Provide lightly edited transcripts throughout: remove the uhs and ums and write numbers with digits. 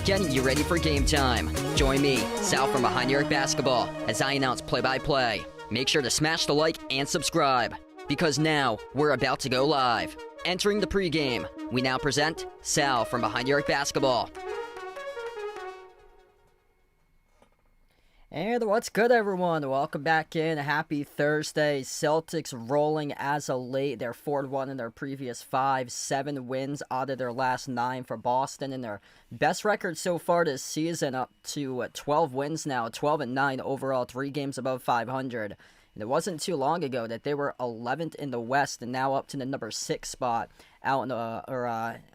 Getting you ready for game time. Join me, Sal from Behind Your Arc Basketball, as I announce play-by-play. Make sure to smash the like and subscribe, because now we're about to go live. Entering the pregame, we now present Sal from Behind Your Arc Basketball. And what's good, everyone? Welcome back in. Happy Thursday. Celtics rolling as of late. They're 4-1 in their previous 5, 7 wins out of their last 9 for Boston, and their best record so far this season, up to 12 wins now, 12-9 overall, 3 games above 500. And it wasn't too long ago that they were 11th in the West and now up to the number 6 spot out in the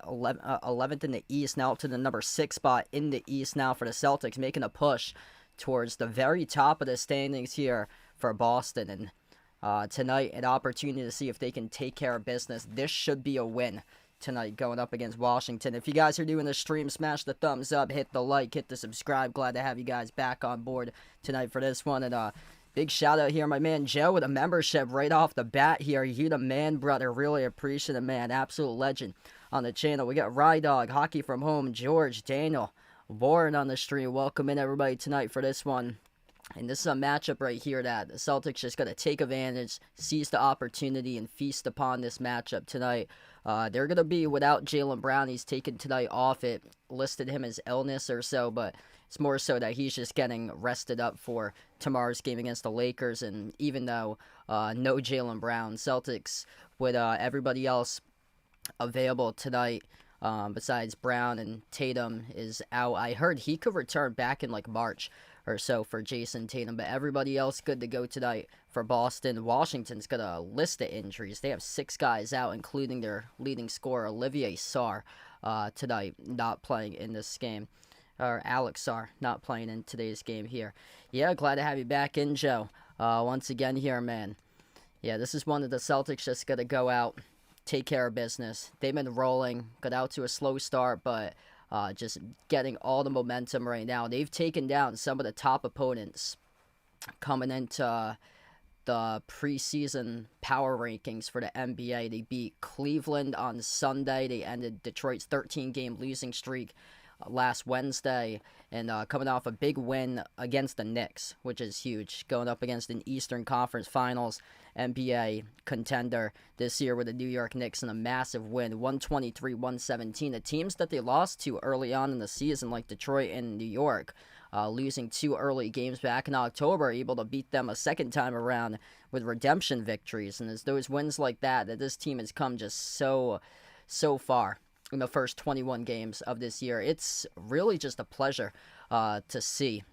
11th in the East, now up to the number 6 spot in the East now for the Celtics, making a push towards the very top of the standings here for Boston. And tonight, an opportunity to see if they can take care of business. This should be a win tonight going up against Washington. If you guys are doing the stream, smash the thumbs up, hit the like, hit the subscribe. Glad to have you guys back on board tonight for this one. And big shout out here, my man Joe with a membership right off the bat here. You the man, brother. Really appreciate it, man. Absolute legend on the channel. We got Rye Dog, Hockey from Home, George, Daniel, Warren on the stream. Welcome in, everybody, tonight for this one. And this is a matchup right here that the Celtics just got to take advantage, seize the opportunity, and feast upon this matchup tonight. They're going to be without Jaylen Brown. He's taken tonight off. It listed him as illness or so, but it's more so that he's just getting rested up for tomorrow's game against the Lakers. And even though no Jaylen Brown, Celtics with everybody else available tonight, besides Brown and Tatum is out. I heard he could return back in like March or so for Jason Tatum, but everybody else good to go tonight for Boston. Washington's got a list of injuries. They have 6 guys out, including their leading scorer, Olivier Sarr, tonight, not playing in this game. Or Alex Sarr, not playing in today's game here. Yeah, glad to have you back in, Joe. Once again here, man. Yeah, this is one of the Celtics just got to go out, take care of business. They've been rolling, got out to a slow start, but just getting all the momentum right now. They've taken down some of the top opponents coming into the preseason power rankings for the NBA. They beat Cleveland on Sunday. They ended Detroit's 13-game losing streak last Wednesday, and coming off a big win against the Knicks, which is huge, going up against an Eastern Conference Finals NBA contender this year with the New York Knicks in a massive win, 123-117. The teams that they lost to early on in the season, like Detroit and New York, losing 2 early games back in October, able to beat them a second time around with redemption victories. And it's those wins like that this team has come just so far in the first 21 games of this year. It's really just a pleasure to see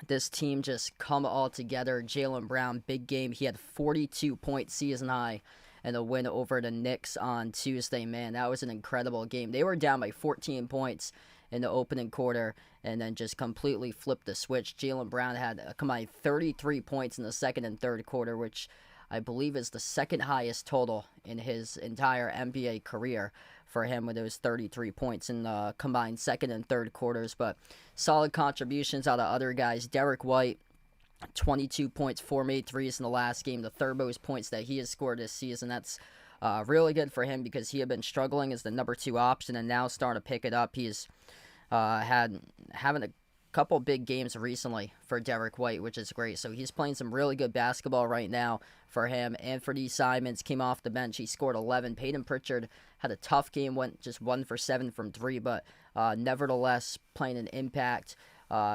this team just come all together. Jaylen Brown, big game. He had 42-point season high and a win over the Knicks on Tuesday. Man, that was an incredible game. They were down by 14 points in the opening quarter and then just completely flipped the switch. Jaylen Brown had a combined 33 points in the second and third quarter, which I believe is the second highest total in his entire NBA career for him, with those 33 points in the combined second and third quarters. But solid contributions out of other guys. Derek White, 22 points, 4 made threes in the last game, the third most points that he has scored this season. That's really good for him because he had been struggling as the number 2 option and now starting to pick it up. He's having a couple big games recently for Derek White, which is great. So he's playing some really good basketball right now for him. Anthony Simons came off the bench. He scored 11. Peyton Pritchard had a tough game, went just 1 for 7 from 3, but nevertheless playing an impact,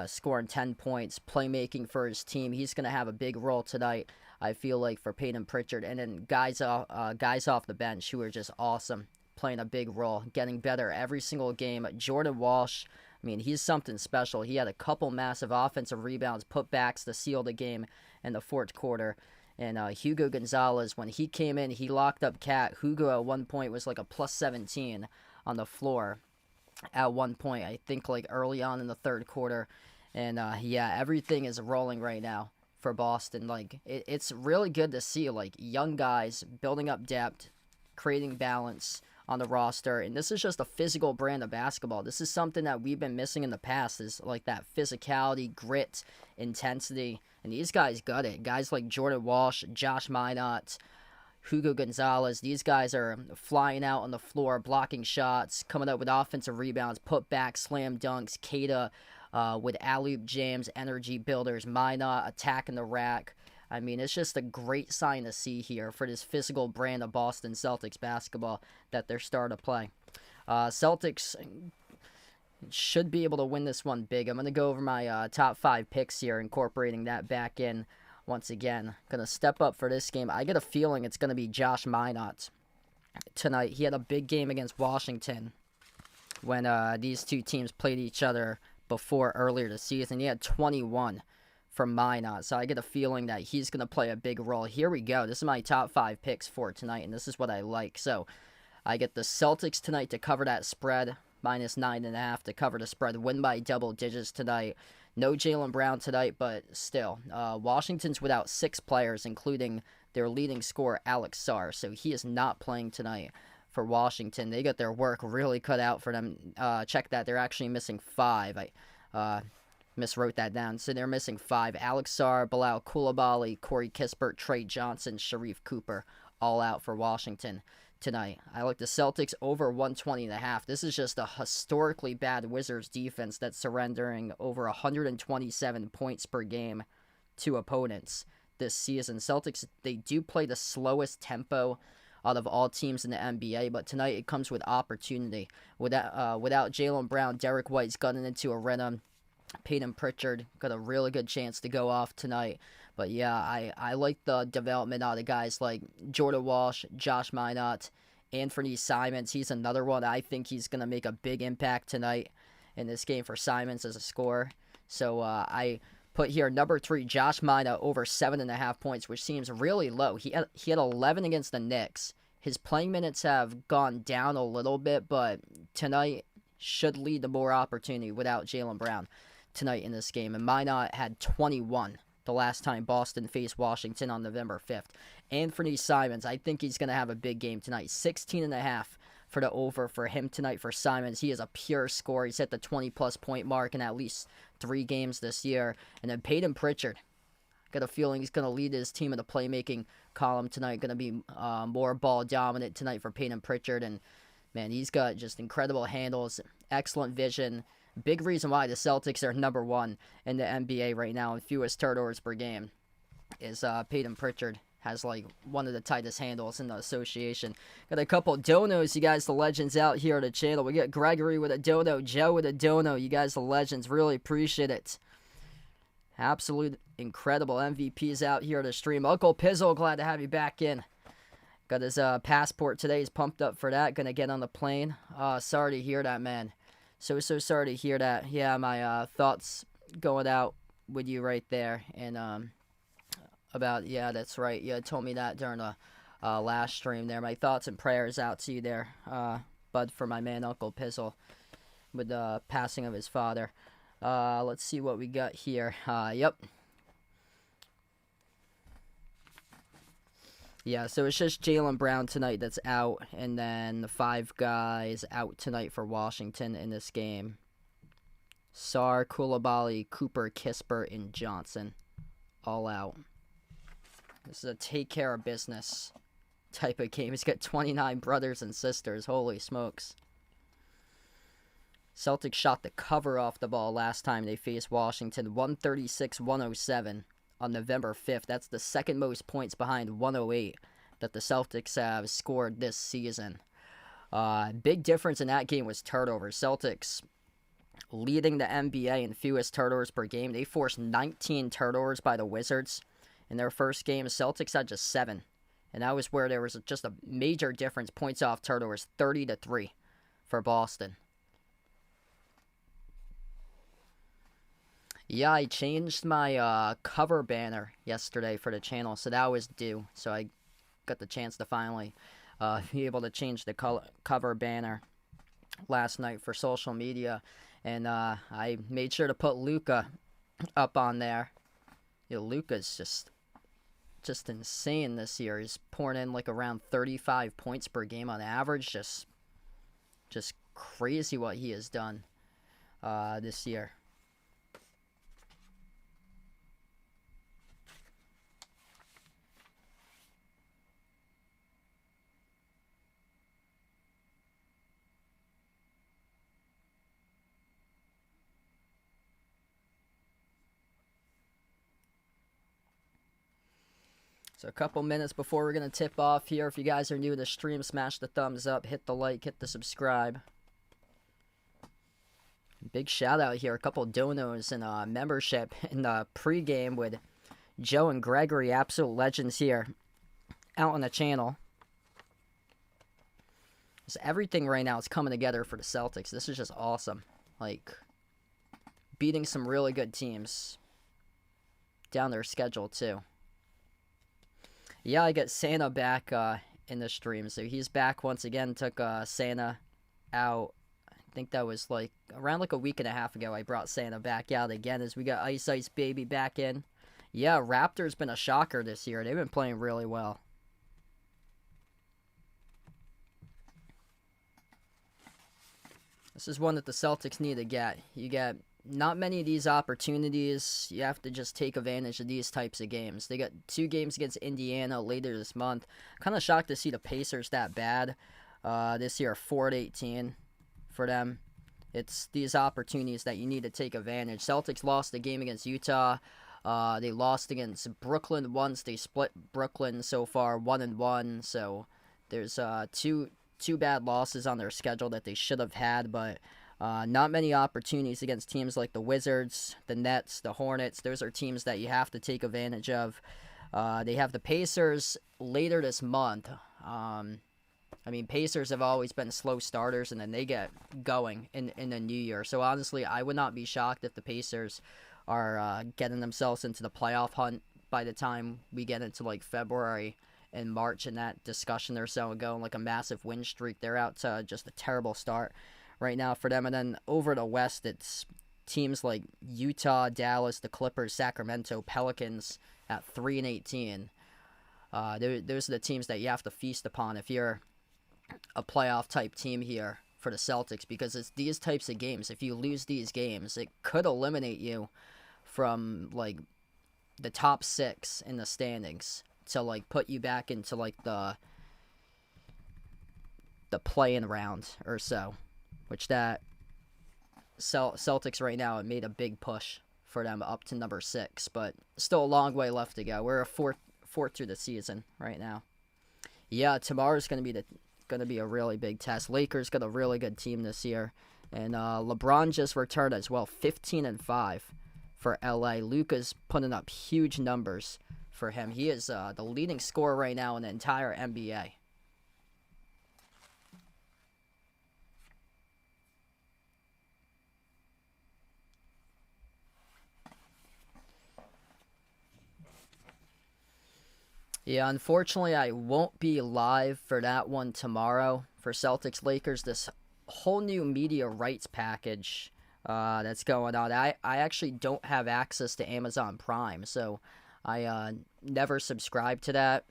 scoring 10 points, playmaking for his team. He's going to have a big role tonight, I feel like, for Peyton Pritchard. And then guys off the bench who are just awesome, playing a big role, getting better every single game. Jordan Walsh, I mean, he's something special. He had a couple massive offensive rebounds, putbacks to seal the game in the fourth quarter. And Hugo Gonzalez, when he came in, he locked up Cat. Hugo at one point was like a plus 17 on the floor at one point, I think like early on in the third quarter. And yeah, everything is rolling right now for Boston. Like it's really good to see like young guys building up depth, creating balance on the roster. And this is just a physical brand of basketball. This is something that we've been missing in the past, is like that physicality, grit, intensity. And these guys got it. Guys like Jordan Walsh, Josh Minott, Hugo Gonzalez, these guys are flying out on the floor, blocking shots, coming up with offensive rebounds, putbacks, slam dunks, Kada with alley-oop jams, energy builders, Minott attacking the rack. I mean, it's just a great sign to see here for this physical brand of Boston Celtics basketball that they're starting to play. Celtics should be able to win this one big. I'm going to go over my top 5 picks here, incorporating that back in once again. Going to step up for this game. I get a feeling it's going to be Josh Minott tonight. He had a big game against Washington when these two teams played each other before earlier this season. He had 21 from Minott, so I get a feeling that he's going to play a big role. Here we go. This is my top 5 picks for tonight, and this is what I like. So I get the Celtics tonight to cover that spread, minus 9.5 to cover the spread, win by double digits tonight. No Jaylen Brown tonight, but still. Washington's without 6 players, including their leading scorer, Alex Sarr, so he is not playing tonight for Washington. They got their work really cut out for them. Check that. They're actually missing 5. I miswrote that down. So they're missing 5. Alex Sarr, Bilal Coulibaly, Corey Kispert, Trey Johnson, Sharif Cooper, all out for Washington tonight. I like the Celtics over 120.5. This is just a historically bad Wizards defense that's surrendering over 127 points per game to opponents this season. Celtics, they do play the slowest tempo out of all teams in the NBA, but tonight it comes with opportunity. Without Jaylen Brown, Derek White's gunning into a rhythm. Peyton Pritchard got a really good chance to go off tonight. But yeah, I like the development out of guys like Jordan Walsh, Josh Minott, Anthony Simons. He's another one. I think he's going to make a big impact tonight in this game for Simons as a scorer. So I put here number 3, Josh Minott over 7.5 points, which seems really low. He had 11 against the Knicks. His playing minutes have gone down a little bit, but tonight should lead to more opportunity without Jaylen Brown tonight in this game. And Minott had 21 the last time Boston faced Washington on November 5th. Anthony Simons, I think he's going to have a big game tonight. 16.5 for the over for him tonight for Simons. He is a pure scorer. He's hit the 20-plus point mark in at least 3 games this year. And then Peyton Pritchard, got a feeling he's going to lead his team in the playmaking column tonight. Going to be more ball dominant tonight for Peyton Pritchard. And, man, he's got just incredible handles, excellent vision. Big reason why the Celtics are number 1 in the NBA right now in fewest turnovers per game is Peyton Pritchard has like one of the tightest handles in the association. Got a couple donos, you guys, the legends out here on the channel. We got Gregory with a dono, Joe with a dono. You guys, the legends, really appreciate it. Absolute incredible MVPs out here to the stream. Uncle Pizzle, glad to have you back in. Got his passport today. He's pumped up for that. Gonna get on the plane. Sorry to hear that, man. So sorry to hear that. Yeah, my thoughts going out with you right there. And about, yeah, that's right. You told me that during the last stream there. My thoughts and prayers out to you there, Bud, for my man Uncle Pizzle with the passing of his father. Let's see what we got here. Yep. Yeah, so it's just Jaylen Brown tonight that's out, and then the 5 guys out tonight for Washington in this game. Sarr, Coulibaly, Cooper, Kispert, and Johnson all out. This is a take care of business type of game. He's got 29 brothers and sisters. Holy smokes. Celtics shot the cover off the ball last time they faced Washington, 136-107 on November 5th. That's the second most points behind 108 that the Celtics have scored this season. Big difference in that game was turnovers. Celtics leading the NBA in fewest turnovers per game. They forced 19 turnovers by the Wizards in their first game. Celtics had just 7. And that was where there was just a major difference. Points off turnovers, 30-3 for Boston. Yeah, I changed my cover banner yesterday for the channel, so that was due. So I got the chance to finally be able to change the cover banner last night for social media, and I made sure to put Luka up on there. Luka's just insane this year. He's pouring in like around 35 points per game on average. Just crazy what he has done this year. So a couple minutes before we're going to tip off here. If you guys are new to the stream, smash the thumbs up, hit the like, hit the subscribe. Big shout out here. A couple donos and membership in the pregame with Joe and Gregory, absolute legends here out on the channel. So everything right now is coming together for the Celtics. This is just awesome. Like, beating some really good teams down their schedule, too. Yeah, I got Santa back in the stream. So he's back once again. Took Santa out. I think that was like around like a week and a half ago. I brought Santa back out again as we got Ice Ice Baby back in. Yeah, Raptors been a shocker this year. They've been playing really well. This is one that the Celtics need to get. You get not many of these opportunities. You have to just take advantage of these types of games. They got 2 games against Indiana later this month. Kind of shocked to see the Pacers that bad this year, 4-18 for them. It's these opportunities that you need to take advantage. Celtics lost the game against Utah. They lost against Brooklyn once. They split Brooklyn so far, 1-1. So there's two bad losses on their schedule that they should have had, but not many opportunities against teams like the Wizards, the Nets, the Hornets. Those are teams that you have to take advantage of. They have the Pacers later this month. I mean, Pacers have always been slow starters, and then they get going in the new year. So honestly, I would not be shocked if the Pacers are getting themselves into the playoff hunt by the time we get into like February and March in that discussion. They're so going like a massive win streak. They're out to just a terrible start right now for them. And then over the West, it's teams like Utah, Dallas, the Clippers, Sacramento, Pelicans at 3-18. Those are the teams that you have to feast upon if you're a playoff type team here for the Celtics, because it's these types of games. If you lose these games, it could eliminate you from like the top 6 in the standings to like put you back into like the play-in round or so, which that Celtics right now, it made a big push for them up to number 6, but still a long way left to go. We're a fourth through the season right now. Yeah, tomorrow's going to be a really big test. Lakers got a really good team this year, and LeBron just returned as well, 15-5 for LA. Luka's putting up huge numbers for him. He is the leading scorer right now in the entire NBA. Yeah, unfortunately, I won't be live for that one tomorrow for Celtics Lakers. This whole new media rights package that's going on. I actually don't have access to Amazon Prime, so I never subscribed to that.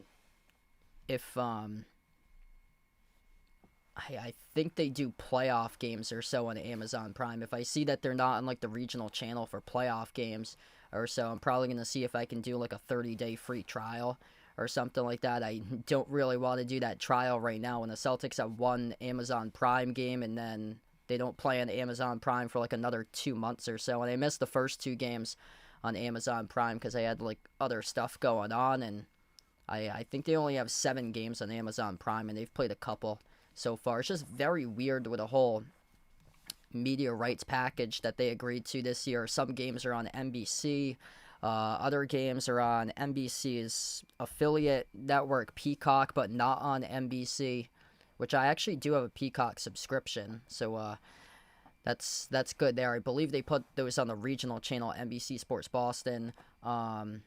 If I think they do playoff games or so on Amazon Prime. If I see that they're not on like the regional channel for playoff games or so, I'm probably gonna see if I can do like a 30-day free trial or something like that. I don't really want to do that trial right now when the Celtics have one Amazon Prime game and then they don't play on Amazon Prime for like another 2 months or so. And I missed the first 2 games on Amazon Prime because I had like other stuff going on, and I think they only have 7 games on Amazon Prime, and they've played a couple so far. It's just very weird with a whole media rights package that they agreed to this year. Some games are on NBC. Other games are on NBC's affiliate network, Peacock, but not on NBC, which I actually do have a Peacock subscription. So That's good there. I believe they put those on the regional channel, NBC Sports Boston, and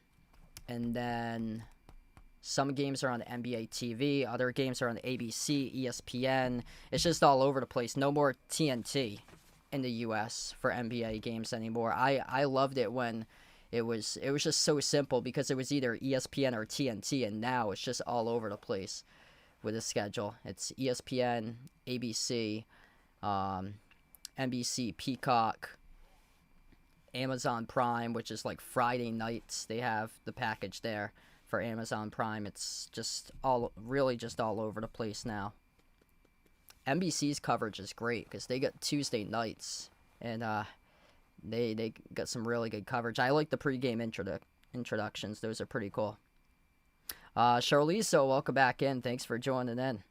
then some games are on NBA TV, other games are on ABC, ESPN. It's just all over the place. No more TNT in the U.S. for NBA games anymore. I loved it when it was just so simple because it was either ESPN or TNT, and now it's just all over the place with the schedule. It's ESPN, ABC, NBC, Peacock, Amazon Prime, which is like Friday nights. They have the package there for Amazon Prime. It's just really just all over the place now. NBC's coverage is great because they got Tuesday nights, and they got some really good coverage. I like the pregame introductions. Those are pretty cool. Charlize, welcome back in. Thanks for joining in.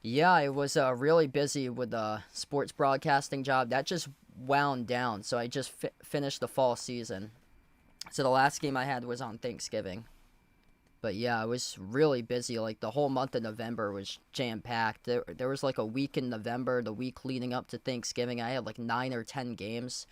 Yeah, I was really busy with the sports broadcasting job. That just wound down, so I just finished the fall season. So the last game I had was on Thanksgiving. But yeah, I was really busy. Like the whole month of November was jam-packed. There was like a week in November, the week leading up to Thanksgiving. I had like 9 or 10 games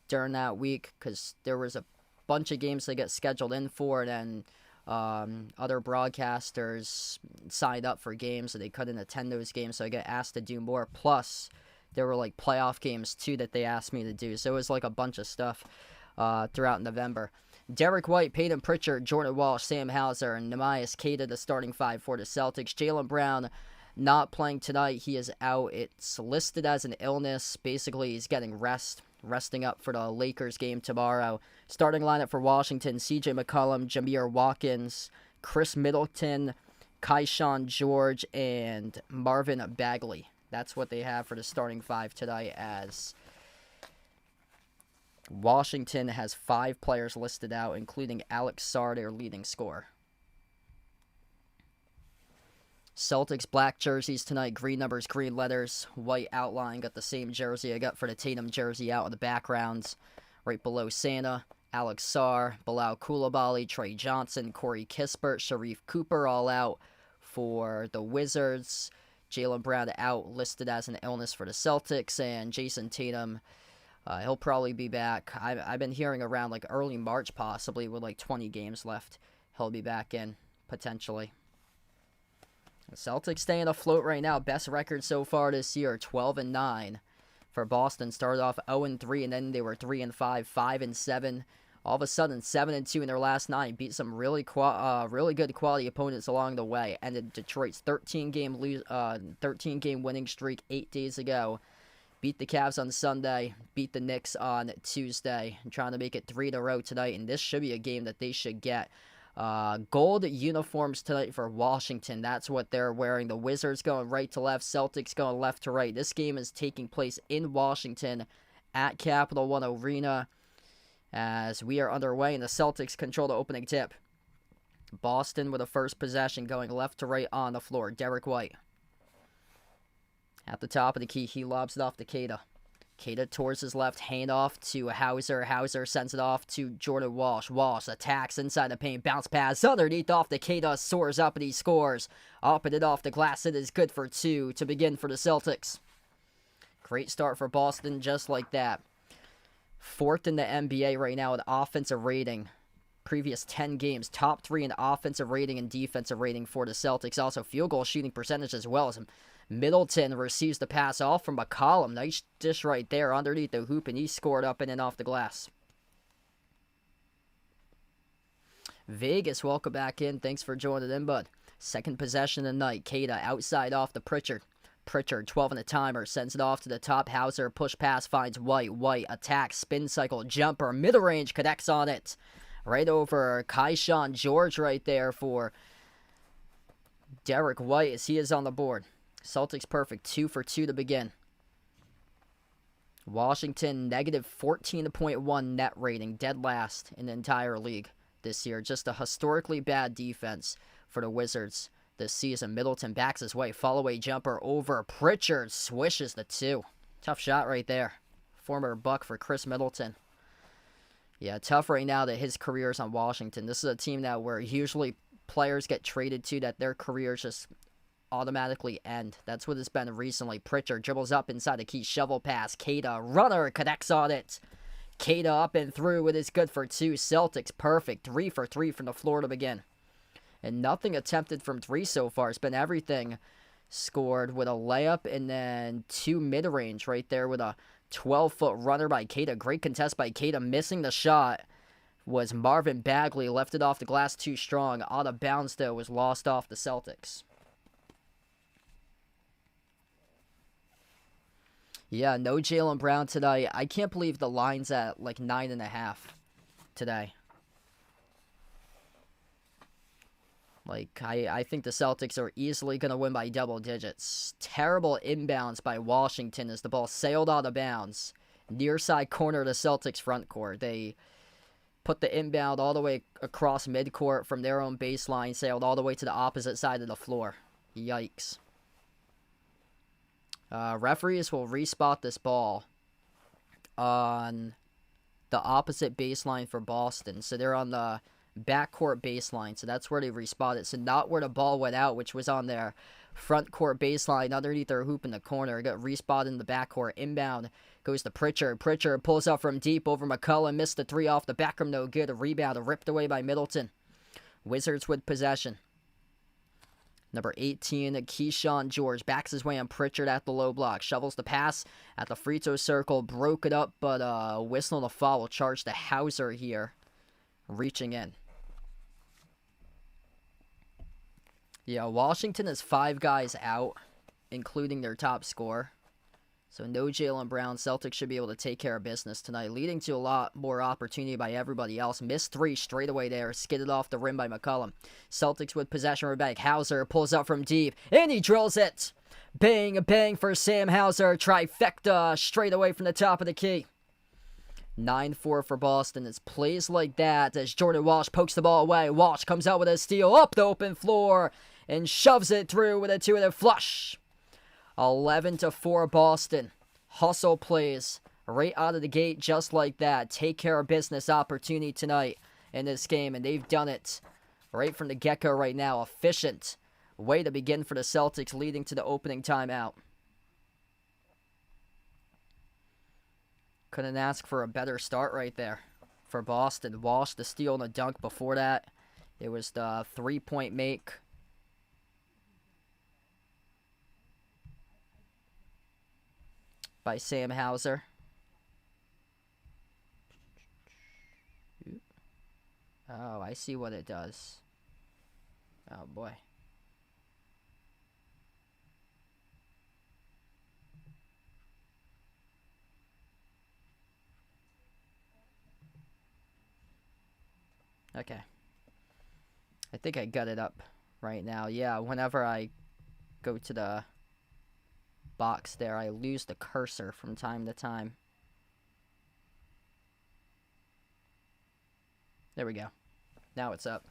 during that week because there was a bunch of games that got scheduled in for it, and other broadcasters signed up for games, so they couldn't attend those games, so I got asked to do more. Plus, there were like playoff games too that they asked me to do, so it was like a bunch of stuff throughout November. Derek White, Peyton Pritchard, Jordan Walsh, Sam Hauser, and Nehemias Queta, the starting 5 for the Celtics. Jaylen Brown not playing tonight. He is out. It's listed as an illness. Basically, he's getting resting up for the Lakers game tomorrow. Starting lineup for Washington: CJ McCollum, Jameer Watkins, Chris Middleton, Keyshawn George, and Marvin Bagley. That's what they have for the starting 5 tonight, as Washington has 5 players listed out, including Alex Sarr, their leading scorer. Celtics black jerseys tonight, green numbers, green letters, white outline. Got the same jersey I got for the Tatum jersey out in the backgrounds. Right below Santa, Alex Sarr, Bilal Coulibaly, Trey Johnson, Corey Kispert, Sharif Cooper all out for the Wizards. Jaylen Brown out, listed as an illness for the Celtics, and Jason Tatum, he'll probably be back. I've been hearing around like early March possibly, with like 20 games left. He'll be back in, potentially. The Celtics staying afloat right now. Best record so far this year, 12-9 for Boston. Started off 0-3, and then they were 3-5, 5-7. All of a sudden, 7-2 in their last 9. Beat some really good quality opponents along the way. Ended Detroit's 13-game winning streak 8 days ago. Beat the Cavs on Sunday. Beat the Knicks on Tuesday. I'm trying to make it 3 in a row tonight, and this should be a game that they should get. Gold uniforms tonight for Washington. That's what they're wearing. The Wizards going right to left, Celtics going left to right. This game is taking place in Washington at Capital One Arena as we are underway, and the Celtics control the opening tip. Boston with a first possession, going left to right on the floor. Derek White at the top of the key. He lobs it off to Queta. Queta towards his left, handoff to Hauser. Hauser sends it off to Jordan Walsh. Walsh attacks inside the paint, bounce pass underneath off the Queta, soars up and he scores. Up and off the glass, it is good for 2 to begin for the Celtics. Great start for Boston, just like that. 4th in the NBA right now in offensive rating. Previous 10 games, top 3 in offensive rating and defensive rating for the Celtics. Also, field goal shooting percentage as well, as Middleton receives the pass off from McCollum. Nice dish right there underneath the hoop, and he scored up and off the glass. Vegas, welcome back in. Thanks for joining in, bud. Second possession of the night. Queta outside off to Pritchard. Pritchard, 12 in the timer, sends it off to the top. Hauser, push pass, finds White. White, attack, spin cycle, jumper, middle range, connects on it. Right over Keyshawn George right there for Derek White as he is on the board. Celtics perfect, 2 for 2 to begin. Washington, negative 14.1 net rating, dead last in the entire league this year. Just a historically bad defense for the Wizards this season. Middleton backs his way, follow-away jumper over Pritchard, swishes the 2. Tough shot right there. Former Buck for Chris Middleton. Yeah, tough right now that his career is on Washington. This is a team that where usually players get traded to, that their careers just automatically end. That's what it's been recently. Pritchard dribbles up inside a key shovel pass. Cada, runner, connects on it. Cada up and through. It is good for 2. Celtics, perfect. 3 for 3 from the floor to begin. And nothing attempted from 3 so far. It's been everything scored with a layup and then 2 mid-range right there with a 12-foot runner by Cada. Great contest by Cada. Missing the shot was Marvin Bagley. Left it off the glass too strong. Out of bounds, though, was lost off the Celtics. Yeah, no Jaylen Brown tonight. I can't believe the line's at like 9.5 today. Like, I think the Celtics are easily going to win by double digits. Terrible inbounds by Washington as the ball sailed out of bounds. Near side corner of the Celtics front court. They put the inbound all the way across midcourt from their own baseline, sailed all the way to the opposite side of the floor. Yikes. Referees will respot this ball on the opposite baseline for Boston. So they're on the backcourt baseline, so that's where they respot it. So not where the ball went out, which was on their front court baseline underneath their hoop in the corner. It got respotted in the backcourt. Inbound goes to Pritchard. Pritchard pulls out from deep over McCollum. Missed the 3 off the back rim, no good. A rebound ripped away by Middleton. Wizards with possession. Number 18, Keyshawn George backs his way on Pritchard at the low block. Shovels the pass at the free throw circle. Broke it up, but whistle on the foul will charge to Hauser here. Reaching in. Yeah, Washington has 5 guys out, including their top scorer. So no Jaylen Brown. Celtics should be able to take care of business tonight, leading to a lot more opportunity by everybody else. Missed 3 straight away there. Skidded off the rim by McCollum. Celtics with possession. We're back. Hauser pulls out from deep, and he drills it. Bang, a bang for Sam Hauser. Trifecta straight away from the top of the key. 9-4 for Boston. It's plays like that as Jordan Walsh pokes the ball away. Walsh comes out with a steal up the open floor and shoves it through with a 2-handed flush. 11-4 Boston. Hustle plays right out of the gate just like that. Take care of business opportunity tonight in this game, and they've done it right from the get-go right now. Efficient way to begin for the Celtics, leading to the opening timeout. Couldn't ask for a better start right there for Boston. Walsh the steal and the dunk before that. It was the 3-point make. By Sam Hauser. Oh, I see what it does. Oh, boy. Okay. I think I got it up right now. Yeah, whenever I go to the box there, I lose the cursor from time to time. There we go. Now it's up.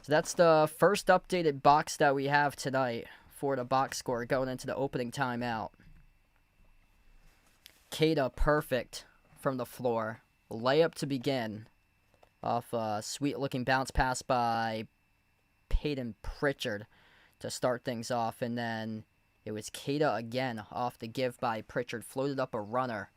So that's the first updated box that we have tonight for the box score going into the opening timeout. Cada perfect from the floor. Layup to begin off a sweet-looking bounce pass by Peyton Pritchard to start things off, and then it was Cada again off the give by Pritchard. Floated up a runner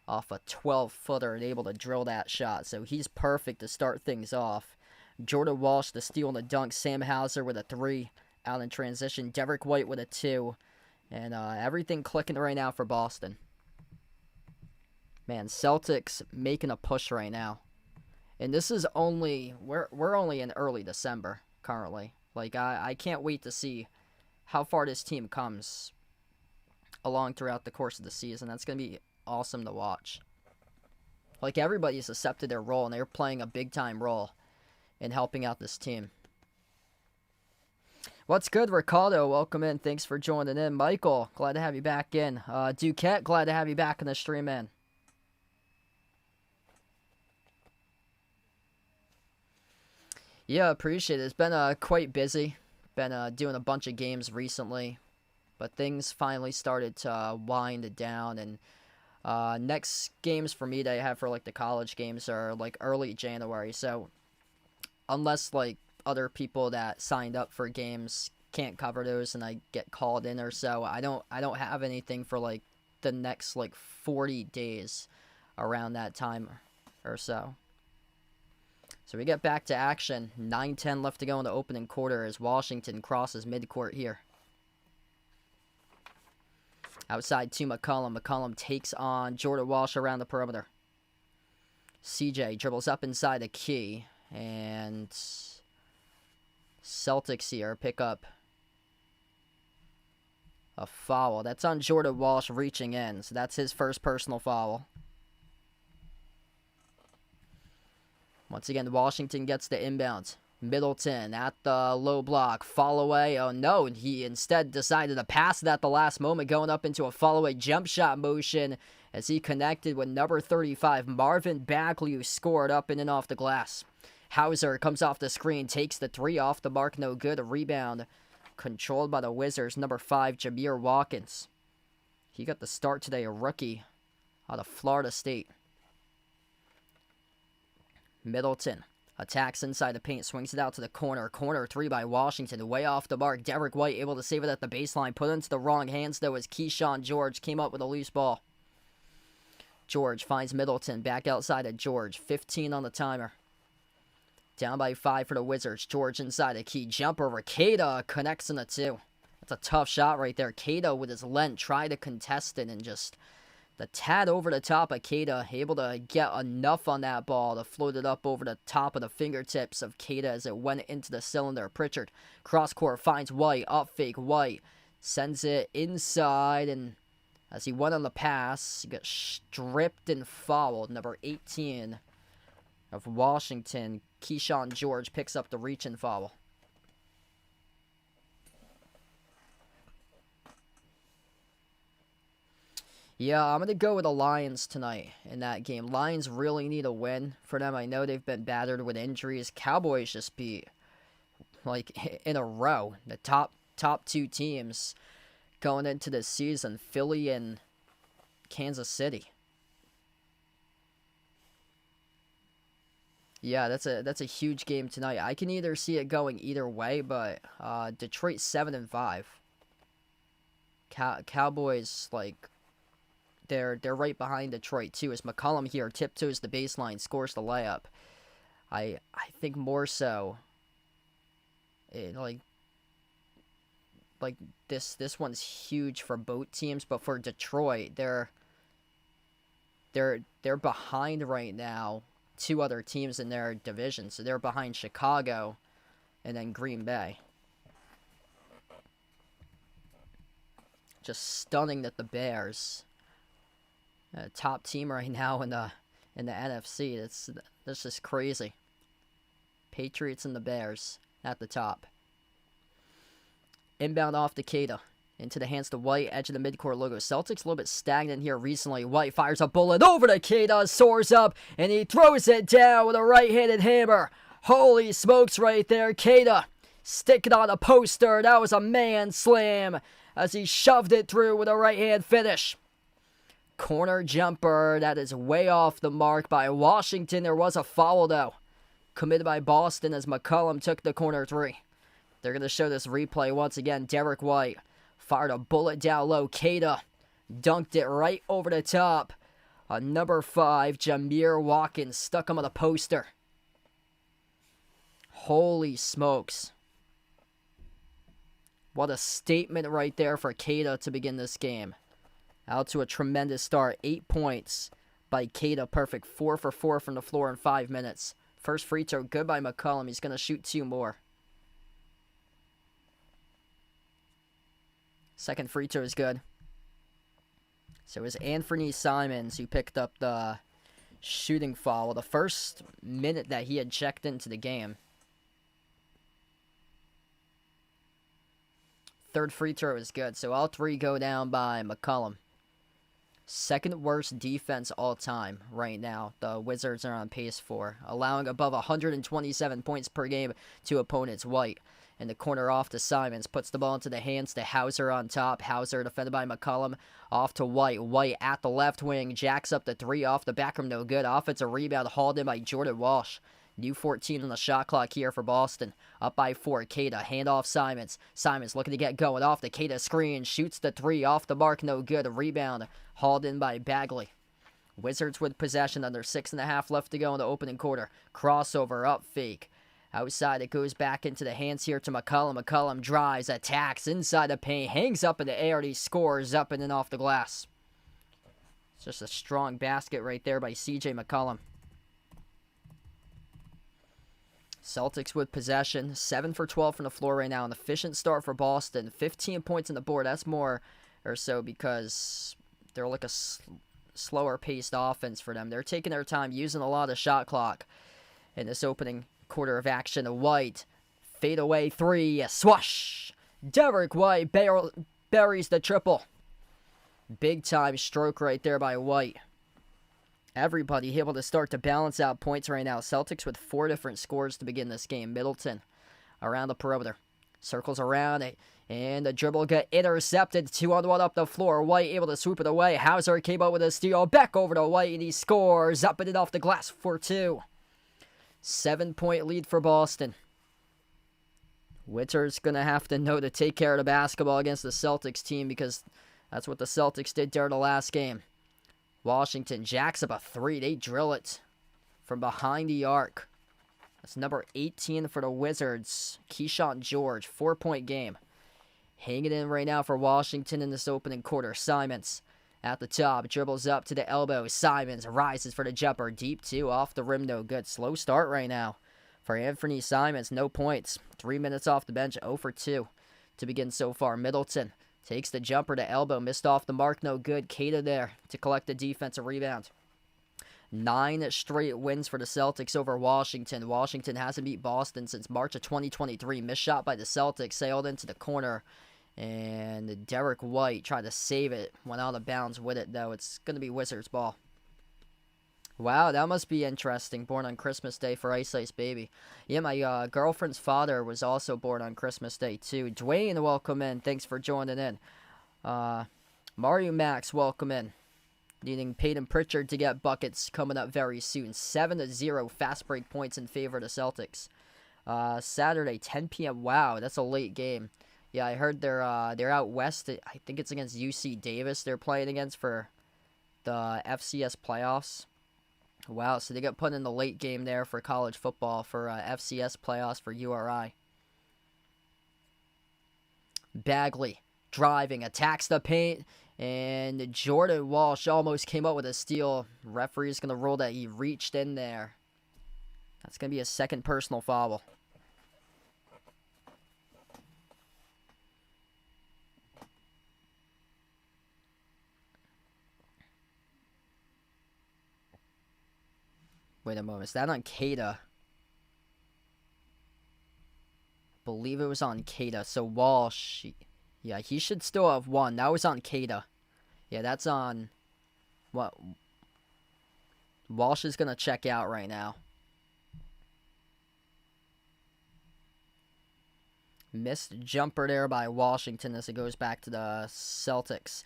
off a 12-footer and able to drill that shot. So he's perfect to start things off. Jordan Walsh, the steal and the dunk. Sam Hauser with a 3 out in transition. Derek White with a 2. And everything clicking right now for Boston. Man, Celtics making a push right now. And this is only, we're only in early December currently. Like, I can't wait to see how far this team comes along throughout the course of the season. That's going to be awesome to watch. Like, everybody's accepted their role, and they're playing a big-time role in helping out this team. What's good, Ricardo? Welcome in. Thanks for joining in. Michael, glad to have you back in. Duquette, glad to have you back in the stream, man. Yeah, appreciate it. It's been quite busy. Been doing a bunch of games recently, but things finally started to wind down. And next games for me that I have for like the college games are like early January. So unless like other people that signed up for games can't cover those and I get called in or so. I don't have anything for like the next like 40 days around that time or so. So we get back to action. 9:10 left to go in the opening quarter as Washington crosses midcourt here. Outside to McCollum. McCollum takes on Jordan Walsh around the perimeter. CJ dribbles up inside the key. And Celtics here pick up a foul. That's on Jordan Walsh reaching in. So that's his first personal foul. Once again, Washington gets the inbound. Middleton at the low block. Fall away. Oh no, he instead decided to pass it at the last moment, going up into a fall away jump shot motion as he connected with number 35, Marvin Bagley, who scored up in and off the glass. Hauser comes off the screen, takes the three off the mark, no good. A rebound controlled by the Wizards, number 5, Jameer Watkins. He got the start today, a rookie out of Florida State. Middleton attacks inside the paint, swings it out to the corner. Corner three by Washington, way off the mark. Derek White able to save it at the baseline. Put it into the wrong hands, though, as Keyshawn George came up with a loose ball. George finds Middleton, back outside of George. 15 on the timer. Down by 5 for the Wizards. George inside a key jumper. Rakeda connects in the 2. That's a tough shot right there. Kada with his length tried to contest it and just the tad over the top of Kada, able to get enough on that ball to float it up over the top of the fingertips of Kada as it went into the cylinder. Pritchard, cross court, finds White, up fake, White, sends it inside, and as he went on the pass, he got stripped and fouled. Number 18 of Washington, Keyshawn George, picks up the reach-in foul. Yeah, I'm going to go with the Lions tonight in that game. Lions really need a win for them. I know they've been battered with injuries. Cowboys just beat, like, in a row. The top 2 teams going into this season, Philly and Kansas City. Yeah, that's a huge game tonight. I can either see it going either way, but Detroit 7-5. Cowboys, like, they're right behind Detroit too. As McCollum here tiptoes the baseline, scores the layup. I think more so, like this one's huge for both teams, but for Detroit, they're behind right now 2 other teams in their division. So they're behind Chicago and then Green Bay. Just stunning that the Bears, top team right now in the NFC. That's just crazy. Patriots and the Bears at the top. Inbound off to Kada. Into the hands to White, edge of the midcourt logo. Celtics a little bit stagnant here recently. White fires a bullet over to Kada, soars up, and he throws it down with a right-handed hammer. Holy smokes right there. Kada sticking on a poster. That was a man slam as he shoved it through with a right-hand finish. Corner jumper, that is way off the mark by Washington. There was a foul, though, committed by Boston as McCollum took the corner 3. They're going to show this replay once again. Derek White fired a bullet down low. Kada dunked it right over the top. Number 5, Jameer Watkins, stuck him on the poster. Holy smokes. What a statement right there for Kada to begin this game. Out to a tremendous start. 8 points by Kada. Perfect. 4 for 4 from the floor in 5 minutes. First free throw good by McCollum. He's going to shoot 2 more. Second free throw is good. So it was Anthony Simons who picked up the shooting foul the first minute that he had checked into the game. Third free throw is good. So all 3 go down by McCollum. Second worst defense all time right now. The Wizards are on pace for, allowing above 127 points per game to opponents. White in the corner off to Simons, puts the ball into the hands to Hauser on top. Hauser defended by McCollum, off to White. White at the left wing, jacks up the 3 off the back rim, no good. Offensive rebound hauled in by Jordan Walsh. New 14 on the shot clock here for Boston. Up by 4, Cada, handoff Simons. Simons looking to get going off the Cada screen. Shoots the 3, off the mark, no good. A rebound, hauled in by Bagley. Wizards with possession, under 6.5 left to go in the opening quarter. Crossover, up fake. Outside, it goes back into the hands here to McCollum. McCollum drives, attacks, inside the paint, hangs up in the air, and he scores up and in off the glass. It's just a strong basket right there by C.J. McCollum. Celtics with possession, 7 for 12 from the floor right now. An efficient start for Boston. 15 points on the board. That's more or so because they're like a slower paced offense for them. They're taking their time, using a lot of shot clock in this opening quarter of action. White, fadeaway 3, swash. Derek White buries the triple. Big time stroke right there by White. Everybody able to start to balance out points right now. Celtics with 4 different scores to begin this game. Middleton around the perimeter. Circles around it. And the dribble got intercepted. 2-on-1 up the floor. White able to swoop it away. Hauser came out with a steal. Back over to White, and he scores. Up and in off the glass for 2. 7-point lead for Boston. Witter's going to have to know to take care of the basketball against the Celtics team, because that's what the Celtics did during the last game. Washington jacks up a 3. They drill it from behind the arc. That's number 18 for the Wizards. Keyshawn George, 4-point game. Hanging in right now for Washington in this opening quarter. Simons at the top, dribbles up to the elbow. Simons rises for the jumper. Deep 2, off the rim, no good. Slow start right now for Anthony Simons. No points. 3 minutes off the bench, 0 for 2 to begin so far. Middleton takes the jumper to elbow. Missed off the mark, no good. Cada there to collect the defensive rebound. 9 straight wins for the Celtics over Washington. Washington hasn't beat Boston since March of 2023. Missed shot by the Celtics, sailed into the corner. And Derek White tried to save it. Went out of bounds with it, though. It's going to be Wizards ball. Wow, that must be interesting. Born on Christmas Day for Ice Ice Baby. Yeah, my girlfriend's father was also born on Christmas Day, too. Dwayne, welcome in. Thanks for joining in. Mario Max, welcome in. Needing Peyton Pritchard to get buckets coming up very soon. 7-0 fast break points in favor of the Celtics. Saturday, 10 p.m. Wow, that's a late game. Yeah, I heard they're out west. I think it's against UC Davis they're playing against for the FCS playoffs. Wow, so they got put in the late game there for college football for FCS playoffs for URI. Bagley driving, attacks the paint, and Jordan Walsh almost came up with a steal. Referee's going to rule that he reached in there. That's going to be a second personal foul. Wait a moment, is that on Cada? Believe it was on Cada. So Walsh, yeah, he should still have won. That was on Cada. Yeah, that's on what? Walsh is gonna check out right now. Missed jumper there by Washington as it goes back to the Celtics.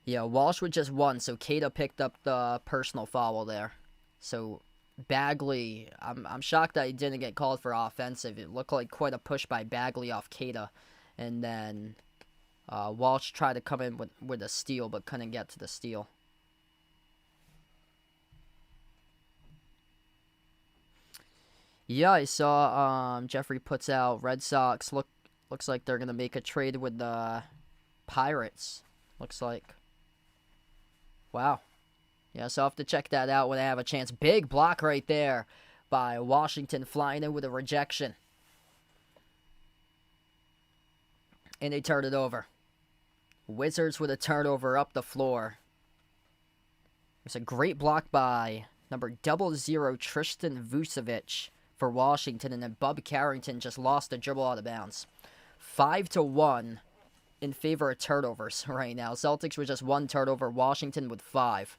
Yeah, Walsh with just 1, so Cada picked up the personal foul there. So Bagley, I'm shocked that he didn't get called for offensive. It looked like quite a push by Bagley off Cada. And then Walsh tried to come in with a steal, but couldn't get to the steal. Yeah, I saw Jeffrey puts out Red Sox. Looks like they're going to make a trade with the Pirates. Looks like. Wow. Yeah, so I'll have to check that out when I have a chance. Big block right there by Washington, flying in with a rejection. And they turn it over. Wizards with a turnover up the floor. There's a great block by number 00 Tristan Vucevic for Washington, and then Bub Carrington just lost the dribble out of bounds. 5-1 in favor of turnovers right now. Celtics with just 1 turnover, Washington with 5.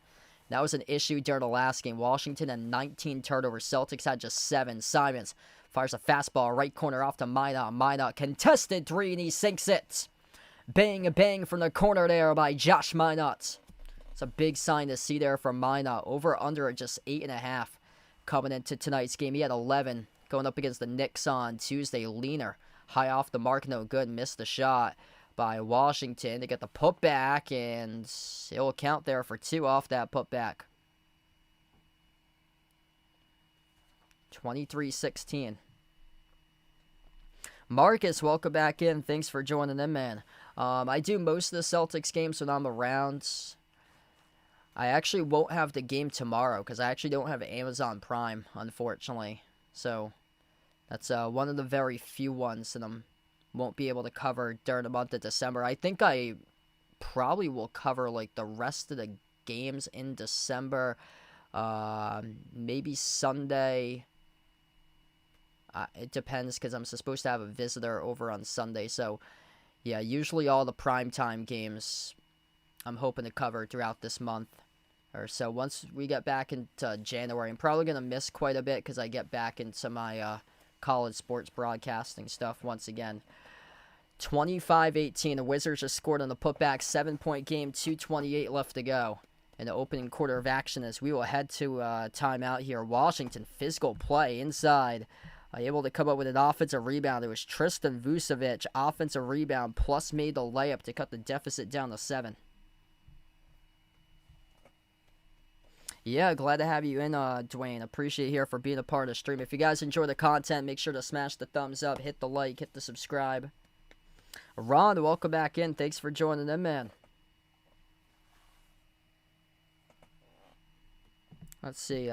That was an issue during the last game. Washington had 19 turnovers. Celtics had just 7. Simons fires a fastball right corner off to Minot. Minot contested 3, and he sinks it. Bang, bang from the corner there by Josh Minot. It's a big sign to see there from Minot. Over under at just 8.5. coming into tonight's game. He had 11 going up against the Knicks on Tuesday. Leaner, high off the mark, no good. Missed the shot by Washington. They get the putback, and it will count there for 2 off that putback. 23-16. Marcus, welcome back in. Thanks for joining in, man. I do most of the Celtics games when I'm around. I actually won't have the game tomorrow because I actually don't have Amazon Prime, unfortunately. So that's one of the very few ones that I won't be able to cover during the month of December. I think I probably will cover like the rest of the games in December. Maybe Sunday. It depends because I'm supposed to have a visitor over on Sunday. So, yeah, usually all the primetime games I'm hoping to cover throughout this month or so. Once we get back into January, I'm probably going to miss quite a bit because I get back into my college sports broadcasting stuff once again. 25-18, the Wizards just scored on the putback, 7-point game, 2:28 left to go in the opening quarter of action as we will head to timeout here. Washington, physical play inside. Able to come up with an offensive rebound. It was Tristan Vucevic, offensive rebound, plus made the layup to cut the deficit down to 7. Yeah, glad to have you in, Dwayne. Appreciate you here for being a part of the stream. If you guys enjoy the content, make sure to smash the thumbs up, hit the like, hit the subscribe. Ron, welcome back in. Thanks for joining in, man. Let's see,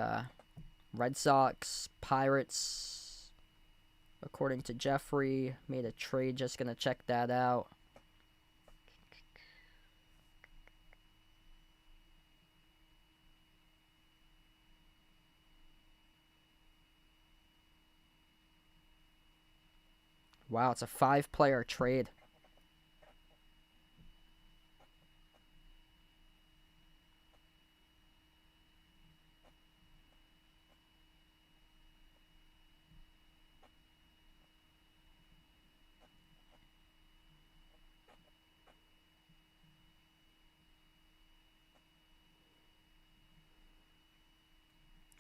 Red Sox, Pirates. According to Jeffrey, made a trade. Just going to check that out. Wow, it's a 5-player trade.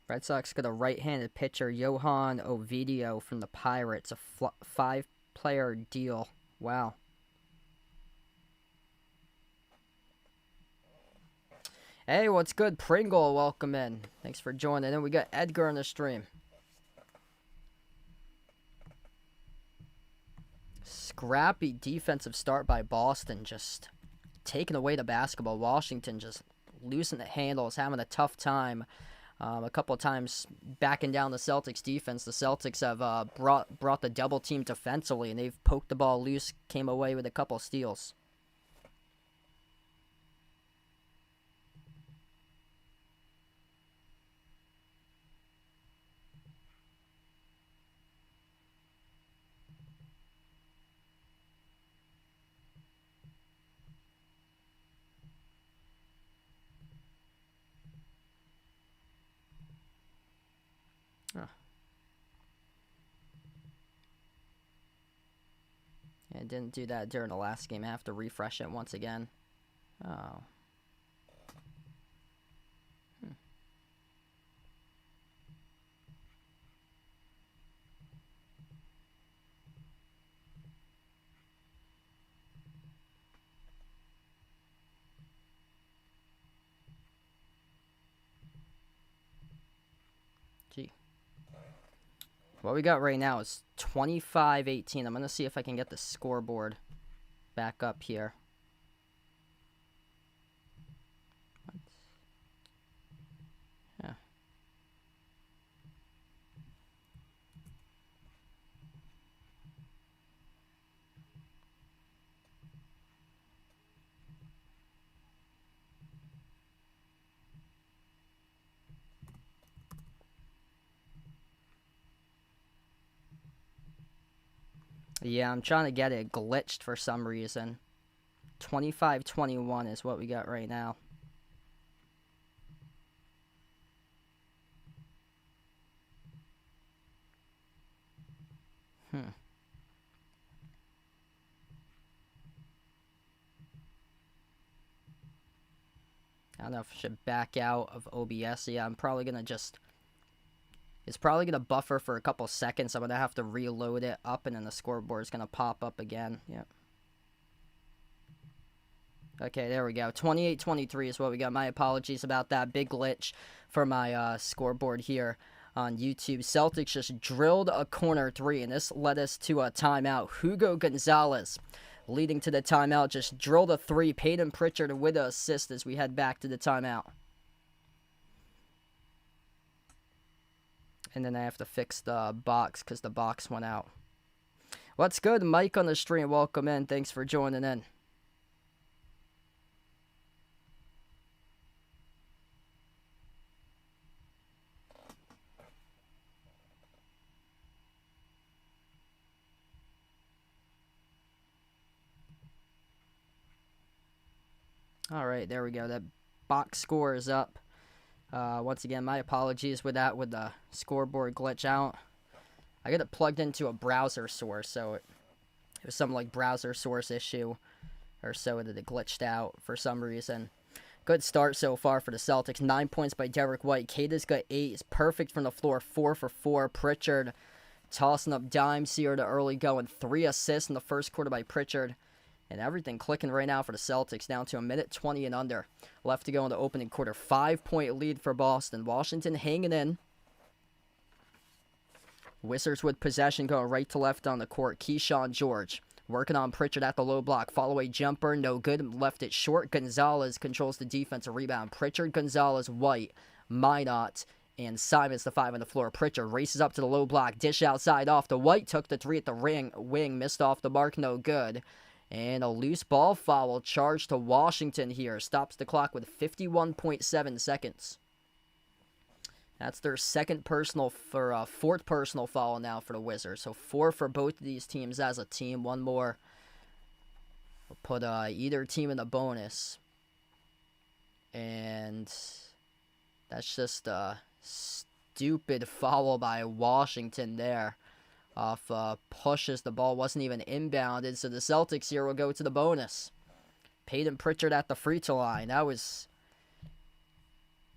Red Sox got a right-handed pitcher, Johan Ovidio from the Pirates. A 5-player deal. Wow. Hey, what's good? Pringle, welcome in. Thanks for joining. And we got Edgar on the stream. Scrappy defensive start by Boston. Just taking away the basketball. Washington just losing the handles, having a tough time. A couple of times backing down the Celtics defense. The Celtics have brought the double team defensively, and they've poked the ball loose, came away with a couple steals. Yeah, it didn't do that during the last game. I have to refresh it once again. Oh. Gee. What we got right now is 25-18. I'm going to see if I can get the scoreboard back up here. Yeah. Yeah, I'm trying to get it glitched for some reason. 25-21 is what we got right now. I don't know if I should back out of OBS. Yeah, I'm probably going to just It's probably going to buffer for a couple seconds. I'm going to have to reload it up, and then the scoreboard is going to pop up again. Yep. Okay, there we go. 28-23 is what we got. My apologies about that big glitch for my scoreboard here on YouTube. Celtics just drilled a corner three, and this led us to a timeout. Hugo Gonzalez leading to the timeout, just drilled a three. Peyton Pritchard with an assist as we head back to the timeout. And then I have to fix the box because the box went out. What's good? Mike on the stream. Welcome in. Thanks for joining in. All right, there we go. That box score is up. Once again, my apologies with that, with the scoreboard glitch out. I got it plugged into a browser source, so it was some like browser source issue or so that it glitched out for some reason. Good start so far for the Celtics. 9 points by Derek White. Kata's got 8. He's perfect from the floor. 4 for 4. Pritchard tossing up dimes here to early going. 3 assists in the first quarter by Pritchard. And everything clicking right now for the Celtics, down to a minute 20 and under left to go in the opening quarter. 5-point lead for Boston. Washington hanging in. Wizards with possession, going right to left on the court. Keyshawn George working on Pritchard at the low block. Follow-away jumper, no good. Left it short. Gonzalez controls the defensive rebound. Pritchard, Gonzalez, White, Minot, and Simons the 5 on the floor. Pritchard races up to the low block. Dish outside off the White. Took the 3 at the wing. Missed off the mark, no good. And a loose ball foul charged to Washington here. Stops the clock with 51.7 seconds. That's their fourth personal foul now for the Wizards. So 4 for both of these teams as a team. One more will put either team in the bonus. And that's just a stupid foul by Washington there. Off pushes. The ball wasn't even inbounded, so the Celtics here will go to the bonus. Peyton Pritchard at the free throw line. That was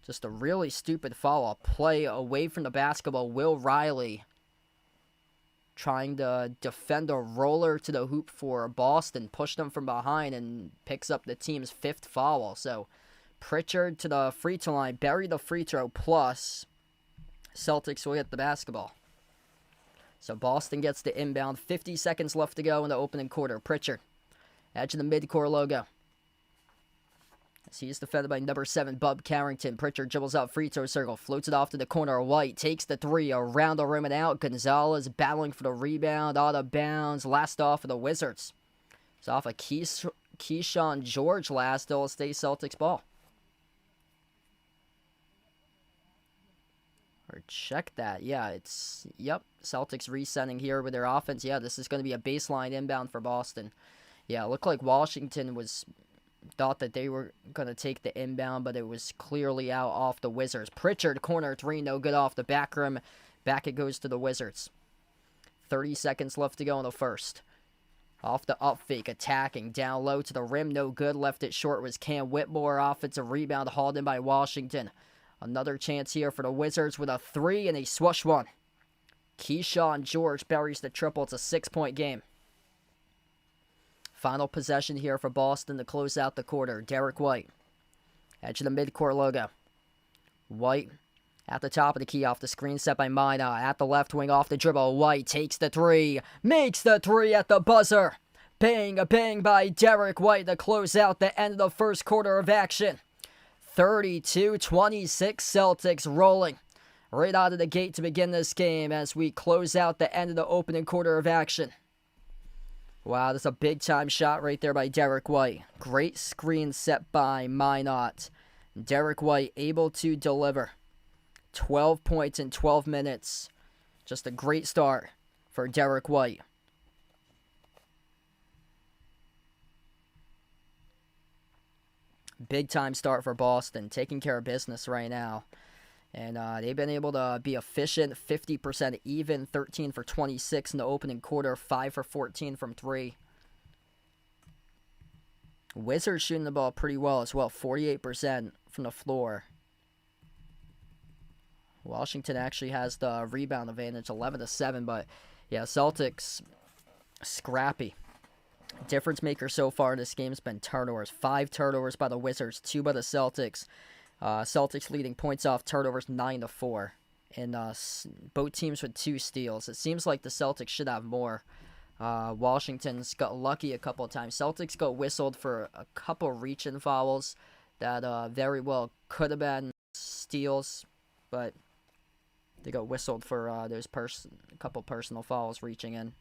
just a really stupid foul. A play away from the basketball. Will Riley trying to defend a roller to the hoop for Boston. Pushed them from behind and picks up the team's 5th foul. So Pritchard to the free throw line. Bury the free throw, plus Celtics will get the basketball. So Boston gets the inbound. 50 seconds left to go in the opening quarter. Pritchard, edge of the midcourt logo. As he is defended by number 7, Bub Carrington. Pritchard dribbles out free throw circle. Floats it off to the corner. White takes the 3 around the rim and out. Gonzalez battling for the rebound. Out of bounds. Last off of the Wizards. It's off of Keyshawn George last. It'll stay Celtics ball. Or check that. Yeah, it's... Yep. Celtics resetting here with their offense. Yeah, this is going to be a baseline inbound for Boston. Yeah, it looked like Washington thought that they were going to take the inbound, but it was clearly out off the Wizards. Pritchard, corner 3, no good off the back rim. Back it goes to the Wizards. 30 seconds left to go in the first. Off the up fake, attacking. Down low to the rim, no good. Left it short was Cam Whitmore. Offensive rebound hauled in by Washington. Another chance here for the Wizards with a 3, and they swoosh one. Keyshawn George buries the triple. It's a 6-point game. Final possession here for Boston to close out the quarter. Derek White, edge of the midcourt logo. White at the top of the key off the screen set by Mina. At the left wing off the dribble. White takes the 3. Makes the 3 at the buzzer. Bang, a bang by Derek White to close out the end of the first quarter of action. 32-26 Celtics rolling right out of the gate to begin this game as we close out the end of the opening quarter of action. Wow, that's a big-time shot right there by Derek White. Great screen set by Minot. Derek White able to deliver. 12 points in 12 minutes. Just a great start for Derek White. Big-time start for Boston, taking care of business right now. And they've been able to be efficient, 50% even, 13 for 26 in the opening quarter, 5 for 14 from 3. Wizards shooting the ball pretty well as well, 48% from the floor. Washington actually has the rebound advantage, 11-7, but yeah, Celtics scrappy. Difference maker so far in this game has been turnovers. 5 turnovers by the Wizards, 2 by the Celtics. Celtics leading points off turnovers 9-4. And both teams with 2 steals. It seems like the Celtics should have more. Washington's got lucky a couple of times. Celtics got whistled for a couple reach-in fouls that very well could have been steals, but they got whistled for a couple personal fouls reaching in.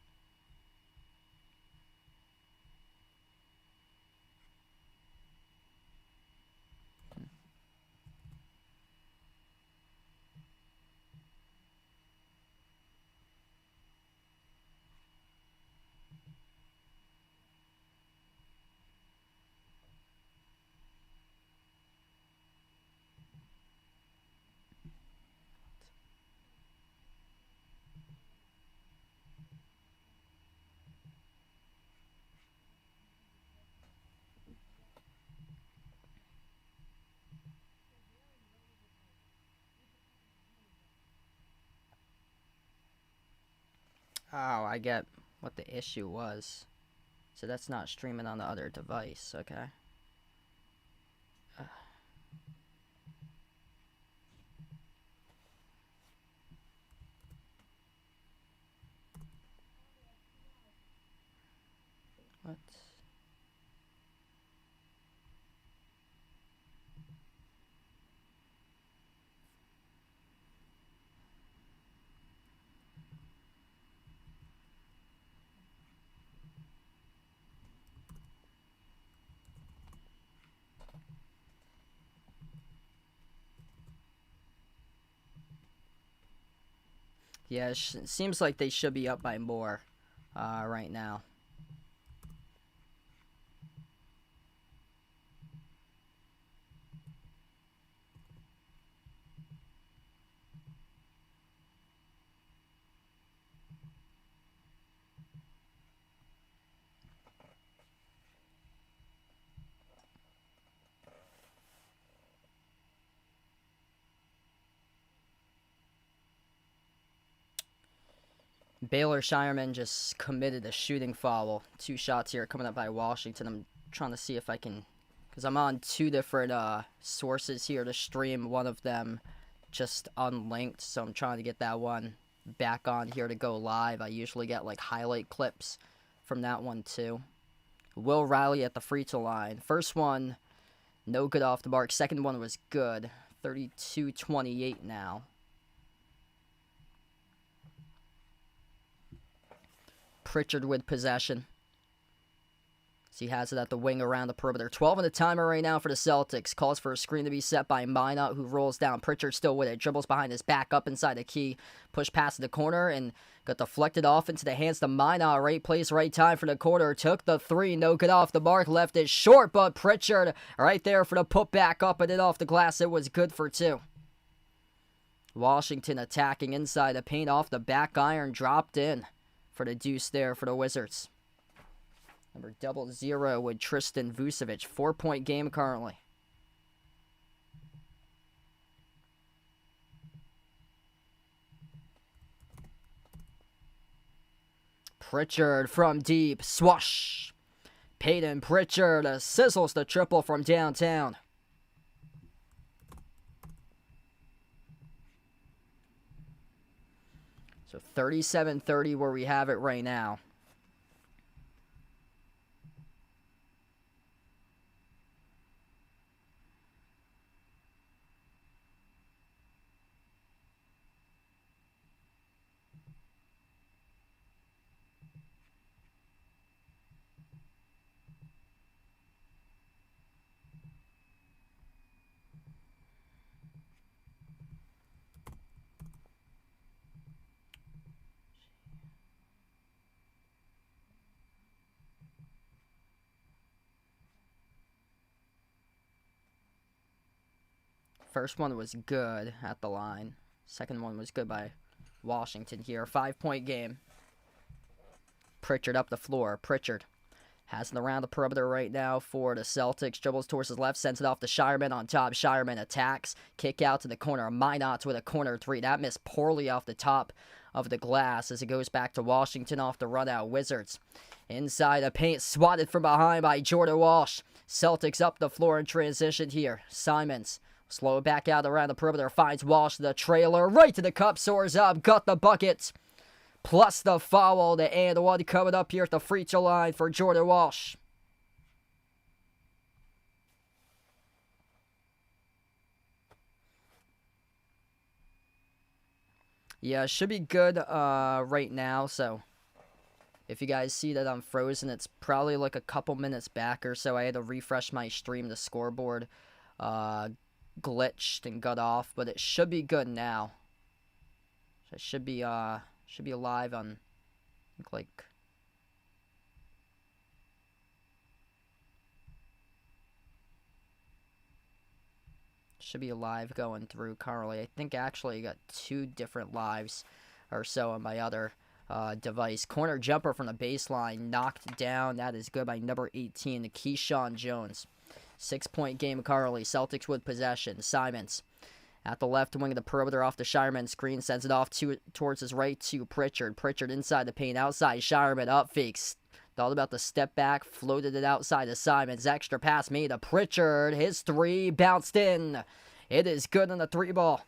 Oh, I get what the issue was. So that's not streaming on the other device, okay. What? Yeah, it seems like they should be up by more right now. Baylor Shireman just committed a shooting foul. 2 shots here coming up by Washington. I'm trying to see if I can, because I'm on 2 different sources here to stream. One of them just unlinked, so I'm trying to get that one back on here to go live. I usually get like highlight clips from that one too. Will Riley at the free throw line. First one, no good off the mark. Second one was good. 32-28 now. Pritchard with possession. So he has it at the wing around the perimeter. 12 on the timer right now for the Celtics. Calls for a screen to be set by Minot, who rolls down. Pritchard still with it. Dribbles behind his back up inside the key. Push past the corner and got deflected off into the hands of Minot. Right place, right time for the quarter. Took the 3. No good off the mark. Left it short, but Pritchard right there for the putback up and it off the glass. It was good for 2. Washington attacking inside the paint off the back iron. Dropped in for the deuce there for the Wizards. Number 00 with Tristan Vucevic. 4-point game currently. Pritchard from deep. Swash. Peyton Pritchard sizzles the triple from downtown. So 37-30 where we have it right now. First one was good at the line. Second one was good by Washington here. 5-point game. Pritchard up the floor. Pritchard Has it around the perimeter right now for the Celtics. Dribbles towards his left, sends it off to Shireman on top. Shireman attacks. Kick out to the corner. Minot with a corner three. That missed poorly off the top of the glass as it goes back to Washington off the run out. Wizards inside the paint. Swatted from behind by Jordan Walsh. Celtics up the floor in transition here. Simons. Slow it back out around the perimeter. Finds Walsh, the trailer. Right to the cup. Soars up. Got the bucket. Plus the foul, the and one coming up here at the free throw line for Jordan Walsh. Yeah, it should be good right now, so if you guys see that I'm frozen, it's probably like a couple minutes back or so. I had to refresh my stream. The scoreboard glitched and got off, but it should be good now. So it should be live on, like, should be live going through currently. I think actually I got 2 different lives or so on my other device. Corner jumper from the baseline, knocked down. That is good by number 18, Keyshawn Jones. 6-point game currently. Celtics with possession. Simons at the left wing of the perimeter off the Shireman screen. Sends it off towards his right to Pritchard. Pritchard inside the paint. Outside Shireman. Up fakes. Thought about the step back. Floated it outside to Simons. Extra pass made to Pritchard. His three bounced in. It is good on the 3-ball.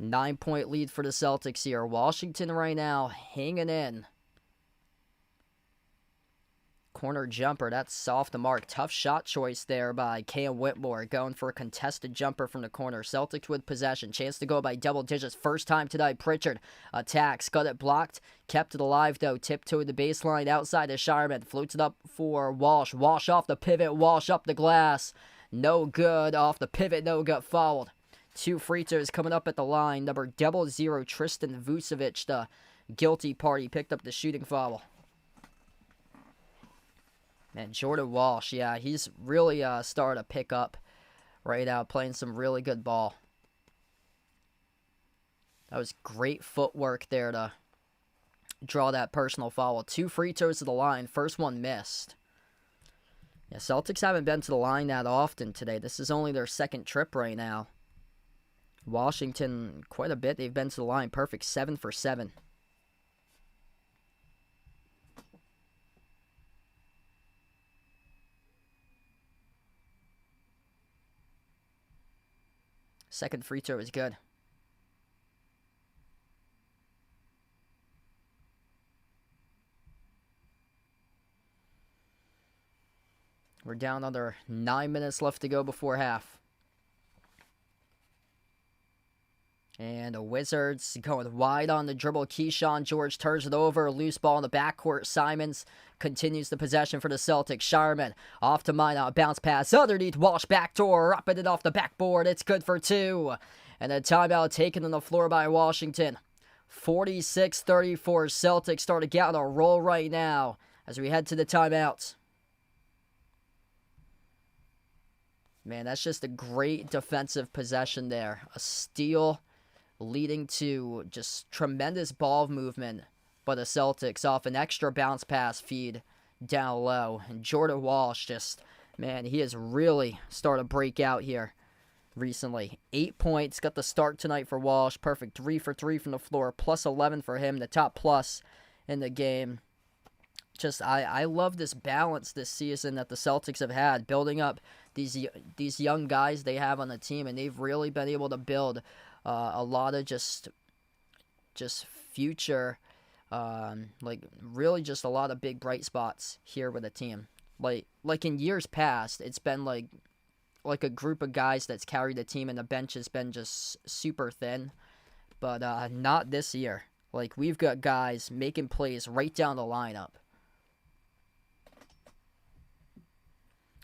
9-point lead for the Celtics here. Washington right now hanging in. Corner jumper, that's off the mark. Tough shot choice there by Cam Whitmore, going for a contested jumper from the corner. Celtics with possession. Chance to go by double digits. First time tonight. Pritchard attacks. Got it blocked. Kept it alive, though. Tiptoed the baseline outside to Shireman. Floats it up for Walsh. Walsh off the pivot. Walsh up the glass. No good. Off the pivot. No good. Fouled. 2 free throws coming up at the line. Number 00, Tristan Vucevic, the guilty party, picked up the shooting foul. Man, Jordan Walsh, yeah, he's really started to pick up right now, playing some really good ball. That was great footwork there to draw that personal foul. 2 free throws to the line. First one missed. Yeah, Celtics haven't been to the line that often today. This is only their second trip right now. Washington, quite a bit. They've been to the line. Perfect. 7 for 7. Second free throw is good. We're down under 9 minutes left to go before half. And the Wizards going wide on the dribble. Keyshawn George turns it over. Loose ball in the backcourt. Simons continues the possession for the Celtics. Shireman off to Minot. Bounce pass underneath Walsh. Backdoor. Upping it off the backboard. It's good for 2. And a timeout taken on the floor by Washington. 46-34. Celtics start to get on a roll right now as we head to the timeouts. Man, that's just a great defensive possession there. A steal leading to just tremendous ball movement by the Celtics off an extra bounce pass feed down low. And Jordan Walsh just, man, he has really started to break out here recently. 8 points, got the start tonight for Walsh. Perfect 3 for 3 from the floor, plus 11 for him, the top plus in the game. Just, I love this balance this season that the Celtics have had, building up these young guys they have on the team, and they've really been able to build a lot of just future, like really just a lot of big bright spots here with the team. Like in years past, it's been like a group of guys that's carried the team, and the bench has been just super thin. But not this year. Like, we've got guys making plays right down the lineup.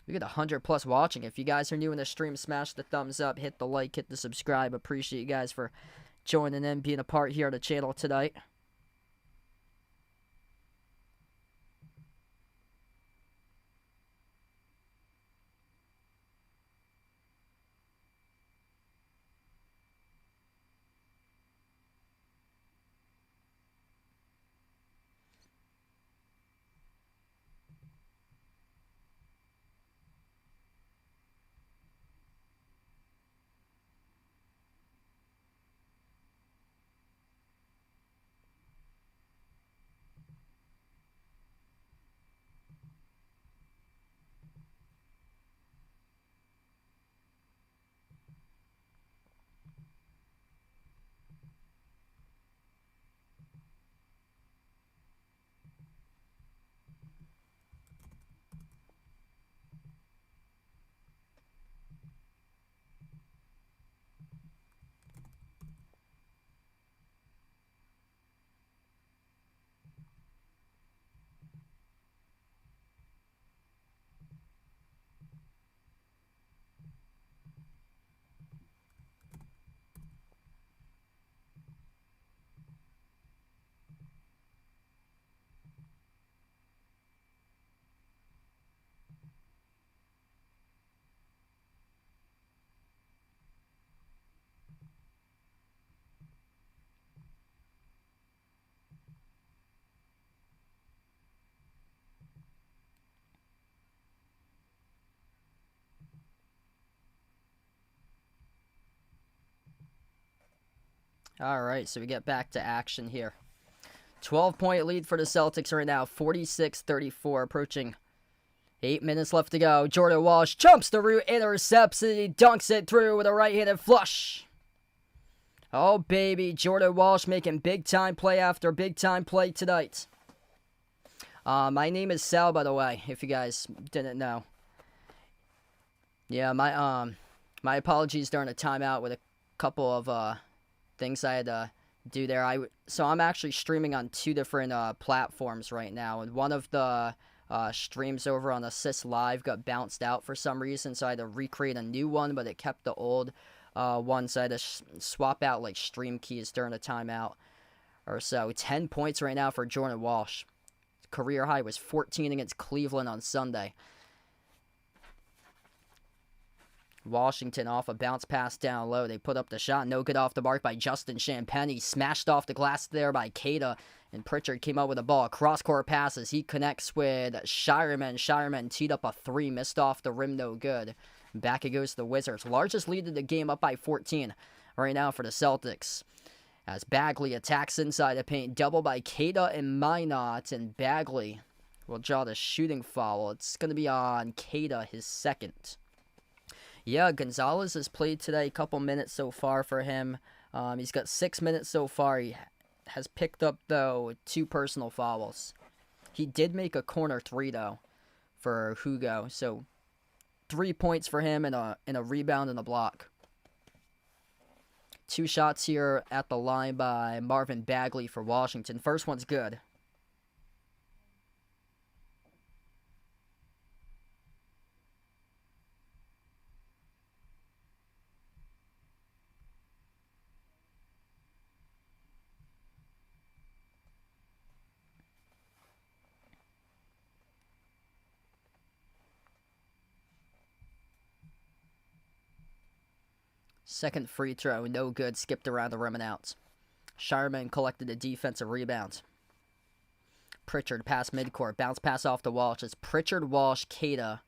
We got 100+ watching. If you guys are new in the stream, smash the thumbs up, hit the like, hit the subscribe. Appreciate you guys for joining in, being a part here on the channel tonight. All right, so we get back to action here. 12-point lead for the Celtics right now, 46-34, approaching 8 minutes left to go. Jordan Walsh jumps the root, intercepts it, he dunks it through with a right-handed flush. Oh, baby, Jordan Walsh making big-time play after big-time play tonight. My name is Sal, by the way, if you guys didn't know. Yeah, my apologies during a timeout with a couple of things I had to do there. So I'm actually streaming on 2 different platforms right now, and one of the streams over on Assist Live got bounced out for some reason, so I had to recreate a new one, but it kept the old one, so I had to swap out like stream keys during a timeout or so. 10 points right now for Jordan Walsh. Career high was 14 against Cleveland on Sunday. Washington off a bounce pass down low. They put up the shot. No good off the mark by Justin Champagnie. Smashed off the glass there by Keita. And Pritchard came up with the ball. Cross-court passes. He connects with Shireman. Shireman teed up a 3. Missed off the rim. No good. Back it goes to the Wizards. Largest lead of the game, up by 14 right now for the Celtics. As Bagley attacks inside the paint. Double by Keita and Minot. And Bagley will draw the shooting foul. It's going to be on Keita, his second. Yeah, Gonzalez has played today, a couple minutes so far for him. He's got 6 minutes so far. He has picked up, though, 2 personal fouls. He did make a corner 3, though, for Hugo. So 3 points for him and a rebound and a block. 2 shots here at the line by Marvin Bagley for Washington. First one's good. Second free throw, no good, skipped around the rim and out. Shireman collected a defensive rebound. Pritchard pass midcourt, bounce pass off to Walsh. It's Pritchard, Walsh, Keita,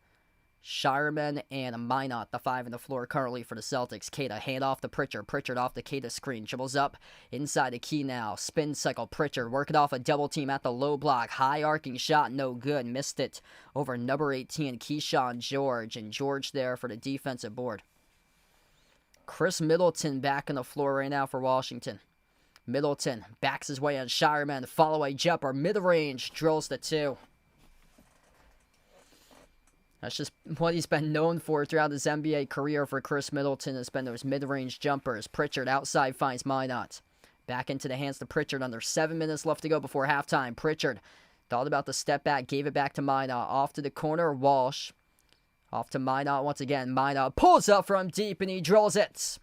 Shireman, and Minot, the 5 on the floor currently for the Celtics. Keita, hand off to Pritchard. Pritchard off the Keita screen. Dribbles up inside the key now. Spin cycle. Pritchard working off a double team at the low block. High arcing shot, no good. Missed it over number 18, Keyshawn George. And George there for the defensive board. Chris Middleton back on the floor right now for Washington. Middleton backs his way on Shireman. Follow-away jumper. Mid-range. Drills the 2. That's just what he's been known for throughout his NBA career for Chris Middleton. Has been those mid-range jumpers. Pritchard outside finds Minot. Back into the hands to Pritchard. Under 7 minutes left to go before halftime. Pritchard thought about the step back. Gave it back to Minot. Off to the corner. Walsh. Off to Minot once again. Minot pulls up from deep and he drills it.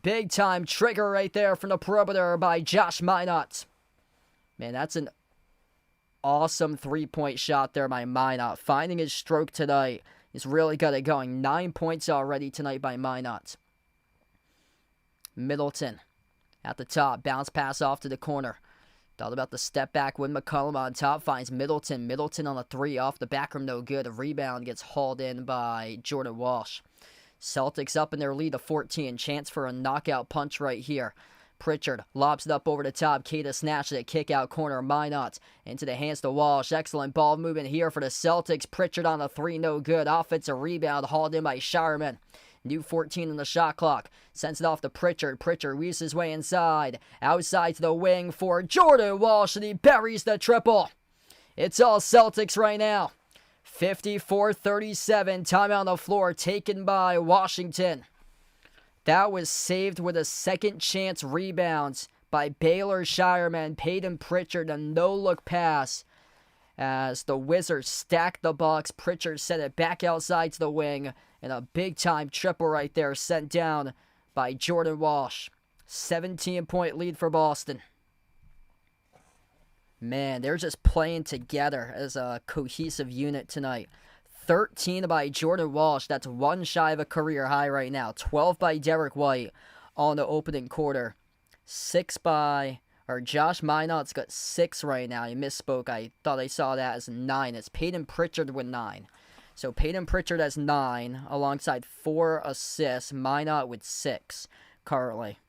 Big time trigger right there from the perimeter by Josh Minot. Man, that's an awesome 3-point shot there by Minot. Finding his stroke tonight. He's really got it going. 9 points already tonight by Minot. Middleton at the top. Bounce pass off to the corner. Thought about the step back with McCollum on top. Finds Middleton. Middleton on a 3 off the back rim. No good. A rebound gets hauled in by Jordan Walsh. Celtics up in their lead of 14. Chance for a knockout punch right here. Pritchard lobs it up over the top. Keita snatched it. Kick out corner. Minot into the hands to Walsh. Excellent ball movement here for the Celtics. Pritchard on a 3. No good. Offensive rebound hauled in by Shireman. New 14 in the shot clock. Sends it off to Pritchard. Pritchard weaves his way inside. Outside to the wing for Jordan Walsh, and he buries the triple. It's all Celtics right now. 54-37. Timeout on the floor taken by Washington. That was saved with a second chance rebound by Baylor Shireman. Peyton Pritchard, a no-look pass. As the Wizards stacked the Bucks, Pritchard sent it back outside to the wing. And a big-time triple right there sent down by Jordan Walsh. 17-point lead for Boston. Man, they're just playing together as a cohesive unit tonight. 13 by Jordan Walsh. That's 1 shy of a career high right now. 12 by Derek White on the opening quarter. Josh Minot's got 6 right now. He misspoke. I thought I saw that as 9. It's Peyton Pritchard with 9. So Peyton Pritchard has 9 alongside 4 assists. Minot with 6 currently.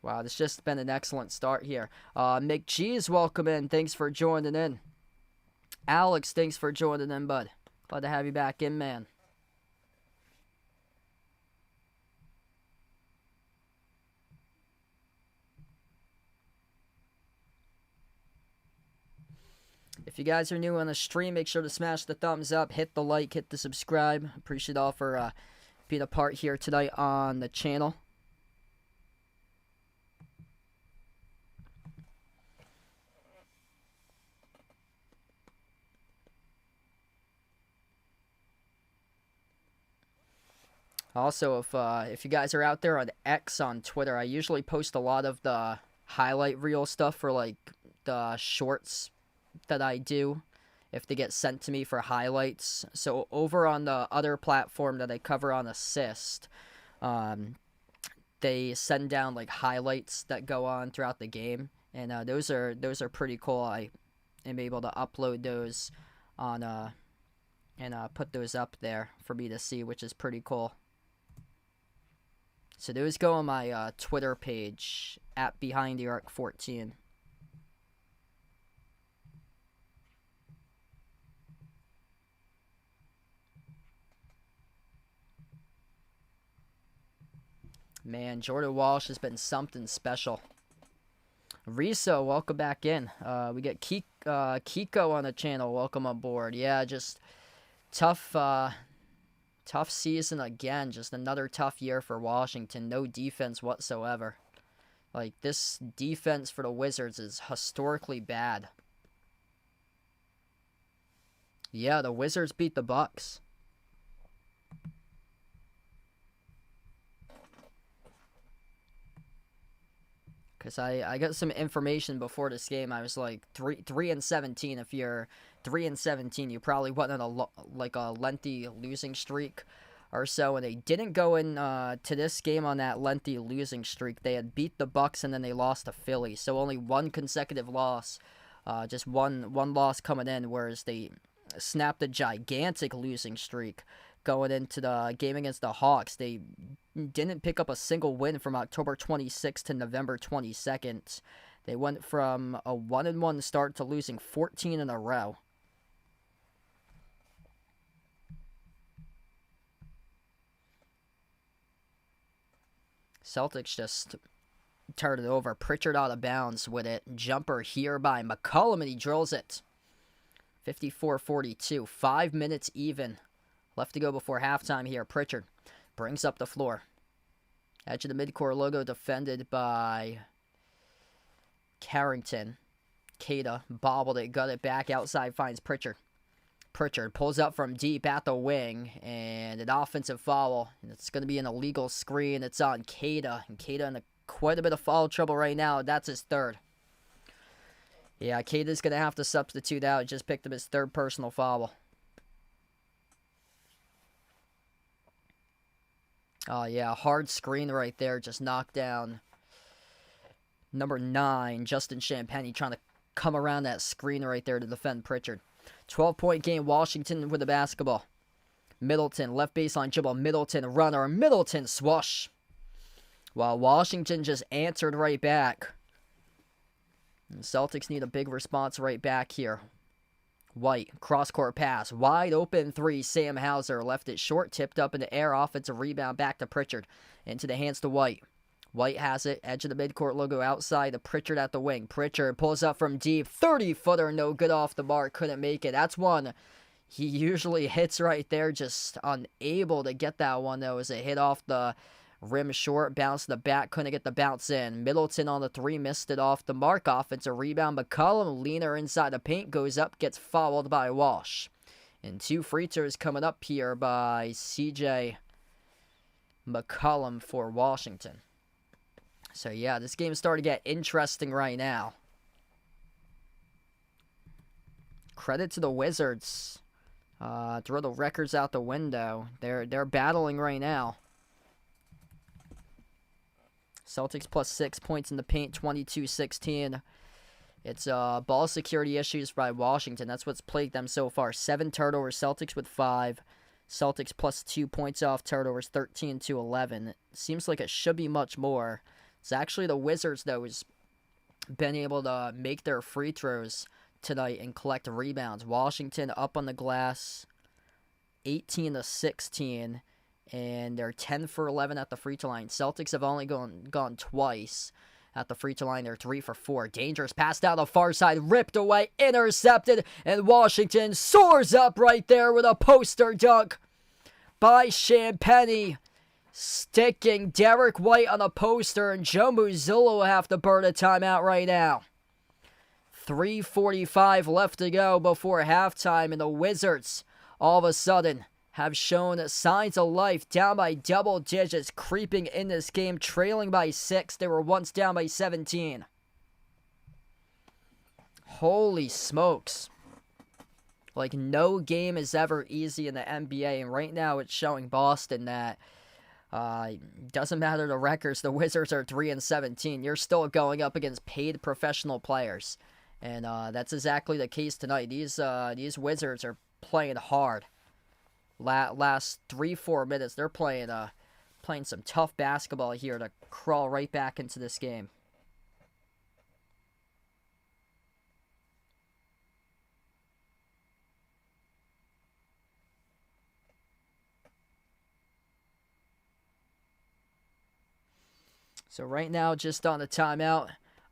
Wow, this just been an excellent start here. McGee's welcome in. Thanks for joining in. Alex, thanks for joining in, bud. Glad to have you back in, man. If you guys are new on the stream, make sure to smash the thumbs up, hit the like, hit the subscribe. Appreciate all for being a part here tonight on the channel. Also, if you guys are out there on X on Twitter, I usually post a lot of the highlight reel stuff for like the shorts that I do if they get sent to me for highlights. So over on the other platform that I cover on Assist, they send down like highlights that go on throughout the game, and those are pretty cool. I am able to upload those on and put those up there for me to see, which is pretty cool. So those go on my Twitter page at BehindTheArc14. Man, Jordan Walsh has been something special. Riso, welcome back in. We get Kiko on the channel. Welcome aboard. Yeah, just tough season again. Just another tough year for Washington. No defense whatsoever. Like, this defense for the Wizards is historically bad. Yeah, the Wizards beat the Bucks. Because I got some information before this game. I was like 3-17. If you're 3-17, you probably went on a lengthy losing streak or so. And they didn't go in to this game on that lengthy losing streak. They had beat the Bucks and then they lost to Philly. So only one consecutive loss, just one loss coming in. Whereas they snapped a gigantic losing streak going into the game against the Hawks. They didn't pick up a single win from October 26th to November 22nd. They went from a 1-1 start to losing 14 in a row. Celtics just turned it over. Pritchard out of bounds with it. Jumper here by McCollum, and he drills it. 54-42. 5 minutes even left to go before halftime here. Pritchard brings up the floor. Edge of the midcourt logo defended by Carrington. Cada bobbled it, got it back outside, finds Pritchard. Pritchard pulls up from deep at the wing, and an offensive foul. And it's going to be an illegal screen. It's on Cada, and Cada in quite a bit of foul trouble right now. That's his third. Yeah, Cada's going to have to substitute out. Just picked up his third personal foul. Oh, yeah, hard screen right there. Just knocked down number 9, Justin Champagnie, trying to come around that screen right there to defend Pritchard. 12-point game, Washington with the basketball. Middleton, left baseline dribble. Middleton, runner. Middleton, swoosh. While Washington just answered right back. And Celtics need a big response right back here. White, cross-court pass, wide open three. Sam Hauser left it short, tipped up in the air. Offensive rebound back to Pritchard. Into the hands to White. White has it, edge of the midcourt logo outside to Pritchard at the wing. Pritchard pulls up from deep, 30-footer, no good off the mark, couldn't make it. That's one he usually hits right there, just unable to get that one though, as it hit off the rim short, bounced the back, couldn't get the bounce in. Middleton on the 3, missed it off the mark. Offensive rebound. McCollum, leaner inside the paint, goes up, gets fouled by Walsh. And 2 free throws coming up here by CJ McCollum for Washington. So yeah, this game's starting to get interesting right now. Credit to the Wizards. Throw the records out the window. They're battling right now. Celtics plus 6 points in the paint, 22-16. It's ball security issues by Washington. That's what's plagued them so far. 7 turnovers, Celtics with 5. Celtics plus 2 points off turnovers, 13-11. It seems like it should be much more. It's actually the Wizards, though, who's been able to make their free throws tonight and collect rebounds. Washington up on the glass, 18-16, and they're 10 for 11 at the free throw line. Celtics have only gone twice at the free throw line. They're 3 for 4. Dangerous pass down the far side, ripped away, intercepted, and Washington soars up right there with a poster dunk by Champagnie, sticking Derek White on a poster, and Joe Mazzulla will have to burn a timeout right now. 3:45 left to go before halftime, and the Wizards all of a sudden have shown signs of life, down by double digits, creeping in this game, trailing by 6. They were once down by 17. Holy smokes. Like, no game is ever easy in the NBA, and right now it's showing Boston that doesn't matter the records. The Wizards are 3-17. You're still going up against paid professional players, and that's exactly the case tonight. These Wizards are playing hard. Last 3-4 minutes, they're playing some tough basketball here to crawl right back into this game. So right now, just on the timeout.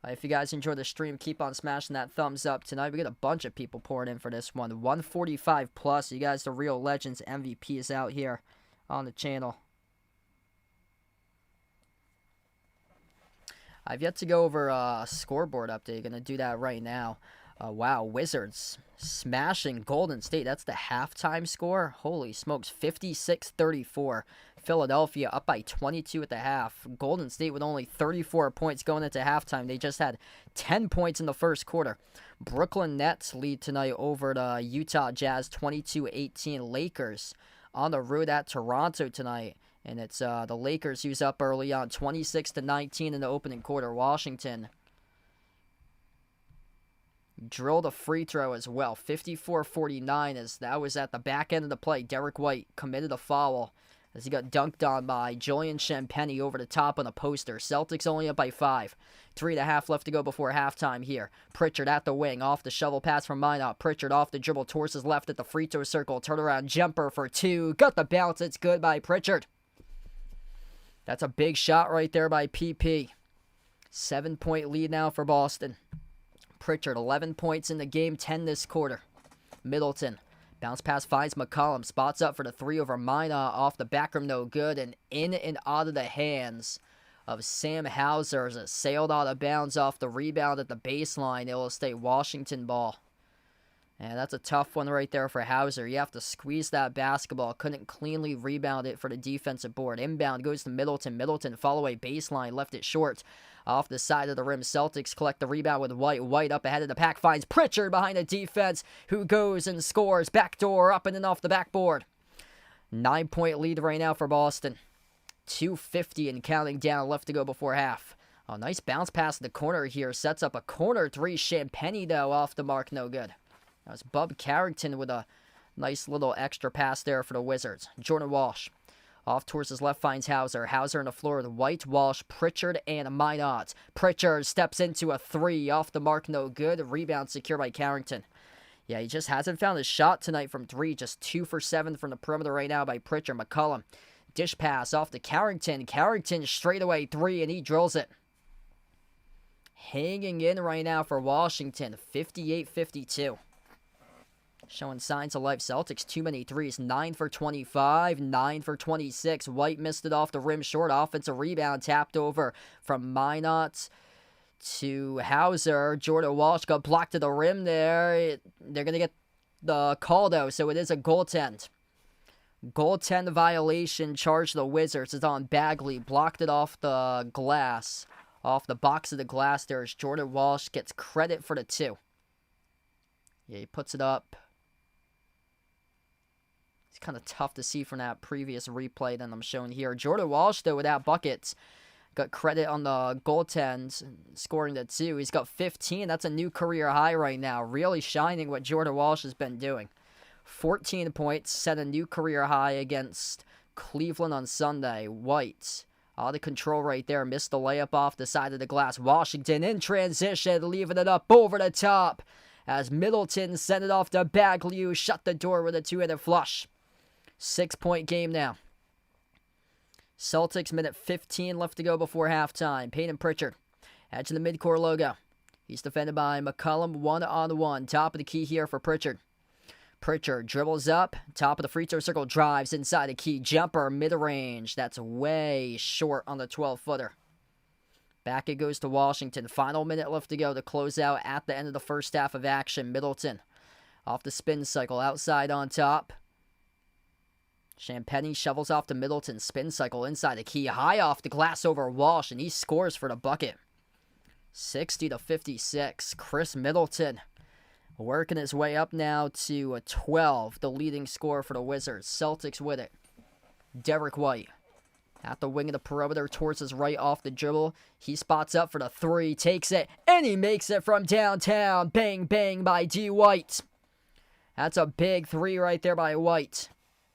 If you guys enjoy the stream, keep on smashing that thumbs up. Tonight, we got a bunch of people pouring in for this one. 145 plus. You guys, the real legends, MVPs out here on the channel. I've yet to go over a scoreboard update. Going to do that right now. Wow, Wizards smashing Golden State. That's the halftime score. Holy smokes, 56-34. Philadelphia up by 22 at the half. Golden State with only 34 points going into halftime. They just had 10 points in the first quarter. Brooklyn Nets lead tonight over the Utah Jazz 22-18. Lakers on the road at Toronto tonight. And it's the Lakers who's up early on 26-19 in the opening quarter. Washington drilled a free throw as well. 54-49 as that was at the back end of the play. Derek White committed a foul as he got dunked on by Julian Champagnie over the top on a poster. Celtics only up by 5. 3.5 left to go before halftime here. Pritchard at the wing, off the shovel pass from Minot. Pritchard off the dribble towards his left at the free throw circle. Turnaround jumper for 2. Got the bounce. It's good by Pritchard. That's a big shot right there by PP. 7-point lead now for Boston. Pritchard, 11 points in the game, 10 this quarter. Middleton. Bounce pass finds McCollum. Spots up for the 3 over Minot. Off the back rim, no good. And in and out of the hands of Sam Hauser as it sailed out of bounds off the rebound at the baseline. It will stay Washington ball. And that's a tough one right there for Hauser. You have to squeeze that basketball. Couldn't cleanly rebound it for the defensive board. Inbound goes to Middleton. Middleton follow away baseline. Left it short. Off the side of the rim, Celtics collect the rebound with White. White up ahead of the pack finds Pritchard behind the defense, who goes and scores. Backdoor up and in off the backboard. 9-point lead right now for Boston. 2:50 and counting down left to go before half. A nice bounce pass in the corner here. Sets up a corner 3. Champagnie, though, off the mark. No good. That was Bub Carrington with a nice little extra pass there for the Wizards. Jordan Walsh. Off towards his left finds Hauser. Hauser on the floor with White, Walsh, Pritchard, and Minot. Pritchard steps into a 3. Off the mark, no good. Rebound secured by Carrington. Yeah, he just hasn't found his shot tonight from 3. Just 2 for 7 from the perimeter right now by Pritchard. McCollum. Dish pass off to Carrington. Carrington straightaway 3, and he drills it. Hanging in right now for Washington. 58-52. Showing signs of life. Celtics, too many threes. 9 for 25, 9 for 26. White missed it off the rim short. Offensive rebound tapped over from Minot to Hauser. Jordan Walsh got blocked to the rim there. They're going to get the call, though, so it is a goaltend. Goaltend violation charged the Wizards. It's on Bagley. Blocked it off the glass. Off the box of the glass there as Jordan Walsh gets credit for the 2. Yeah, he puts it up. It's kind of tough to see from that previous replay that I'm showing here. Jordan Walsh, though, without buckets, got credit on the goaltend, scoring the 2. He's got 15. That's a new career high right now. Really shining what Jordan Walsh has been doing. 14 points, set a new career high against Cleveland on Sunday. White Out of control right there. Missed the layup off the side of the glass. Washington in transition, leaving it up over the top. As Middleton sent it off to Bagley, shut the door with a two-handed flush. 6-point game now. Celtics, minute 15 left to go before halftime. Peyton Pritchard, edge of the midcourt logo. He's defended by McCollum, 1-on-1. Top of the key here for Pritchard. Pritchard dribbles up, top of the free throw circle, drives inside the key. Jumper, mid-range. That's way short on the 12-footer. Back it goes to Washington. Final minute left to go to close out at the end of the first half of action. Middleton off the spin cycle, outside on top. Champagny shovels off to Middleton. Spin cycle inside the key. High off the glass over Walsh, and he scores for the bucket. 60-56. Chris Middleton working his way up now to 12, the leading scorer for the Wizards. Celtics with it. Derek White at the wing of the perimeter towards his right off the dribble. He spots up for the three, takes it, and he makes it from downtown. Bang, bang by D. White. That's a big three right there by White.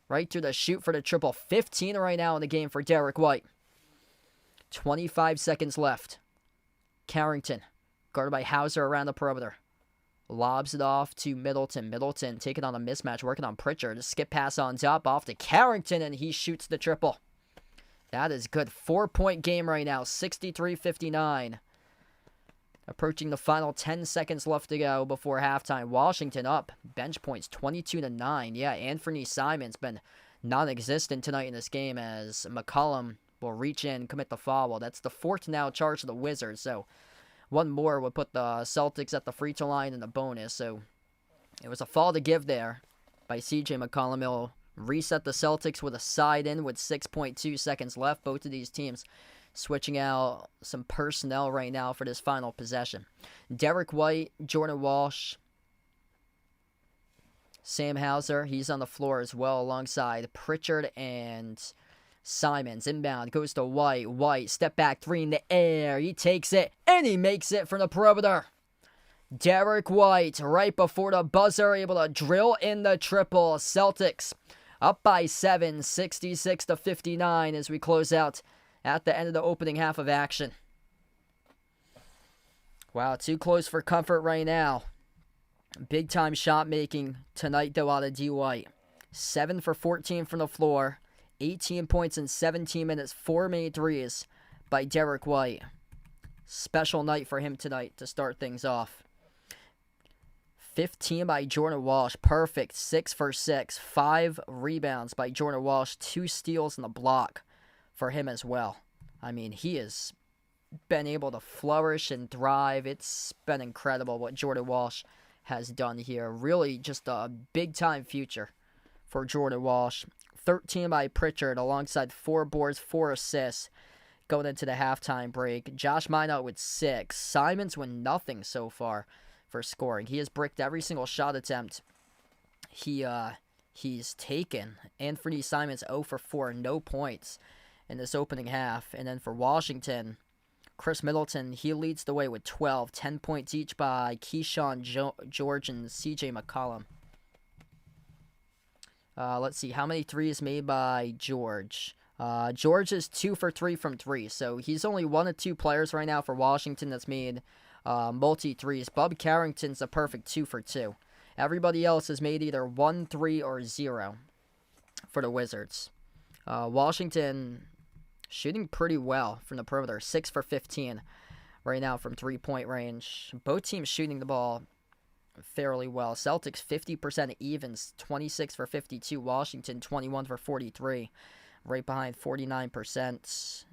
Right through the shoot for the triple. 15 right now in the game for Derek White. 25 seconds left. Carrington, guarded by Hauser around the perimeter. Lobs it off to Middleton. Middleton taking on a mismatch, working on Pritchard. A skip pass on top, off to Carrington, and he shoots the triple. That is good. 4-point game right now, 63-59. Approaching the final 10 seconds left to go before halftime. Washington up. Bench points 22-9. Yeah, Anthony Simons been non-existent tonight in this game as McCollum will reach in, commit the foul. Well, that's the fourth now charge of the Wizards, so one more would put the Celtics at the free throw line in the bonus. So it was a foul to give there by C.J. McCollum. It'll reset the Celtics with a side in with 6.2 seconds left. Both of these teams switching out some personnel right now for this final possession. Derek White, Jordan Walsh, Sam Hauser, he's on the floor as well alongside Pritchard and Simons. Inbound goes to White. White, step back three in the air. He takes it, and he makes it from the perimeter. Derek White, right before the buzzer, able to drill in the triple. Celtics up by 7, 66-59 as we close out at the end of the opening half of action. Wow, too close for comfort right now. Big time shot making tonight though out of D. White. 7 for 14 from the floor. 18 points in 17 minutes. 4 made threes by Derek White. Special night for him tonight to start things off. 15 by Jordan Walsh. Perfect. 6 for 6. 5 rebounds by Jordan Walsh. 2 steals in the block for him as well. I mean, he has been able to flourish and thrive. It's been incredible what Jordan Walsh has done here. Really just a big-time future for Jordan Walsh. 13 by Pritchard alongside 4 boards, 4 assists going into the halftime break. Josh Minot with 6. Simons with nothing so far for scoring. He has bricked every single shot attempt he's taken. Anthony Simons 0 for 4, no points in this opening half. And then for Washington, Chris Middleton, he leads the way with 12. 10 points each by Keyshawn George and C.J. McCollum. Let's see, how many threes made by George? George is 2 for 3 from 3, so he's only one of 2 players right now for Washington that's made multi-threes. Bub Carrington's a perfect 2 for 2. Everybody else has made either 1, 3, or 0 for the Wizards. Washington shooting pretty well from the perimeter. 6 for 15 right now from 3-point range. Both teams shooting the ball fairly well. Celtics 50% evens, 26 for 52. Washington 21 for 43, right behind 49%.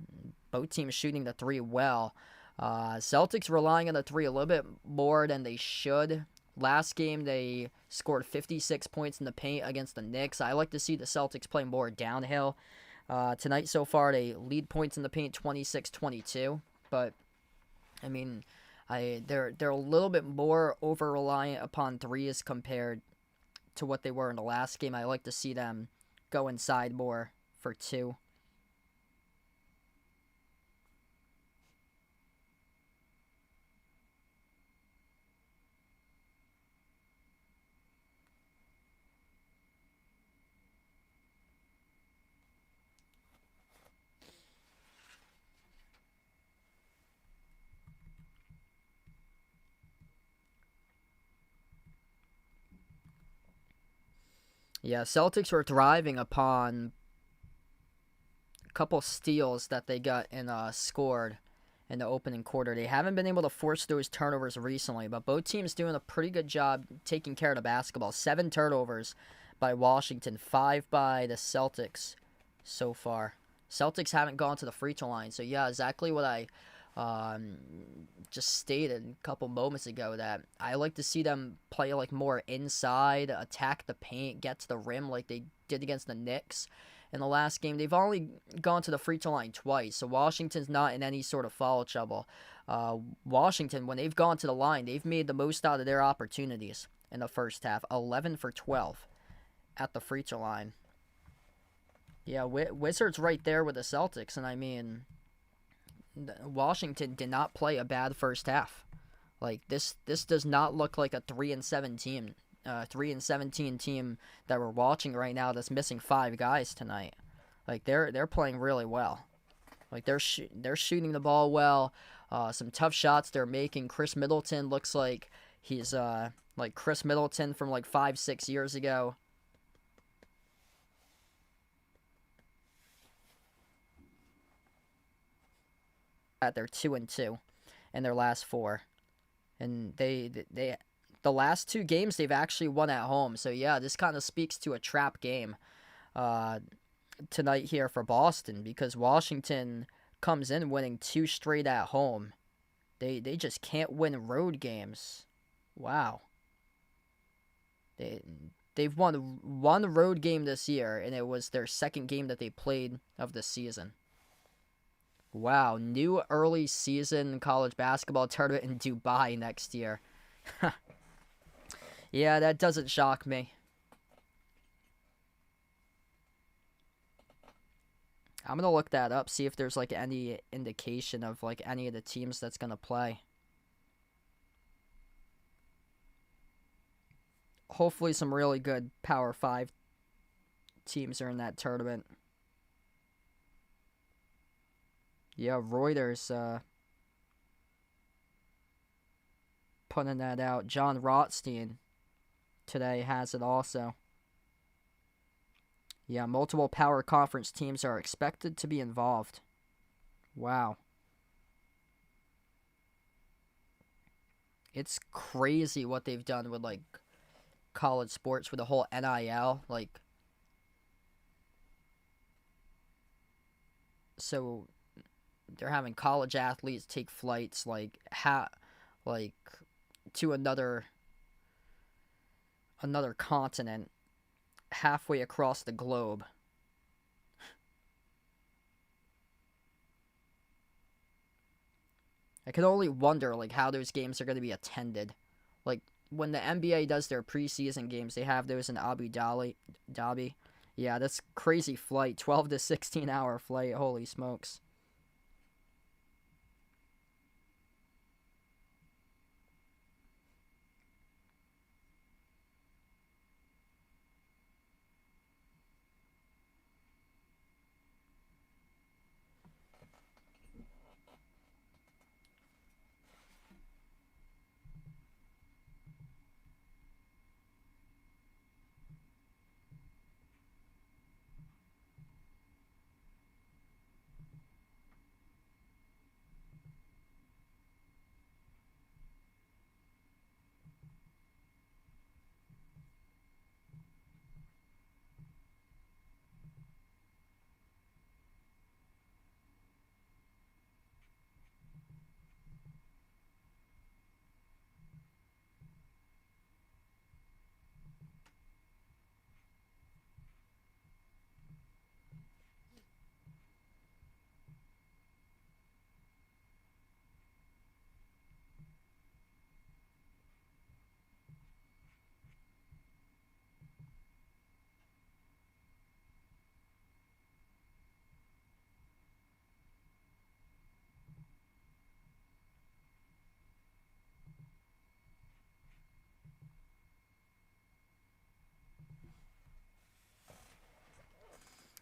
Both teams shooting the 3 well. Celtics relying on the 3 a little bit more than they should. Last game they scored 56 points in the paint against the Knicks. I like to see the Celtics play more downhill. Tonight so far they lead points in the paint 26-22, but I mean, they're a little bit more over-reliant upon threes compared to what they were in the last game. I like to see them go inside more for 2. Yeah, Celtics were thriving upon a couple steals that they got and scored in the opening quarter. They haven't been able to force those turnovers recently, but both teams doing a pretty good job taking care of the basketball. 7 turnovers by Washington, 5 by the Celtics so far. Celtics haven't gone to the free throw line, so yeah, exactly what I just stated a couple moments ago, that I like to see them play like more inside, attack the paint, get to the rim like they did against the Knicks in the last game. They've only gone to the free throw line twice, so Washington's not in any sort of foul trouble. Washington, when they've gone to the line, they've made the most out of their opportunities in the first half. 11 for 12 at the free throw line. Yeah, Wizards right there with the Celtics, and I mean, Washington did not play a bad first half. Like this does not look like a 3-7 team. 3-17 team that we're watching right now that's missing 5 guys tonight. Like they're playing really well. Like they're shooting the ball well. Some tough shots they're making. Chris Middleton looks like he's like Chris Middleton from like 5-6 years ago. They're 2-2 in their last 4, and they the last 2 games they've actually won at home. So yeah, this kind of speaks to a trap game tonight here for Boston, because Washington comes in winning 2 straight at home. They just can't win road games. Wow. They've won 1 road game this year, and it was their second game that they played of the season. Wow, new early season college basketball tournament in Dubai next year. Yeah, that doesn't shock me. I'm going to look that up, see if there's like any indication of like any of the teams that's going to play. Hopefully some really good Power 5 teams are in that tournament. Yeah, Reuters putting that out. John Rothstein today has it also. Yeah, multiple Power Conference teams are expected to be involved. Wow. It's crazy what they've done with like college sports with the whole NIL. Like, so they're having college athletes take flights like to another continent halfway across the globe. I can only wonder like how those games are going to be attended. Like when the NBA does their preseason games, they have those in Abu Dhabi. Yeah, that's crazy flight, 12 to 16 hour flight. Holy smokes.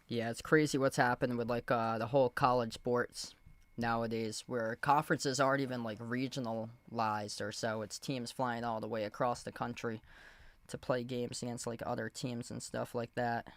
Yeah, it's crazy what's happened with like the whole college sports nowadays, where conferences aren't even like regionalized or so. It's teams flying all the way across the country to play games against like other teams and stuff like that.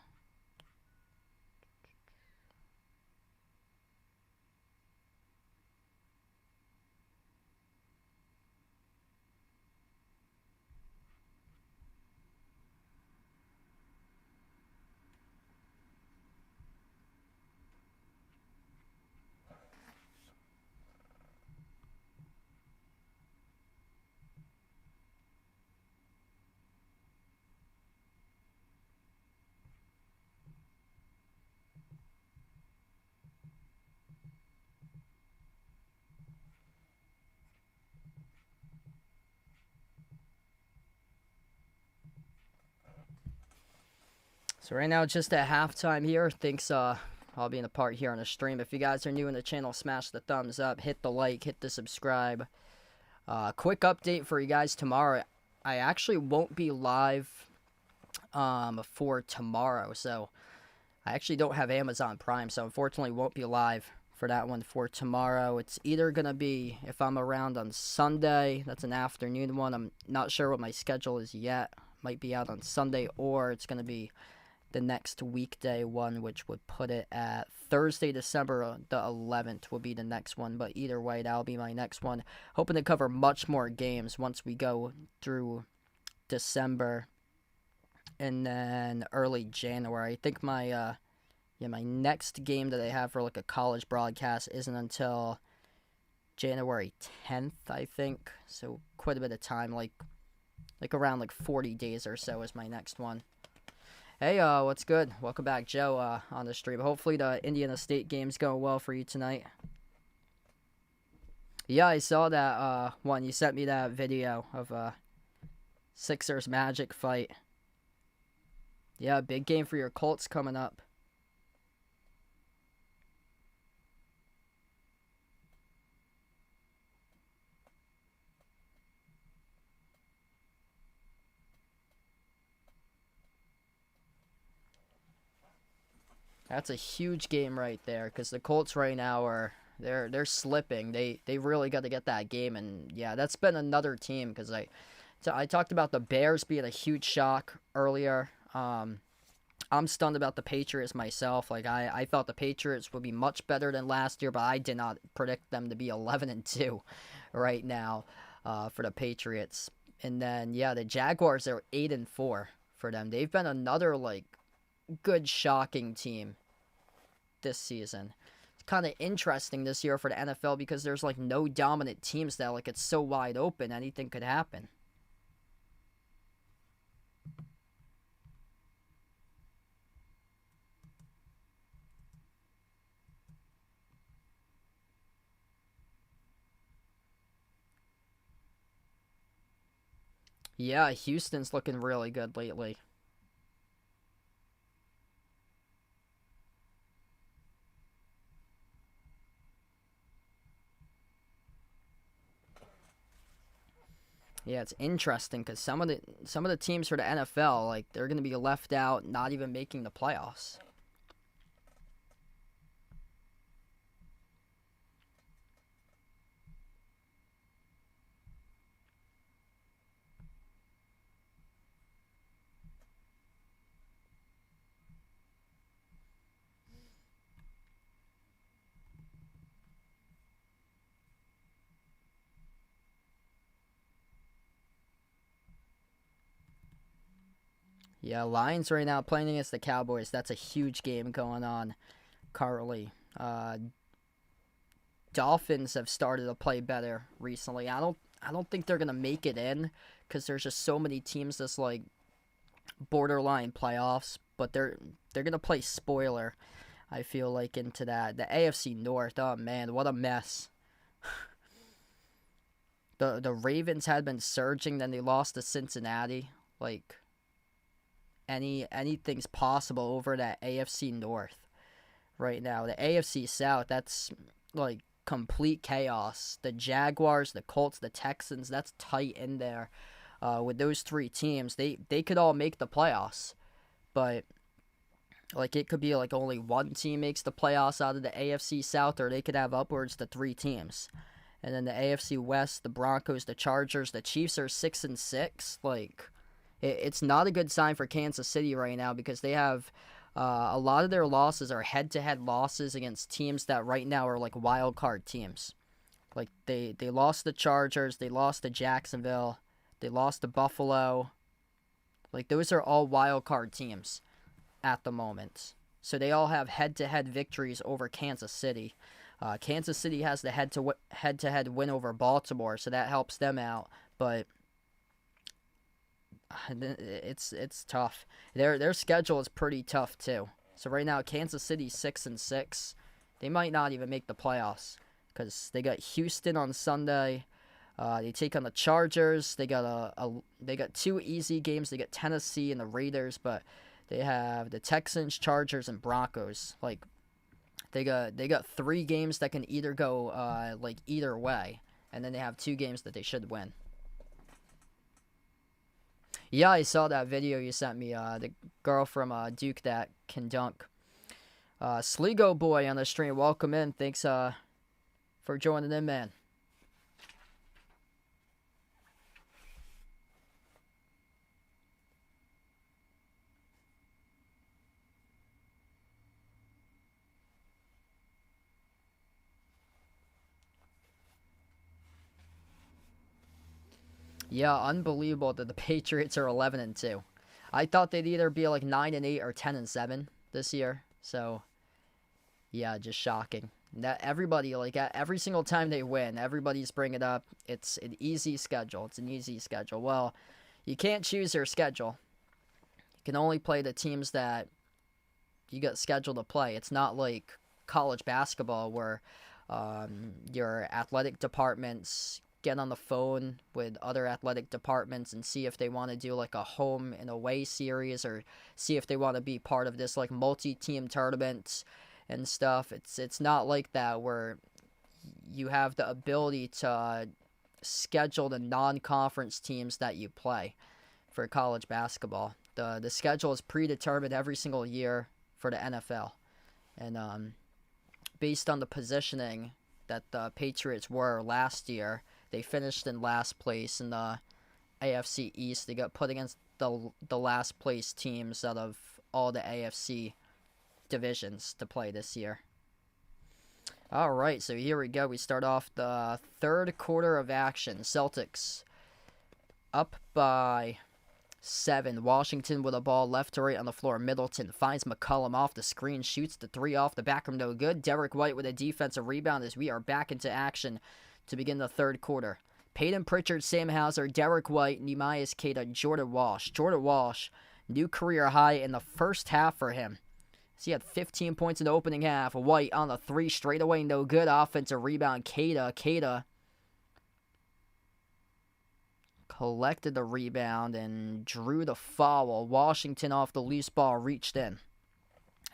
So right now, just at halftime here. Thanks, I'll be in a part here on the stream. If you guys are new in the channel, smash the thumbs up, hit the like, hit the subscribe. Quick update for you guys tomorrow. I actually won't be live for tomorrow, so I actually don't have Amazon Prime, so unfortunately won't be live for that one for tomorrow. It's either going to be, if I'm around on Sunday, that's an afternoon one. I'm not sure what my schedule is yet. Might be out on Sunday, or it's going to be the next weekday one, which would put it at Thursday, December the 11th will be the next one. But either way, that'll be my next one. Hoping to cover much more games once we go through December and then early January. I think my my next game that I have for like a college broadcast isn't until January 10th, I think. So quite a bit of time, like around like 40 days or so is my next one. Hey, what's good? Welcome back, Joe, on the stream. Hopefully the Indiana State game's going well for you tonight. Yeah, I saw that one. You sent me that video of Sixers Magic fight. Yeah, big game for your Colts coming up. That's a huge game right there, because the Colts right now are they're slipping. They really got to get that game, and yeah, that's been another team, because I talked about the Bears being a huge shock earlier. I'm stunned about the Patriots myself. Like I thought the Patriots would be much better than last year, but I did not predict them to be 11-2 right now for the Patriots. And then yeah, the Jaguars are 8-4 for them. They've been another like good shocking team this season. It's kind of interesting this year for the NFL because there's like no dominant teams that like it's so wide open, anything could happen. Yeah, Houston's looking really good lately. Yeah, it's interesting because some of the teams for the NFL, like they're going to be left out, not even making the playoffs. Yeah, Lions right now playing against the Cowboys. That's a huge game going on currently. Dolphins have started to play better recently. I don't think they're gonna make it in because there's just so many teams that's like borderline playoffs. But they're gonna play spoiler. I feel like into that the AFC North. Oh man, what a mess. The Ravens had been surging, then they lost to Cincinnati. Like anything's possible over that AFC North right now. The AFC South, that's like complete chaos. The Jaguars, the Colts, the Texans, that's tight in there. With those three teams, they could all make the playoffs, but like it could be like only one team makes the playoffs out of the AFC South, or they could have upwards to three teams. And then the AFC West, the Broncos, the Chargers, the Chiefs are 6-6. Like It's not a good sign for Kansas City right now because they have a lot of their losses are head-to-head losses against teams that right now are like wild card teams. Like they lost the Chargers, they lost to Jacksonville, they lost to Buffalo. Like those are all wild card teams at the moment. So they all have head-to-head victories over Kansas City. Kansas City has the head-to-head win over Baltimore, so that helps them out. But it's tough. Their schedule is pretty tough too. So right now, Kansas City 6-6. They might not even make the playoffs because they got Houston on Sunday. They take on the Chargers. They got they got 2 easy games. They got Tennessee and the Raiders, but they have the Texans, Chargers, and Broncos. Like they got 3 games that can either go like either way, and then they have 2 games that they should win. Yeah, I saw that video you sent me. The girl from Duke that can dunk. Sligo boy on the stream, welcome in. Thanks for joining in, man. Yeah, unbelievable that the Patriots are 11-2. I thought they'd either be like 9-8 or 10-7 this year. So, yeah, just shocking. That everybody, like every single time they win, everybody's bringing it up. It's an easy schedule. It's an easy schedule. Well, you can't choose your schedule. You can only play the teams that you got scheduled to play. It's not like college basketball where your athletic departments get on the phone with other athletic departments and see if they want to do like a home and away series or see if they want to be part of this like multi-team tournament and stuff. It's not like that where you have the ability to schedule the non-conference teams that you play for college basketball. The schedule is predetermined every single year for the NFL. And based on the positioning that the Patriots were last year, they finished in last place in the AFC East. They got put against the last place teams out of all the AFC divisions to play this year. All right, so here we go. We start off the third quarter of action. Celtics up by 7. Washington with a ball left to right on the floor. Middleton finds McCollum off the screen, shoots the 3 off the back rim, no good. Derek White with a defensive rebound as we are back into action to begin the third quarter. Peyton Pritchard, Sam Hauser, Derek White, Neemias Queta, Jordan Walsh. Jordan Walsh, new career high in the first half for him. So he had 15 points in the opening half. White on the 3 straight away, no good. Offensive rebound, Queta collected the rebound and drew the foul. Washington off the loose ball reached in.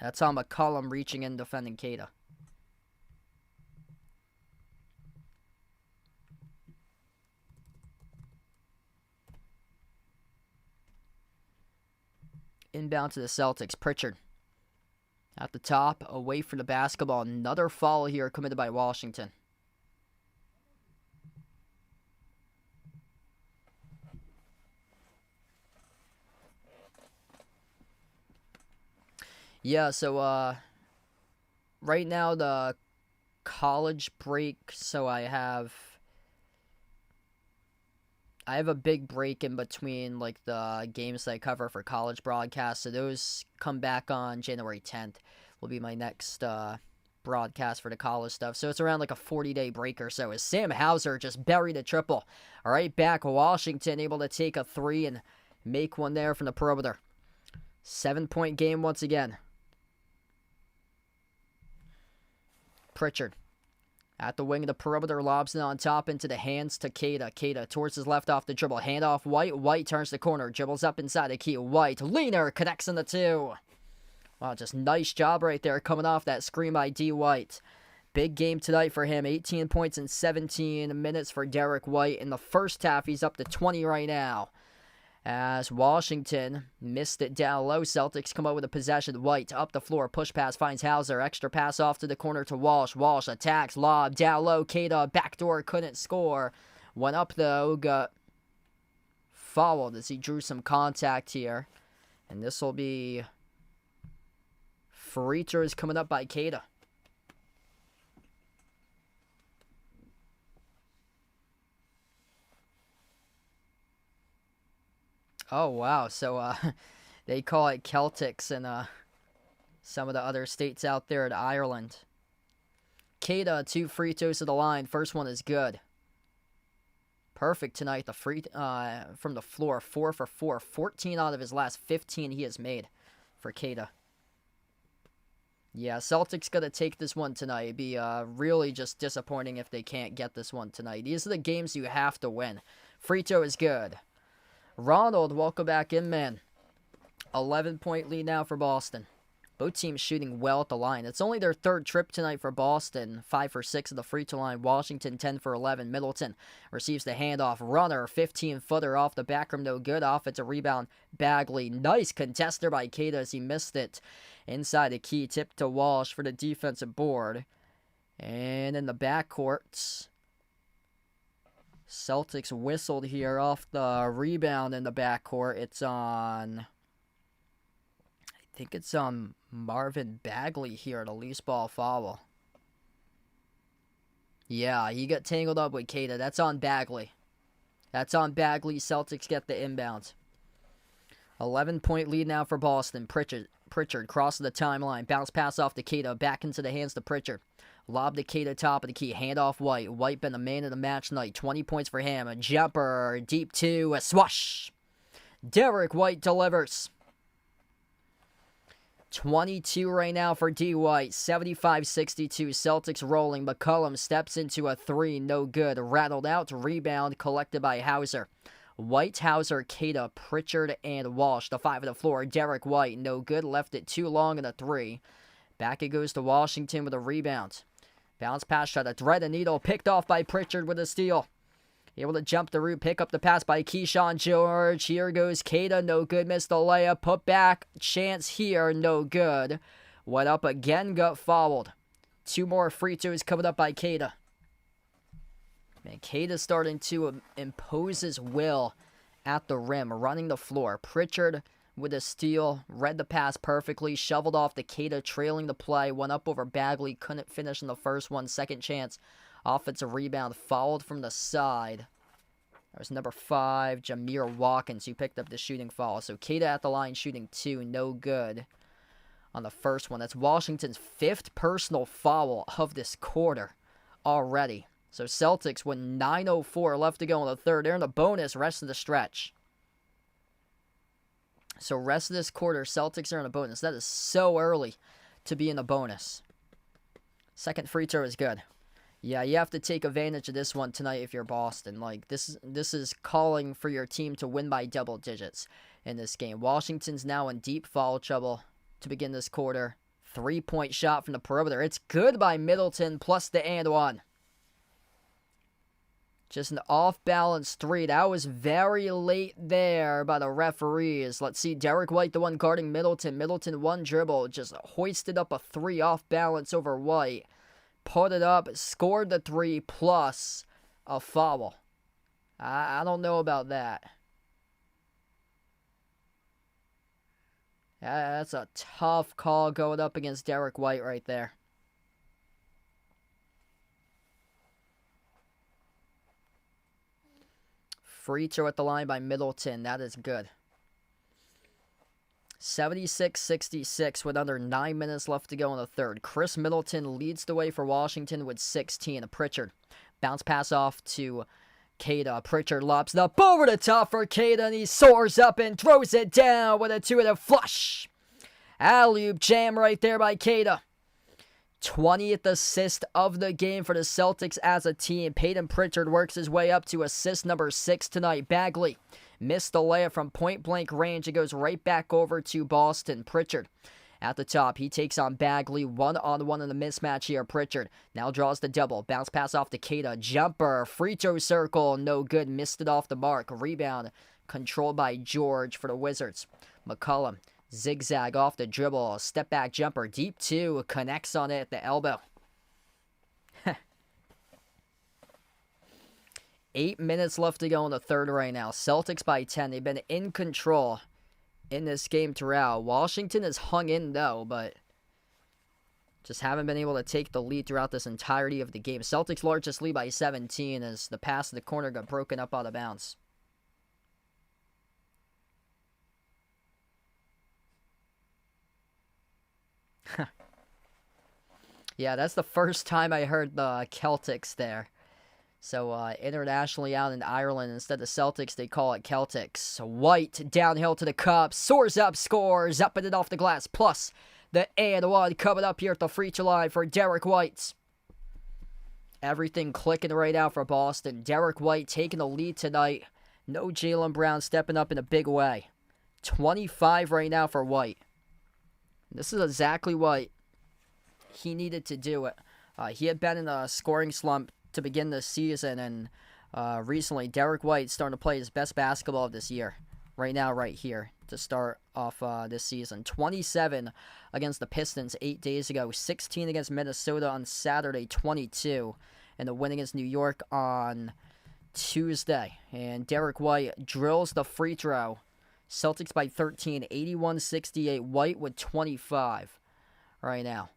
That's on McCollum reaching in defending Queta. Inbound to the Celtics. Pritchard at the top, away from the basketball. Another foul here committed by Washington. Yeah, so right now the college break, so I have a big break in between like the games that I cover for college broadcasts. So those come back on January 10th. Will be my next broadcast for the college stuff. So it's around like a 40-day break or so. As Sam Hauser just buried a triple. All right, back Washington able to take a 3 and make one there from the perimeter. 7-point game once again. Pritchard at the wing of the perimeter, lobs it on top into the hands to Queta. Queta towards his left off the dribble. Hand off White. White turns the corner. Dribbles up inside the key. White. Leaner connects on the 2. Wow, just nice job right there coming off that screen by D. White. Big game tonight for him. 18 points in 17 minutes for Derek White. In the first half, he's up to 20 right now. As Washington missed it down low, Celtics come out with a possession. White up the floor, push pass, finds Hauser. Extra pass off to the corner to Walsh. Walsh attacks, lob, down low. Queta, backdoor, couldn't score. Went up though, got fouled as he drew some contact here. And this will be free throws coming up by Keita. Oh, wow. So, they call it Celtics in some of the other states out there in Ireland. Keita, 2 free throws to the line. First one is good. Perfect tonight. From the floor, 4 for 4. 14 out of his last 15 he has made for Keita. Yeah, Celtics got to take this one tonight. It'd be really just disappointing if they can't get this one tonight. These are the games you have to win. Free throw is good. Ronald, welcome back in, man. 11-point lead now for Boston. Both teams shooting well at the line. It's only their third trip tonight for Boston. 5 for 6 at the free throw line. Washington, 10 for 11. Middleton receives the handoff. Runner, 15-footer off the back rim. No good. Offensive rebound. Bagley. Nice contester by Keita as he missed it. Inside the key. Tip to Walsh for the defensive board. And in the backcourt, Celtics whistled here off the rebound in the backcourt. It's on... I think it's Marvin Bagley here, the loose ball foul. Yeah, he got tangled up with Keita. That's on Bagley. That's on Bagley. Celtics get the inbound. 11-point lead now for Boston. Pritchard crosses the timeline. Bounce pass off to Keita. Back into the hands to Pritchard. Lob to Keita, top of the key. Hand off White. White been the man of the match tonight. 20 points for him. A jumper. Deep 2. A swash. Derek White delivers. 22 right now for D. White. 75-62. Celtics rolling. McCollum steps into a 3. No good. Rattled out. Rebound collected by Hauser. White, Hauser, Keita, Pritchard, and Walsh. The 5 of the floor. Derek White. No good. Left it too long in a 3. Back it goes to Washington with a rebound. Bounce pass, try to thread the needle. Picked off by Pritchard with a steal. Able to jump the route, pick up the pass by Keyshawn George. Here goes Keita, no good, missed the layup. Put back, chance here, no good. Went up again, got fouled. 2 more free throws coming up by Keita. Man, Keita's starting to impose his will at the rim, running the floor. Pritchard with a steal, read the pass perfectly, shoveled off to Keita, trailing the play, went up over Bagley, couldn't finish in the first one. Second chance. Offensive rebound, fouled from the side. That was number 5, Jameer Watkins, who picked up the shooting foul. So Keita at the line shooting 2, no good on the first one. That's Washington's 5th personal foul of this quarter already. So Celtics with 9:04 left to go in the third. They're in the bonus rest of the stretch. So rest of this quarter, Celtics are in a bonus. That is so early to be in a bonus. Second free throw is good. Yeah, you have to take advantage of this one tonight if you're Boston. Like, this is calling for your team to win by double digits in this game. Washington's now in deep foul trouble to begin this quarter. 3-point shot from the perimeter. It's good by Middleton, plus the and one. Just an off-balance 3. That was very late there by the referees. Let's see, Derek White, the one guarding Middleton. Middleton, one dribble, just hoisted up a 3 off-balance over White. Put it up, scored the 3 plus a foul. I don't know about that. That's a tough call going up against Derek White right there. Free throw at the line by Middleton. That is good. 76-66 with under 9 minutes left to go in the third. Chris Middleton leads the way for Washington with 16. Pritchard. Bounce pass off to Keita. Pritchard lobs it up over the top for Keita, and he soars up and throws it down with a 2-2 flush. Alley-oop jam right there by Keita. 20th assist of the game for the Celtics as a team. Peyton Pritchard works his way up to assist number 6 tonight. Bagley missed the layup from point-blank range. It goes right back over to Boston. Pritchard at the top. He takes on Bagley. 1-on-1 in the mismatch here. Pritchard now draws the double. Bounce pass off to Keita. Jumper. Free throw circle. No good. Missed it off the mark. Rebound controlled by George for the Wizards. McCollum. Zigzag off the dribble. Step back jumper. Deep 2. Connects on it at the elbow. 8 minutes left to go in the third right now. Celtics by 10. They've been in control in this game throughout. Washington has hung in, though, but just haven't been able to take the lead throughout this entirety of the game. Celtics' largest lead by 17 as the pass to the corner got broken up out of bounds. Yeah, that's the first time I heard the Celtics there. So internationally out in Ireland, instead of Celtics, they call it Celtics. White downhill to the cup, soars up, scores, up and off the glass. Plus the and one coming up here at the free throw line for Derek White. Everything clicking right now for Boston. Derek White taking the lead tonight. No Jaylen Brown stepping up in a big way. 25 right now for White. This is exactly what he needed to do it. He had been in a scoring slump to begin the season, and recently Derek White starting to play his best basketball of this year. Right now, right here, to start off this season. 27 against the Pistons 8 days ago. 16 against Minnesota on Saturday, 22. And the win against New York on Tuesday. And Derek White drills the free throw. Celtics by 13, 81-68. White with 25 right now.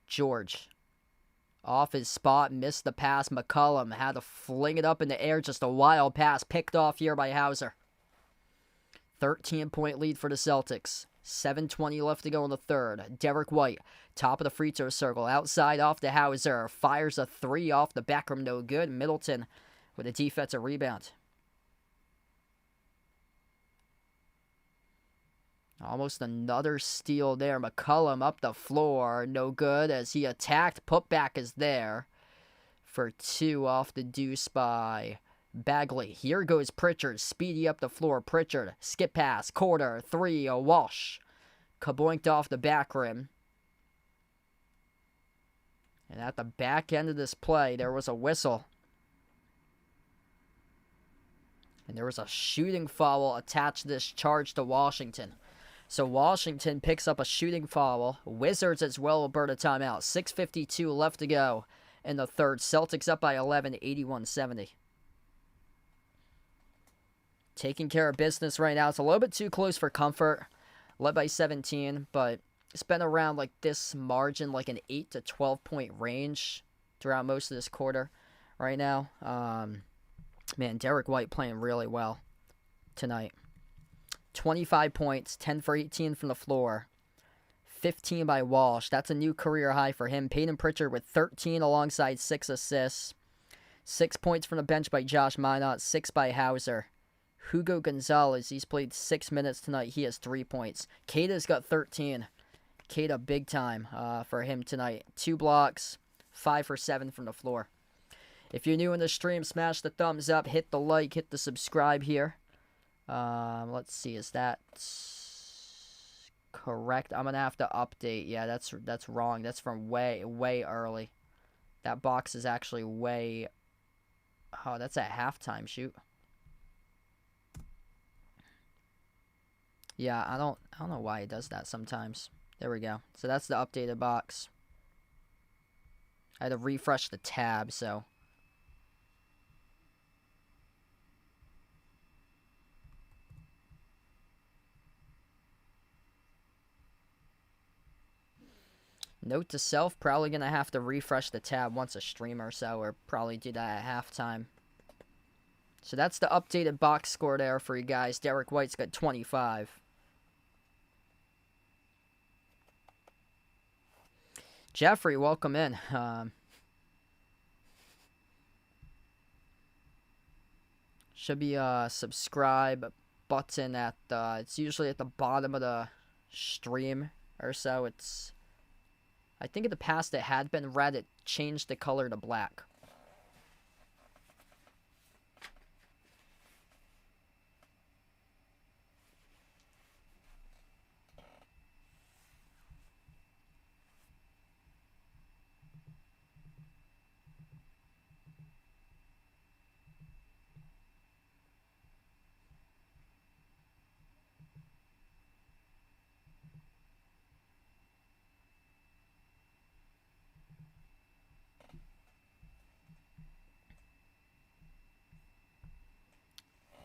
George. Off his spot, missed the pass. McCollum had to fling it up in the air. Just a wild pass picked off here by Hauser. 13-point lead for the Celtics. 7:20 left to go in the third. Derek White, top of the free throw circle. Outside off to Hauser. Fires a three off the back rim. No good. Middleton with a defensive rebound. Almost another steal there. McCollum up the floor. No good as he attacked. Putback is there for two off the deuce by Bagley. Here goes Pritchard. Speedy up the floor. Pritchard. Skip pass. Quarter. Three. A Walsh. Kaboinked off the back rim. And at the back end of this play, there was a whistle. And there was a shooting foul attached to this charge to Washington. So Washington picks up a shooting foul. Wizards as well will burn a timeout. 6:52 left to go in the third. Celtics up by 11, 81-70. Taking care of business right now. It's a little bit too close for comfort. Led by 17, but it's been around like this margin, like an 8 to 12 point range throughout most of this quarter right now. Man, Derek White playing really well tonight. 25 points, 10 for 18 from the floor, 15 by Walsh. That's a new career high for him. Peyton Pritchard with 13 alongside 6 assists. 6 points from the bench by Josh Minot, 6 by Hauser. Hugo Gonzalez, he's played 6 minutes tonight. He has 3 points. Keita's got 13. Keita big time for him tonight. 2 blocks, 5 for 7 from the floor. If you're new in the stream, smash the thumbs up, hit the like, hit the subscribe here. Let's see, is that correct? I'm gonna have to update. Yeah, that's wrong. That's from way early. That box is actually way. Oh, that's at halftime. Shoot. Yeah, I don't know why it does that sometimes. There we go. So that's the updated box. I had to refresh the tab, so. Note to self, probably going to have to refresh the tab once a stream or so, or probably do that at halftime. So that's the updated box score there for you guys. Derek White's got 25. Jeffrey, welcome in. Should be a subscribe button at it's usually at the bottom of the stream or so. It's, I think in the past it had been red. It changed the color to black.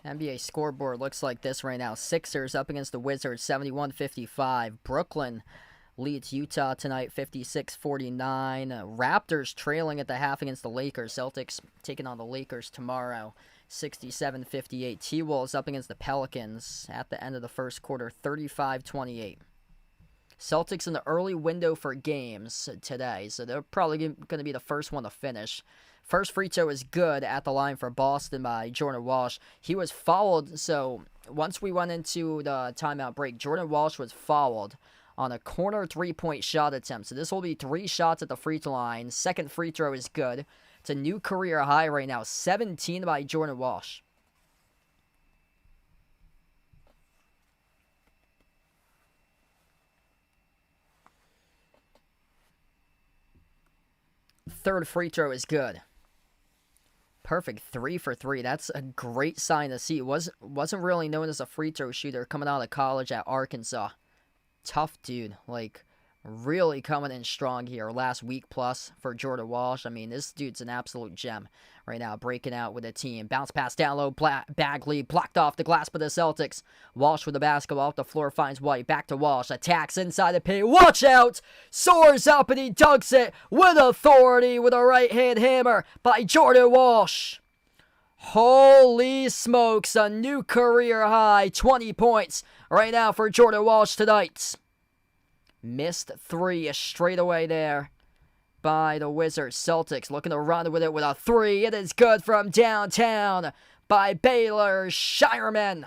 NBA scoreboard looks like this right now. Sixers up against the Wizards, 71-55. Brooklyn leads Utah tonight, 56-49. Raptors trailing at the half against the Lakers. Celtics taking on the Lakers tomorrow, 67-58. T-Wolves up against the Pelicans at the end of the first quarter, 35-28. Celtics in the early window for games today, so they're probably going to be the first one to finish. First free throw is good at the line for Boston by Jordan Walsh. He was fouled, so once we went into the timeout break, Jordan Walsh was fouled on a corner three-point shot attempt. So this will be 3 shots at the free throw line. Second free throw is good. It's a new career high right now, 17 by Jordan Walsh. Third free throw is good. Perfect, 3 for 3. That's a great sign to see. Wasn't really known as a free throw shooter coming out of college at Arkansas. Tough dude, like really coming in strong here. Last week plus for Jordan Walsh. I mean, this dude's an absolute gem right now, breaking out with a team. Bounce pass down low, Bagley blocked off the glass by the Celtics. Walsh with the basketball off the floor, finds White. Back to Walsh, attacks inside the paint. Watch out! Soars up and he dunks it with authority with a right-hand hammer by Jordan Walsh. Holy smokes, a new career high, 20 points right now for Jordan Walsh tonight. Missed 3 straight away there by the Wizards. Celtics looking to run with it with a 3. It is good from downtown by Baylor Shireman.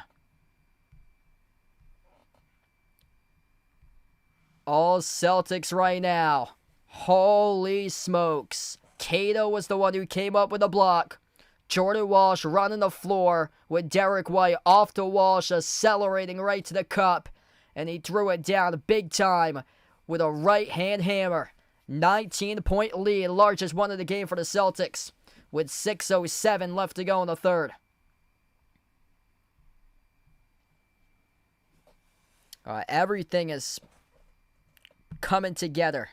All Celtics right now. Holy smokes. Cato was the one who came up with the block. Jordan Walsh running the floor with Derek White off to Walsh, accelerating right to the cup. And he threw it down big time with a right-hand hammer. 19-point lead, largest one of the game for the Celtics, with 6:07 left to go in the third. Everything is coming together.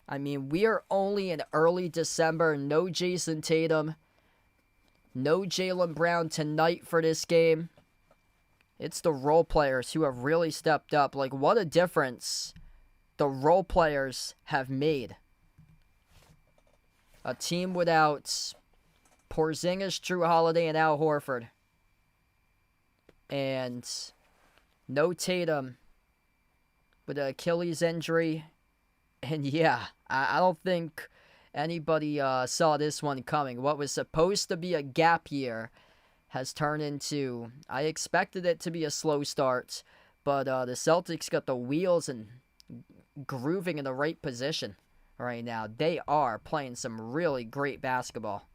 I mean, we are only in early December. No Jason Tatum. No Jaylen Brown tonight for this game. It's the role players who have really stepped up. Like, what a difference the role players have made. A team without Porzingis, Drew Holiday, and Al Horford. And no Tatum with an Achilles injury. And yeah, I don't think anybody saw this one coming. What was supposed to be a gap year has turned into, I expected it to be a slow start, but the Celtics got the wheels and grooving in the right position right now. They are playing some really great basketball.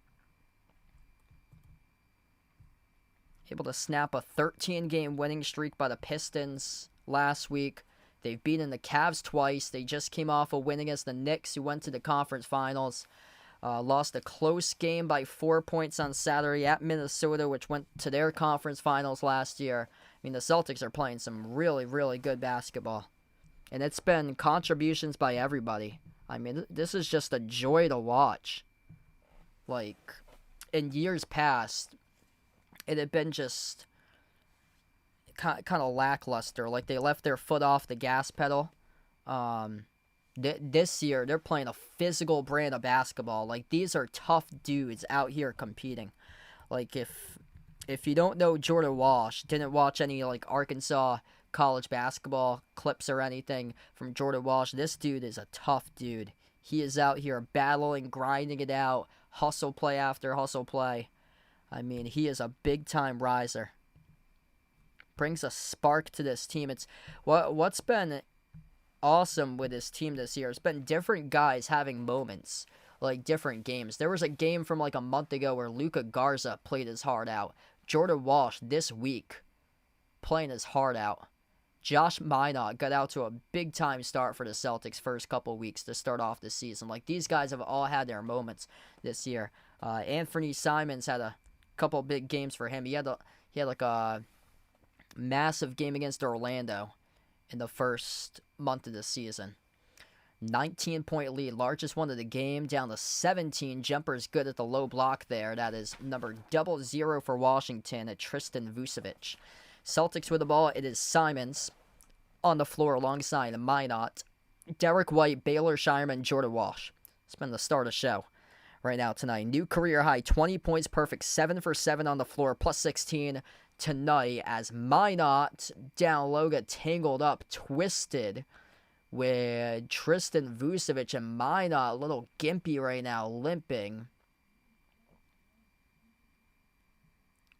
Able to snap a 13-game winning streak by the Pistons last week. They've beaten the Cavs twice. They just came off a win against the Knicks, who went to the conference finals. Lost a close game by 4 points on Saturday at Minnesota, which went to their conference finals last year. I mean, the Celtics are playing some really, really good basketball. And it's been contributions by everybody. I mean, this is just a joy to watch. Like, in years past, it had been just kind of lackluster. Like, they left their foot off the gas pedal. This year, they're playing a physical brand of basketball. Like, these are tough dudes out here competing. Like, if you don't know Jordan Walsh, didn't watch any, like, Arkansas college basketball clips or anything from Jordan Walsh, this dude is a tough dude. He is out here battling, grinding it out, hustle play after hustle play. I mean, he is a big-time riser. Brings a spark to this team. It's what's been awesome with this team this year. It's been different guys having moments, like different games. There was a game from like a month ago where Luka Garza played his heart out. Jordan Walsh this week playing his heart out. Josh Minot got out to a big-time start for the Celtics first couple weeks to start off the season. Like, these guys have all had their moments this year. Anthony Simons had a couple big games for him. He had like a massive game against Orlando in the first month of the season. 19-point lead, largest one of the game, down to 17. Jumper is good at the low block there. That is number 00 for Washington at Tristan Vucevic. Celtics with the ball. It is Simons on the floor alongside Minot, Derek White, Baylor Shireman, Jordan Walsh. It's been the start of the show right now tonight. New career high, 20 points perfect, 7 for 7 on the floor, plus 16 tonight as Minot down low got tangled up, twisted with Tristan Vucevic, and Minot a little gimpy right now, limping.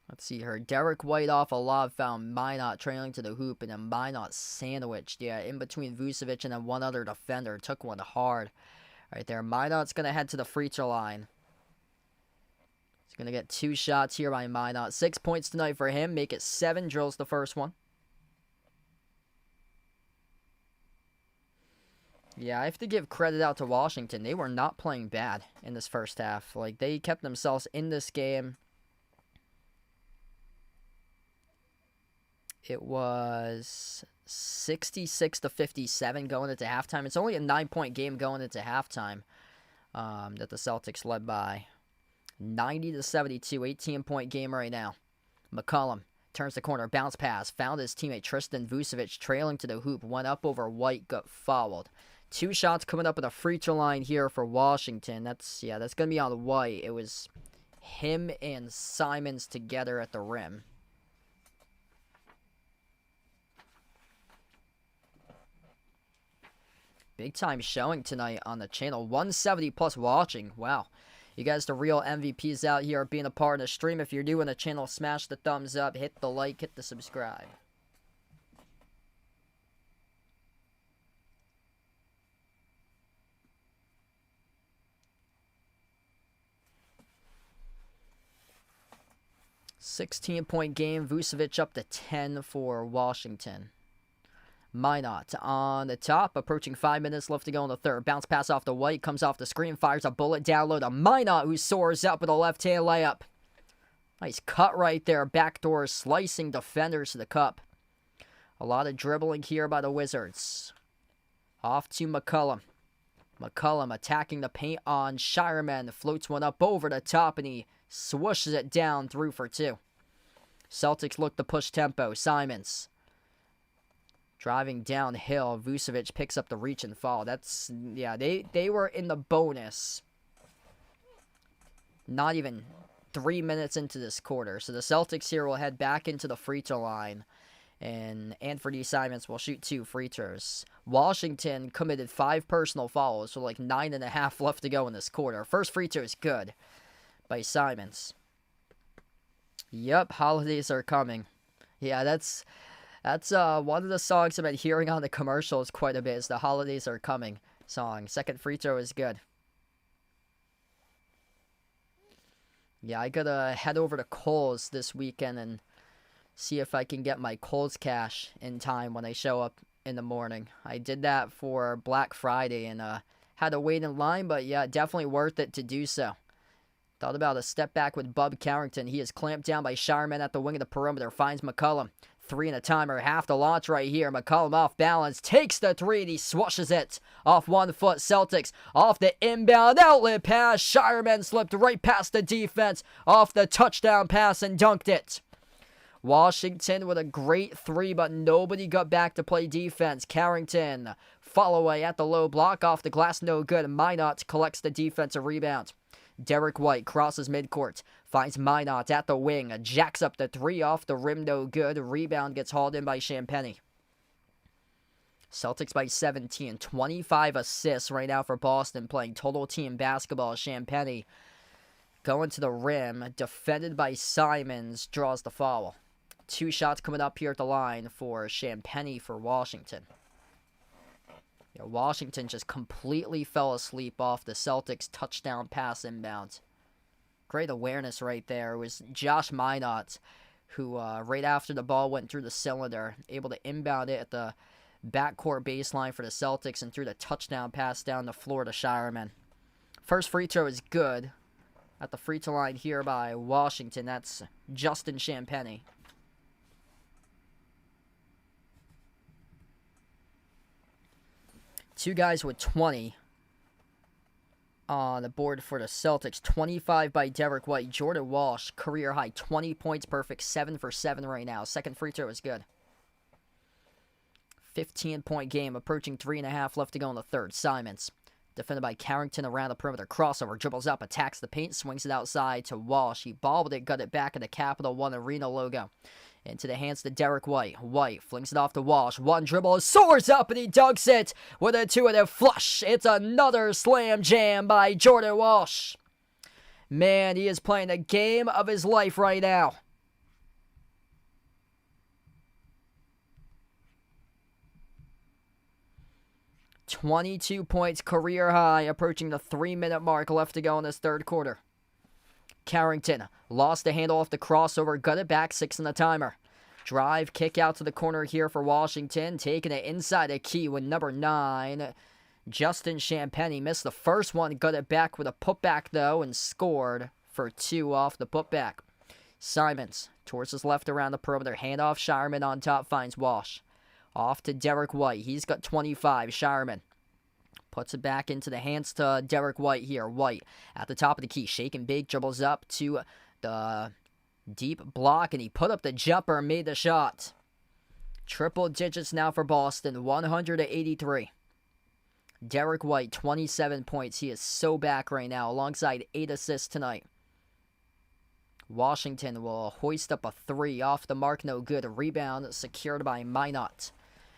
Let's see here. Derek White off a lob found Minot trailing to the hoop, and then Minot sandwiched, in between Vucevic and then one other defender. Took one hard right there. Minot's going to head to the free throw line. He's going to get 2 shots here by Minot. 6 points tonight for him. Make it 7. Drills the first one. Yeah, I have to give credit out to Washington. They were not playing bad in this first half. Like, they kept themselves in this game. It was 66-57 going into halftime. It's only a 9-point game going into halftime that the Celtics led by. 90-72, 18-point game right now. McCollum turns the corner, bounce pass, found his teammate Tristan Vucevic trailing to the hoop, went up over White, got fouled. 2 shots coming up at the free throw line here for Washington. That's going to be on White. It was him and Simons together at the rim. Big time showing tonight on the channel. 170 plus watching. Wow. You guys, the real MVPs out here being a part of the stream. If you're new in the channel, smash the thumbs up, hit the like, hit the subscribe. $16-point game. Vucevic up to 10 for Washington. Minot on the top, approaching 5 minutes left to go in the third. Bounce pass off the White, comes off the screen, fires a bullet down low to Minot, who soars up with a left-hand layup. Nice cut right there, backdoor slicing defenders to the cup. A lot of dribbling here by the Wizards. Off to McCollum. McCollum attacking the paint on Shireman, floats one up over the top, and he swooshes it down through for 2. Celtics look to push tempo. Simons driving downhill. Vucevic picks up the reach and fall. That's, they were in the bonus. Not even 3 minutes into this quarter. So the Celtics here will head back into the free throw line. And Anthony Simons will shoot 2 free throws. Washington committed 5 personal fouls, so like 9.5 left to go in this quarter. First free throw is good by Simons. Yep, holidays are coming. Yeah, that's one of the songs I've been hearing on the commercials quite a bit, is the Holidays Are Coming song. Second free throw is good. Yeah, I gotta head over to Kohl's this weekend and see if I can get my Kohl's cash in time when I show up in the morning. I did that for Black Friday and had to wait in line, but yeah, definitely worth it to do so. Thought about a step back with Bub Carrington. He is clamped down by Shireman at the wing of the perimeter. Finds McCollum. 3 and a timer. Half the launch right here. McCollum off balance. Takes the 3 and he swashes it. Off 1 foot. Celtics off the inbound outlet pass. Shireman slipped right past the defense. Off the touchdown pass and dunked it. Washington with a great 3, but nobody got back to play defense. Carrington. Follow away at the low block. Off the glass. No good. Minot collects the defensive rebound. Derek White crosses midcourt, finds Minot at the wing, jacks up the 3 off the rim, no good. Rebound gets hauled in by Champagnie. Celtics by 17, 25 assists right now for Boston, playing total team basketball. Champagnie going to the rim, defended by Simons, draws the foul. 2 shots coming up here at the line for Champagnie for Washington. Yeah, Washington just completely fell asleep off the Celtics touchdown pass inbound. Great awareness right there. It was Josh Minot who, right after the ball went through the cylinder, able to inbound it at the backcourt baseline for the Celtics and threw the touchdown pass down the floor to Shireman. First free throw is good at the free throw line here by Washington. That's Justin Champagnie. Two guys with 20 on the board for the Celtics. 25 by Derek White. Jordan Walsh, career high, 20 points perfect, 7 for 7 right now. Second free throw is good. 15-point game, approaching 3.5 left to go in the third. Simons, defended by Carrington around the perimeter. Crossover, dribbles up, attacks the paint, swings it outside to Walsh. He bobbled it, got it back in the Capital One Arena logo. Into the hands to Derek White. White flings it off to Walsh. One dribble, soars up, and he dunks it with a two-handed flush. It's another slam jam by Jordan Walsh. Man, he is playing the game of his life right now. $22 points, career high, approaching the 3-minute mark left to go in this third quarter. Carrington lost the handle off the crossover, got it back, 6 in the timer. Drive, kick out to the corner here for Washington, taking it inside the key with number 9, Justin Champagnie. Missed the first one, got it back with a putback though, and scored for 2 off the putback. Simons towards his left around the perimeter, handoff, Shireman on top, finds Walsh. Off to Derek White, he's got 25, Shireman. Puts it back into the hands to Derek White here. White at the top of the key. Shake and bake. Dribbles up to the deep block. And he put up the jumper and made the shot. Triple digits now for Boston. 100-83. Derek White, 27 points. He is so back right now. Alongside 8 assists tonight. Washington will hoist up a 3. Off the mark. No good. A rebound secured by Minot.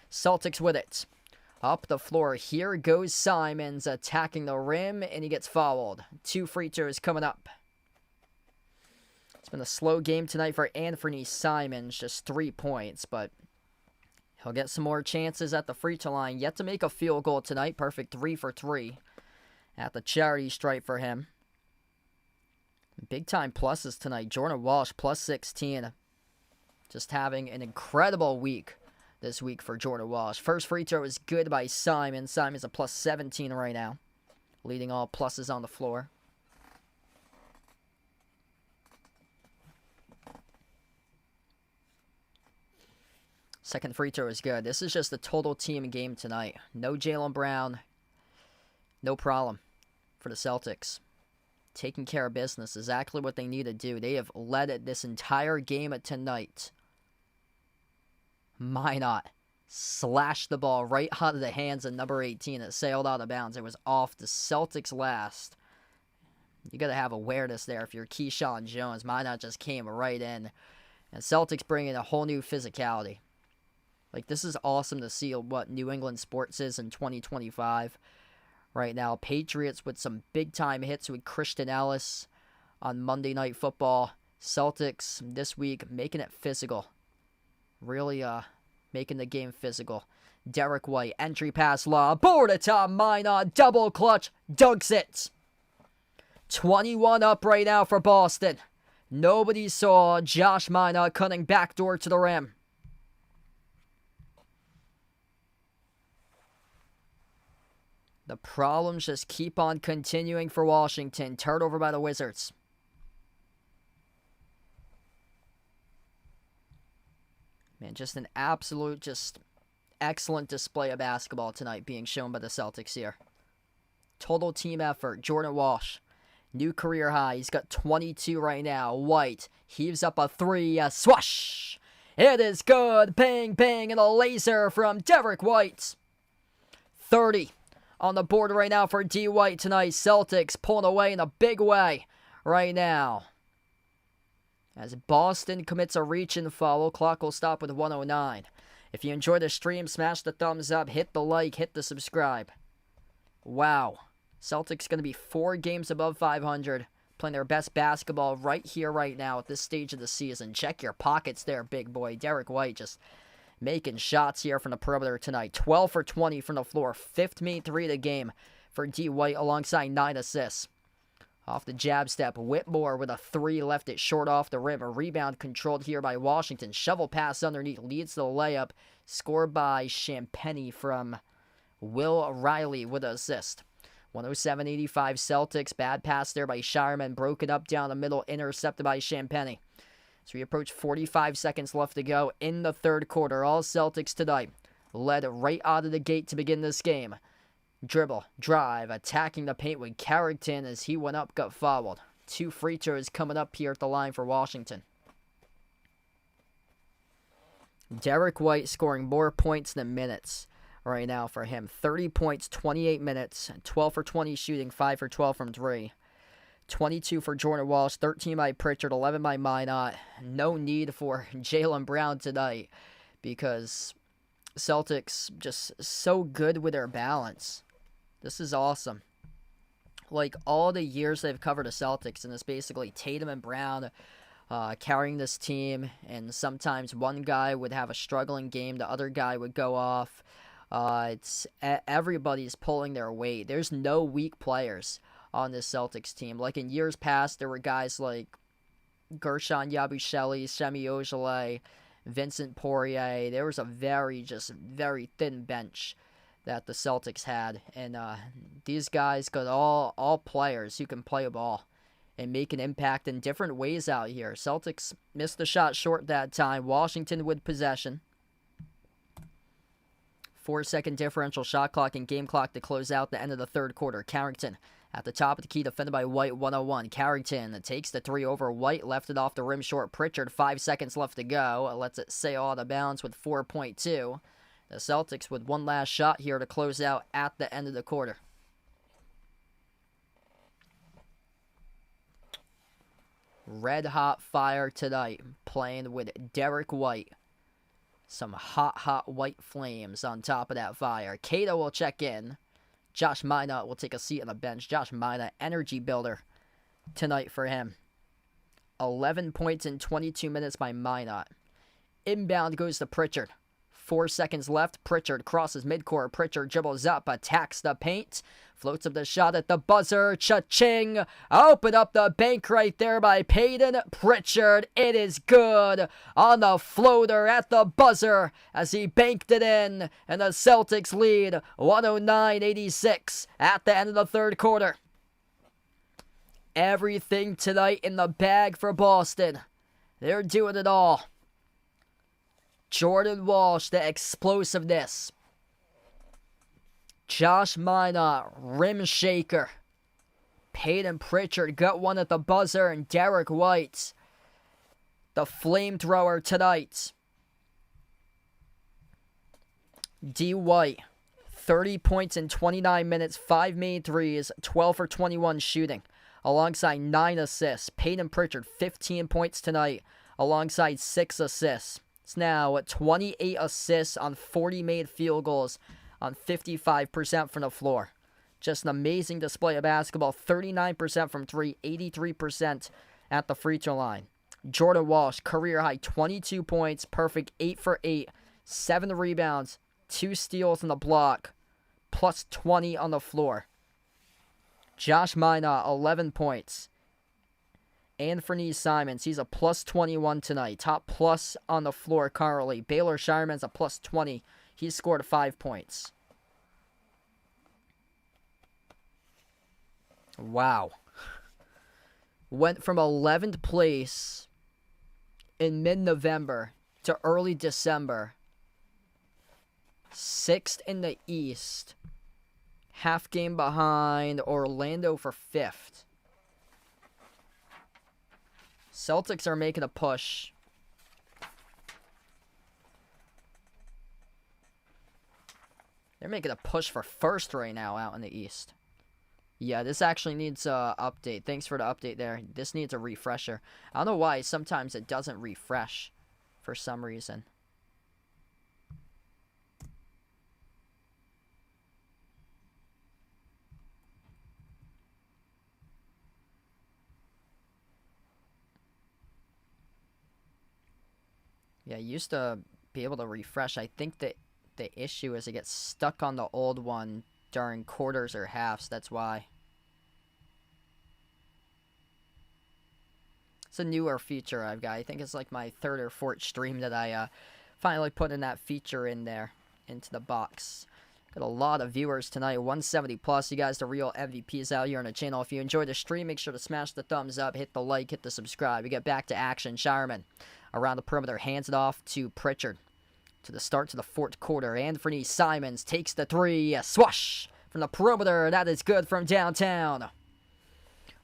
Celtics with it. Up the floor, here goes Simons attacking the rim, and he gets fouled. 2 free throws coming up. It's been a slow game tonight for Anthony Simons, just 3 points, but he'll get some more chances at the free throw line. Yet to make a field goal tonight, perfect 3 for 3 at the charity stripe for him. Big time pluses tonight. Jordan Walsh, plus 16. Just having an incredible week this week for Jordan Walsh. First free throw is good by Simon. Simon's a plus 17 right now, leading all pluses on the floor. Second free throw is good. This is just a total team game tonight. No Jaylen Brown. No problem for the Celtics. Taking care of business. Exactly what they need to do. They have led it this entire game tonight. Minot slashed the ball right out of the hands of number 18. It sailed out of bounds. It was off the Celtics last. You got to have awareness there if you're Keyshawn Jones. Minot just came right in. And Celtics bring in a whole new physicality. Like, this is awesome to see what New England sports is in 2025 right now. Patriots with some big-time hits with Christian Ellis on Monday Night Football. Celtics this week making it physical. Really making the game physical. Derek White, entry pass lob, board atop Minot, double clutch, dunks it. 21 up right now for Boston. Nobody saw Josh Minot cutting backdoor to the rim. The problems just keep on continuing for Washington. Turnover by the Wizards. Man, just an absolute, just excellent display of basketball tonight being shown by the Celtics here. Total team effort. Jordan Walsh, new career high. He's got 22 right now. White heaves up a 3. Swash! It is good. Bang, bang, and a laser from Derek White. 30 on the board right now for D. White tonight. Celtics pulling away in a big way right now. As Boston commits a reach and foul, clock will stop with 1:09. If you enjoyed the stream, smash the thumbs up, hit the like, hit the subscribe. Wow. Celtics going to be 4 games above 500, playing their best basketball right here, right now at this stage of the season. Check your pockets there, big boy. Derek White just making shots here from the perimeter tonight. 12 for 20 from the floor. 5th made 3 of the game for D. White alongside 9 assists. Off the jab step, Whitmore with a 3 left it short off the rim. A rebound controlled here by Washington. Shovel pass underneath leads to the layup. Scored by Champagnie from Will Riley with an assist. 107-85 Celtics. Bad pass there by Shireman. Broken up down the middle. Intercepted by Champagnie. So we approach 45 seconds left to go in the third quarter. All Celtics tonight led right out of the gate to begin this game. Dribble, drive, attacking the paint with Carrington as he went up, got fouled. 2 free throws coming up here at the line for Washington. Derek White scoring more points than minutes right now for him. 30 points, 28 minutes, 12 for 20 shooting, 5 for 12 from 3. 22 for Jordan Walsh, 13 by Pritchard, 11 by Minot. No need for Jaylen Brown tonight because Celtics just so good with their balance. This is awesome. Like, all the years they've covered the Celtics, and it's basically Tatum and Brown carrying this team, and sometimes one guy would have a struggling game, the other guy would go off. Everybody's pulling their weight. There's no weak players on this Celtics team. Like in years past, there were guys like Gershon Yabusele, Semi Ojeleye, Vincent Poirier. There was a very thin bench that the Celtics had, and these guys got all players who can play a ball and make an impact in different ways out here. Celtics missed the shot short that time. Washington with possession. 4-second differential shot clock and game clock to close out the end of the third quarter. Carrington at the top of the key, defended by White, 101. Carrington takes the 3 over White, left it off the rim short. Pritchard, 5 seconds left to go. Lets it sail out of bounds with 4.2. The Celtics with one last shot here to close out at the end of the quarter. Red hot fire tonight, playing with Derek White. Some hot white flames on top of that fire. Cato will check in. Josh Minot will take a seat on the bench. Josh Minot, energy builder tonight for him. 11 points in 22 minutes by Minot. Inbound goes to Pritchard. 4 seconds left. Pritchard crosses midcourt. Pritchard dribbles up, attacks the paint. Floats up the shot at the buzzer. Cha-ching! Open up the bank right there by Peyton Pritchard. It is good on the floater at the buzzer as he banked it in. And the Celtics lead 109-86 at the end of the third quarter. Everything tonight in the bag for Boston. They're doing it all. Jordan Walsh, the explosiveness. Josh Minot, rim shaker. Peyton Pritchard got one at the buzzer, and Derek White, the flamethrower tonight. D. White, 30 points in 29 minutes, 5 made threes, 12 for 21 shooting, alongside 9 assists. Peyton Pritchard, 15 points tonight, alongside 6 assists. It's now 28 assists on 40 made field goals on 55% from the floor. Just an amazing display of basketball. 39% from 3, 83% at the free throw line. Jordan Walsh, career high 22 points, perfect 8 for 8, 7 rebounds, 2 steals on the block, plus 20 on the floor. Josh Minot, 11 points. Anthony Simons, he's a plus 21 tonight. Top plus on the floor currently. Baylor Shireman's a plus 20. He scored 5 points. Wow. Went from 11th place in mid-November to early December. 6th in the East. Half game behind Orlando for 5th. Celtics are making a push. They're making a push for first right now out in the East. Yeah, this actually needs a update. Thanks for the update there. This needs a refresher. I don't know why. Sometimes it doesn't refresh for some reason. Yeah, I used to be able to refresh. I think that the issue is it gets stuck on the old one during quarters or halves. That's why. It's a newer feature I've got. I think it's like my 3rd or 4th stream that I finally put in that feature in there into the box. Got a lot of viewers tonight, 170 plus. You guys, the real MVPs out here on the channel. If you enjoyed the stream, make sure to smash the thumbs up, hit the like, hit the subscribe. We get back to action. Shireman around the perimeter, hands it off to Pritchard. To the start to the 4th quarter, Anthony Simons takes the 3, swash, from from the perimeter. That is good from downtown.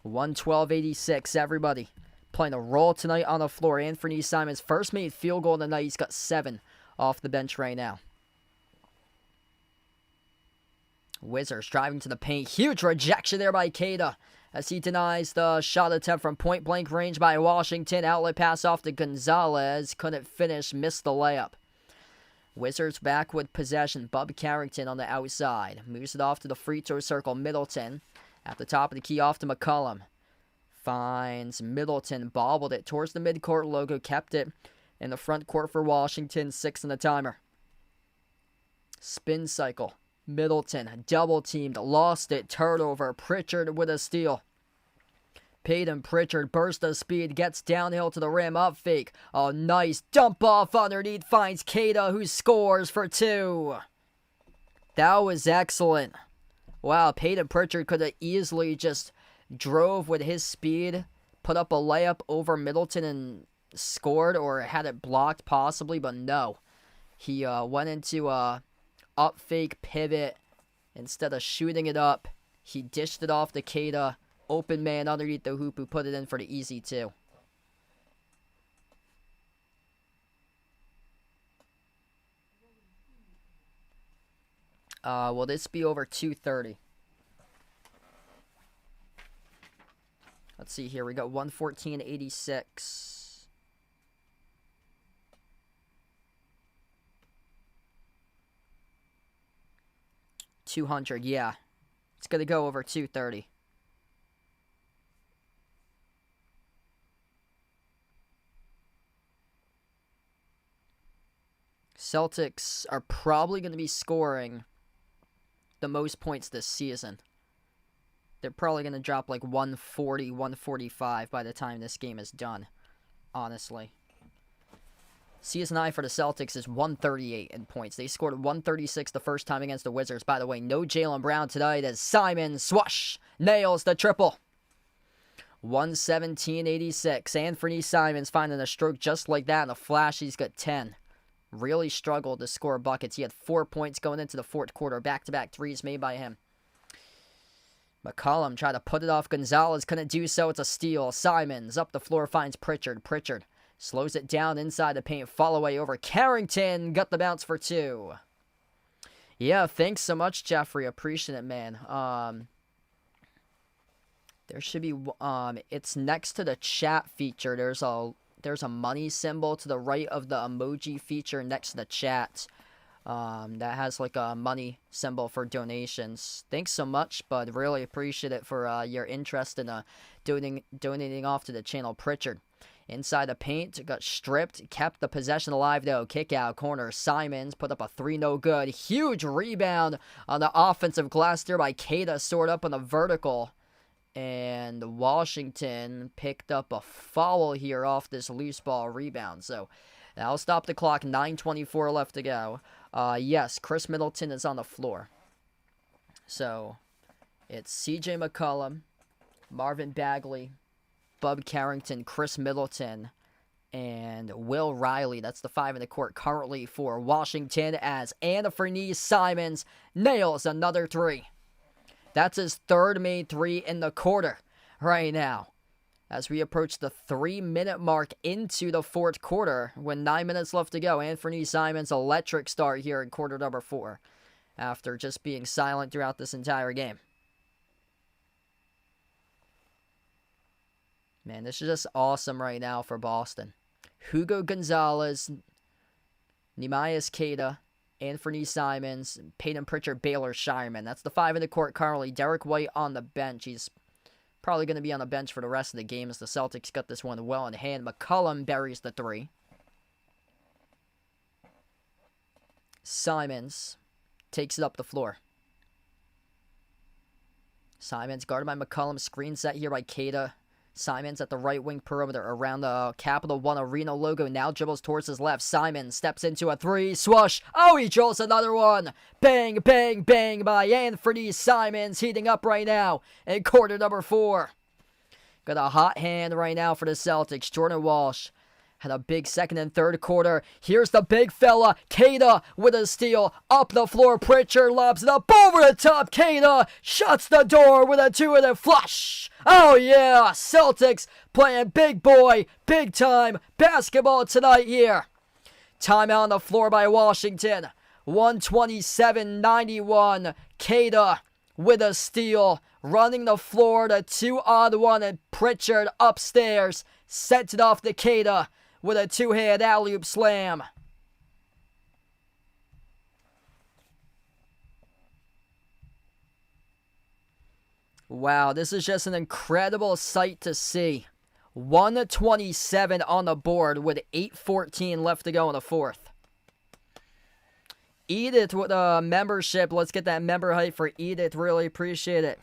112-86, everybody playing a role tonight on the floor. Anthony Simons, first made field goal of the night. He's got 7 off the bench right now. Wizards driving to the paint. Huge rejection there by Queta as he denies the shot attempt from point-blank range by Washington. Outlet pass off to Gonzalez. Couldn't finish, missed the layup. Wizards back with possession. Bub Carrington on the outside. Moves it off to the free throw circle. Middleton at the top of the key off to McCollum. Finds Middleton. Bobbled it towards the midcourt logo. Kept it in the front court for Washington. 6 in the timer. Spin cycle. Middleton double teamed. Lost it. Turnover. Pritchard with a steal. Peyton Pritchard, burst of speed, gets downhill to the rim, up fake. A nice dump off underneath, finds Queta, who scores for 2. That was excellent. Wow, Peyton Pritchard could have easily just drove with his speed, put up a layup over Middleton and scored, or had it blocked possibly, but no. He went into a up fake pivot. Instead of shooting it up, he dished it off to Queta. Open man underneath the hoop who put it in for the easy 2. Will this be over 2:30? Let's see here. We got 114-86. $200, yeah. It's going to go over 2:30. Celtics are probably going to be scoring the most points this season. They're probably going to drop like 140, 145 by the time this game is done, honestly. Season high for the Celtics is 138 in points. They scored 136 the first time against the Wizards. By the way, no Jaylen Brown tonight as Simon swoosh nails the triple. 117-86. Anthony Simons finding a stroke just like that in a flash. He's got 10. Really struggled to score buckets. He had 4 points going into the fourth quarter. Back-to-back threes made by him. McCollum tried to put it off Gonzalez. Couldn't do so. It's a steal. Simons up the floor finds Pritchard. Pritchard slows it down inside the paint. Fall away over Carrington. Got the bounce for 2. Yeah, thanks so much, Jeffrey. Appreciate it, man. There should be... it's next to the chat feature. There's a money symbol to the right of the emoji feature next to the chat. That has like a money symbol for donations. Thanks so much, bud. Really appreciate it for your interest in donating off to the channel. Pritchard inside the paint, got stripped, kept the possession alive though. Kick out corner. Simons put up a 3, no good. Huge rebound on the offensive glass there by Queta, stored up on the vertical. And Washington picked up a foul here off this loose ball rebound. So that'll stop the clock. 9:24 left to go. Yes, Chris Middleton is on the floor. So it's C.J. McCollum, Marvin Bagley, Bub Carrington, Chris Middleton, and Will Riley. That's the 5 in the court currently for Washington as Anthony Simons nails another 3. That's his 3rd made 3 in the quarter right now. As we approach the 3-minute mark into the fourth quarter, with 9 minutes left to go, Anthony Simons' electric start here in quarter number 4, after just being silent throughout this entire game. Man, this is just awesome right now for Boston. Hugo Gonzalez, Neemias Queta, Anthony Simons, Peyton Pritchard, Baylor Shireman. That's the 5 in the court currently. Derek White on the bench. He's probably going to be on the bench for the rest of the game as the Celtics got this one well in hand. McCollum buries the 3. Simons takes it up the floor. Simons guarded by McCollum. Screen set here by Queta. Simons at the right wing perimeter around the Capital One Arena logo. Now dribbles towards his left. Simons steps into a 3. Swoosh. Oh, he drills another one. Bang, bang, bang by Anthony Simons. Heating up right now in quarter number 4. Got a hot hand right now for the Celtics. Jordan Walsh Had a big second and third quarter. Here's the big fella, Kada with a steal. Up the floor, Pritchard lobs it up over the top. Kada shuts the door with a two-handed flush. Oh yeah, Celtics playing big boy, big time basketball tonight here. Timeout on the floor by Washington. 127-91. Kada with a steal. Running the floor to 2-on-1, and Pritchard upstairs sent it off to Kada with a two-hand alley-oop slam. Wow, this is just an incredible sight to see. 127 on the board with 8:14 left to go in the fourth. Edith with a membership. Let's get that member hype for Edith. Really appreciate it.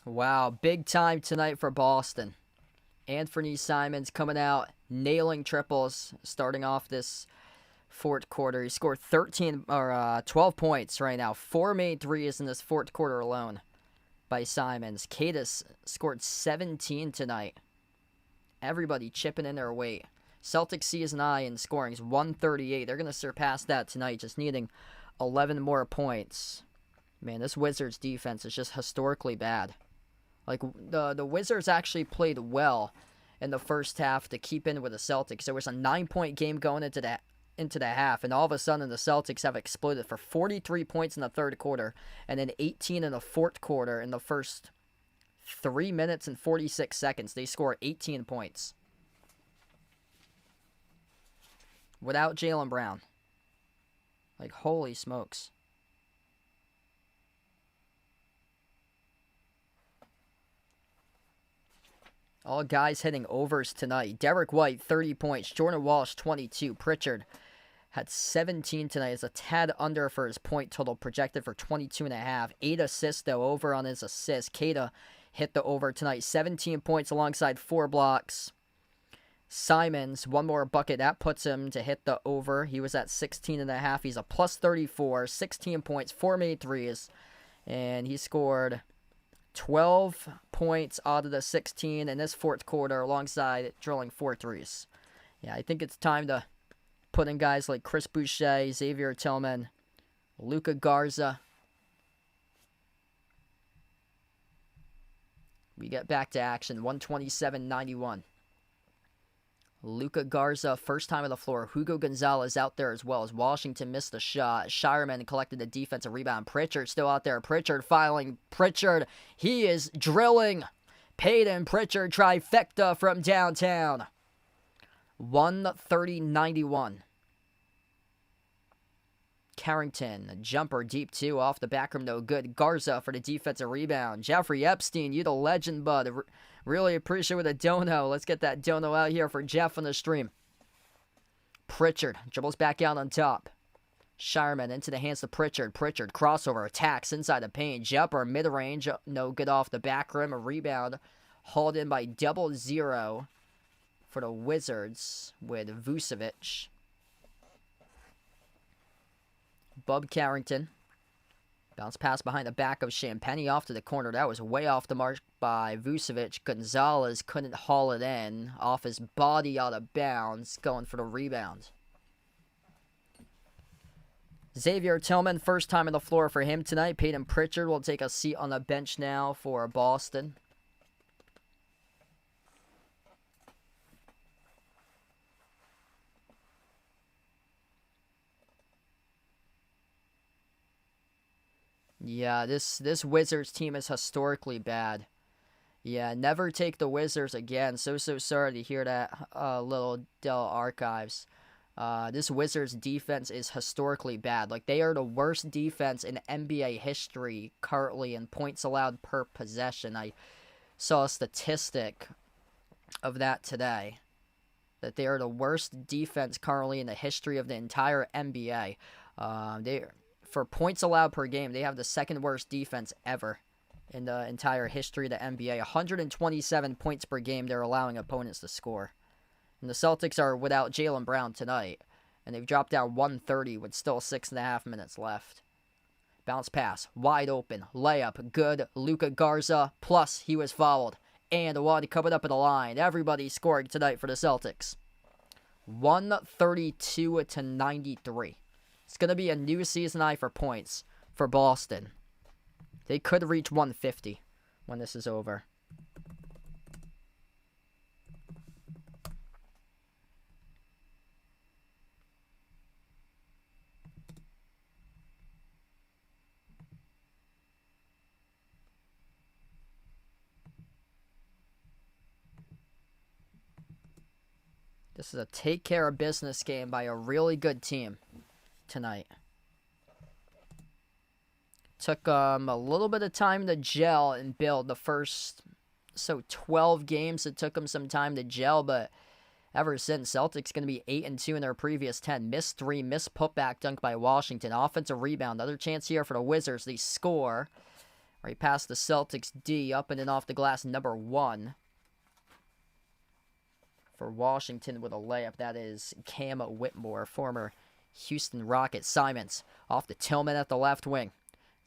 Wow, big time tonight for Boston. Anthony Simons coming out, nailing triples, starting off this fourth quarter. He scored 12 points right now. 4 made threes in this fourth quarter alone by Simons. Cadis scored 17 tonight. Everybody chipping in their weight. Celtics season high in scoring is 138. They're going to surpass that tonight, just needing 11 more points. Man, this Wizards defense is just historically bad. Like, the Wizards actually played well in the first half to keep in with the Celtics. There was a 9-point game going into the half, and all of a sudden the Celtics have exploded for 43 points in the third quarter, and then 18 in the fourth quarter. In the first 3 minutes and 46 seconds, they score 18 points. Without Jaylen Brown. Like, holy smokes. All guys hitting overs tonight. Derek White, 30 points. Jordan Walsh, 22. Pritchard had 17 tonight. Is a tad under for his point total, projected for 22.5. 8 assists, though, over on his assists. Kada hit the over tonight. 17 points alongside 4 blocks. Simons, one more bucket. That puts him to hit the over. He was at 16.5. He's a plus 34. 16 points, 4 made threes. And he scored 12 points out of the 16 in this fourth quarter alongside drilling 4 threes. Yeah, I think it's time to put in guys like Chris Boucher, Xavier Tillman, Luka Garza. We get back to action, 127-91. Luka Garza, first time on the floor. Hugo Gonzalez out there as well as Washington missed the shot. Shireman collected the defensive rebound. Pritchard still out there. Pritchard filing. Pritchard, he is drilling. Payton Pritchard trifecta from downtown. 130-91. Carrington, a jumper deep 2 off the back rim, no good. Garza for the defensive rebound. Jeffrey Epstein, you the legend, bud. Really appreciate with a dono. Let's get that dono out here for Jeff on the stream. Pritchard dribbles back out on top. Shireman into the hands of Pritchard. Pritchard crossover, attacks inside the paint. Jumper mid-range, no good off the back rim. A rebound hauled in by 0-0 for the Wizards with Vucevic. Bub Carrington. Bounce pass behind the back of Champagny off to the corner. That was way off the mark by Vucevic. Gonzalez couldn't haul it in. Off his body out of bounds. Going for the rebound. Xavier Tillman, first time on the floor for him tonight. Payton Pritchard will take a seat on the bench now for Boston. Yeah, this Wizards team is historically bad. Yeah, never take the Wizards again. So sorry to hear that, little Dell Archives. This Wizards defense is historically bad. Like, they are the worst defense in NBA history currently in points allowed per possession. I saw a statistic of that today. that they are the worst defense currently in the history of the entire NBA. For points allowed per game, they have the second worst defense ever in the entire history of the NBA. 127 points per game they're allowing opponents to score. And the Celtics are without Jaylen Brown tonight, and they've dropped down 130 with still 6.5 minutes left. Bounce pass, wide open, layup, good. Luka Garza, plus he was fouled. And Awadi coming up at the line. Everybody scoring tonight for the Celtics. 132-93. It's going to be a new season high for points for Boston. They could reach 150 when this is over. This is a take care of business game by a really good team tonight. Took a little bit of time to gel and build the first 12 games. It took them some time to gel, but ever since, Celtics going to be 8-2 in their previous 10. Missed 3, missed putback dunk by Washington. Offensive rebound, another chance here for the Wizards. They score right past the Celtics D, up and in off the glass, number 1. For Washington with a layup, that is Cam Whitmore, former Houston Rocket. Simons off to Tillman at the left wing.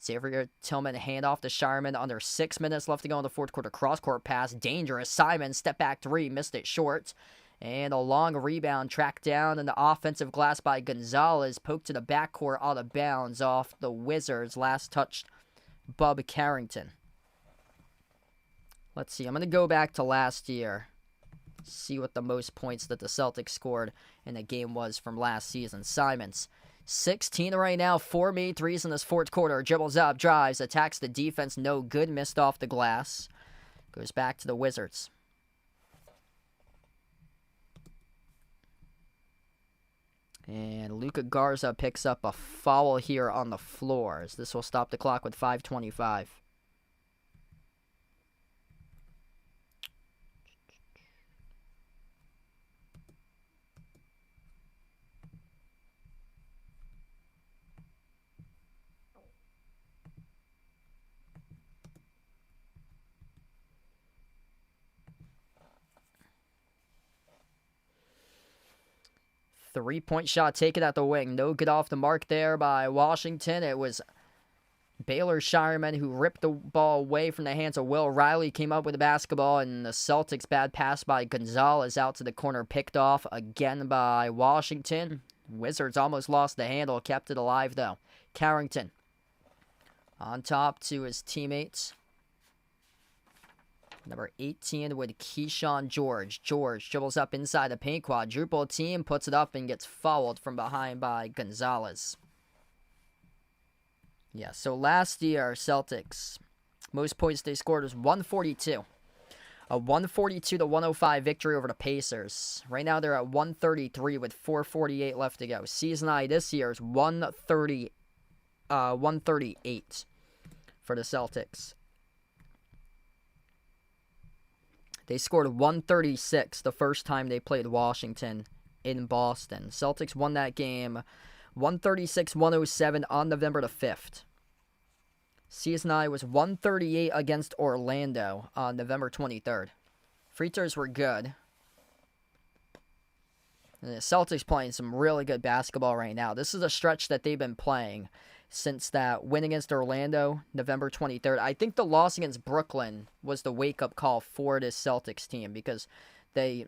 Xavier Tillman handoff to Shireman. Under 6 minutes left to go in the fourth quarter. Cross-court pass, dangerous. Simons, step back 3, missed it short. And a long rebound tracked down in the offensive glass by Gonzalez. Poked to the backcourt out of bounds off the Wizards. Last touched Bub Carrington. Let's see, I'm going to go back to last year. See what the most points that the Celtics scored in the game was from last season. Simons, 16 right now, 4 made threes in this fourth quarter. Dribbles up, drives, attacks the defense, no good, missed off the glass. Goes back to the Wizards. And Luka Garza picks up a foul here on the floors. This will stop the clock with 5:25. 3-point shot taken at the wing. No good off the mark there by Washington. It was Baylor Shireman who ripped the ball away from the hands of Will Riley. Came up with the basketball, and the Celtics bad pass by Gonzalez out to the corner. Picked off again by Washington. Wizards almost lost the handle. Kept it alive, though. Carrington on top to his teammates. Number 18 with Keyshawn George. George dribbles up inside the paint. Quadruple team, puts it up and gets fouled from behind by Gonzalez. Yeah, so last year, Celtics, most points they scored was 142. A 142-105 victory over the Pacers. Right now they're at 133 with 4:48 left to go. Season high this year is 138 for the Celtics. They scored 136 the first time they played Washington in Boston. Celtics won that game 136-107 on November the 5th. Season high was 138 against Orlando on November 23rd. Free throws were good. And the Celtics playing some really good basketball right now. This is a stretch that they've been playing since that win against Orlando, November 23rd. I think the loss against Brooklyn was the wake-up call for this Celtics team because they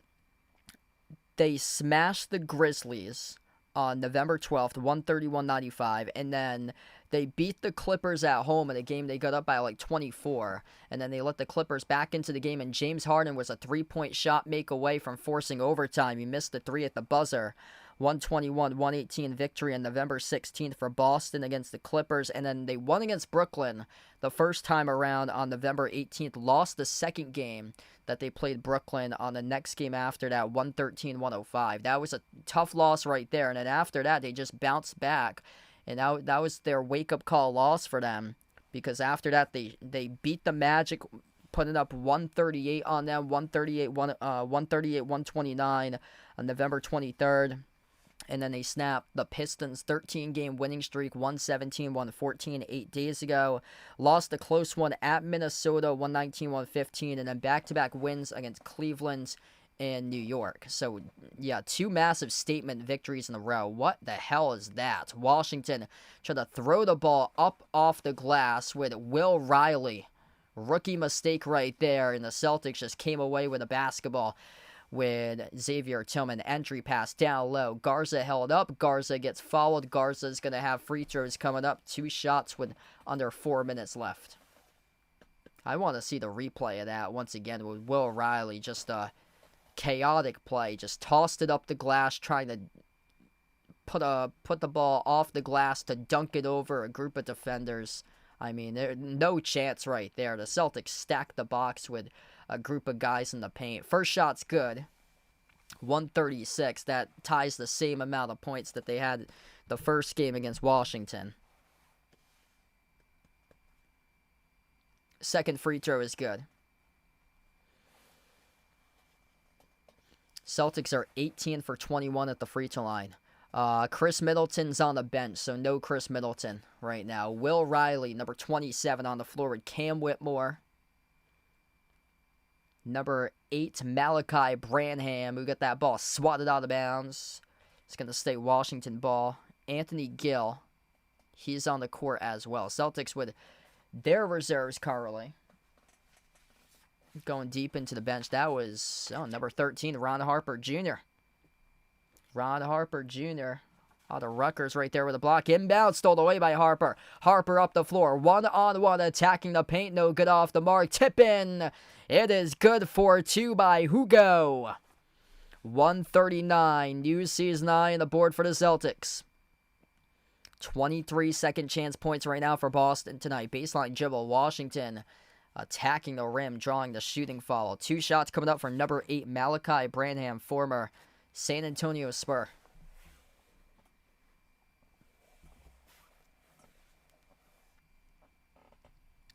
smashed the Grizzlies on November 12th, 131-95, and then they beat the Clippers at home in a game they got up by like 24, and then they let the Clippers back into the game, and James Harden was a three-point shot make away from forcing overtime. He missed the three at the buzzer. 121-118 victory on November 16th for Boston against the Clippers, and then they won against Brooklyn the first time around on November 18th, lost the second game that they played Brooklyn on the next game after that, 113-105. That was a tough loss right there, and then after that, they just bounced back, and that was their wake-up call loss for them, because after that, they beat the Magic putting up 138 on them, 129 on November 23rd. And then they snapped the Pistons' 13-game winning streak, 117-114, 8 days ago. Lost a close one at Minnesota, 119-115, and then back-to-back wins against Cleveland and New York. So, yeah, 2 massive statement victories in a row. What the hell is that? Washington tried to throw the ball up off the glass with Will Riley. Rookie mistake right there, and the Celtics just came away with a basketball with Xavier Tillman. Entry pass down low. Garza held up. Garza gets fouled. Garza's going to have free throws coming up. 2 shots with under 4 minutes left. I want to see the replay of that once again with Will Riley. Just a chaotic play. Just tossed it up the glass, trying to put the ball off the glass to dunk it over a group of defenders. I mean, there's no chance right there. The Celtics stacked the box with a group of guys in the paint. First shot's good. 136. That ties the same amount of points that they had the first game against Washington. Second free throw is good. Celtics are 18 for 21 at the free throw line. Chris Middleton's on the bench, so no Chris Middleton right now. Will Riley, number 27, on the floor with Cam Whitmore. Number 8, Malachi Branham, who got that ball swatted out of bounds. It's going to stay Washington ball. Anthony Gill, he's on the court as well. Celtics with their reserves currently. Going deep into the bench. That was number 13, Ron Harper Jr. Ron Harper Jr. out of Rutgers right there with a block. Inbound, stole away by Harper. Harper up the floor. One-on-one attacking the paint. No good off the mark. Tip in. It is good for 2 by Hugo. 139. New season high on the board for the Celtics. 23 second chance points right now for Boston tonight. Baseline dribble. Washington attacking the rim, drawing the shooting foul. 2 shots coming up for number 8, Malachi Branham, former San Antonio Spur.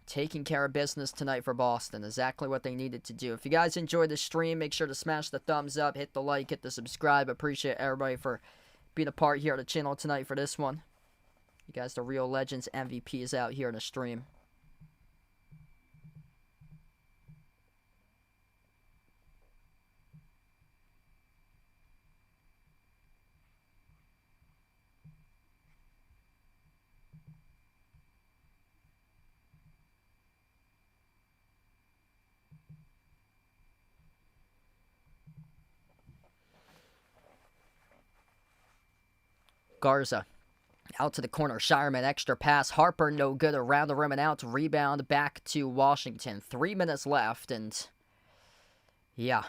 Taking care of business tonight for Boston. Exactly what they needed to do. If you guys enjoyed the stream, make sure to smash the thumbs up, hit the like, hit the subscribe. Appreciate everybody for being a part here on the channel tonight for this one. You guys, the real legends, MVPs out here in the stream. Garza out to the corner. Shireman, extra pass. Harper, no good. Around the rim and out. Rebound back to Washington. 3 minutes left, and yeah,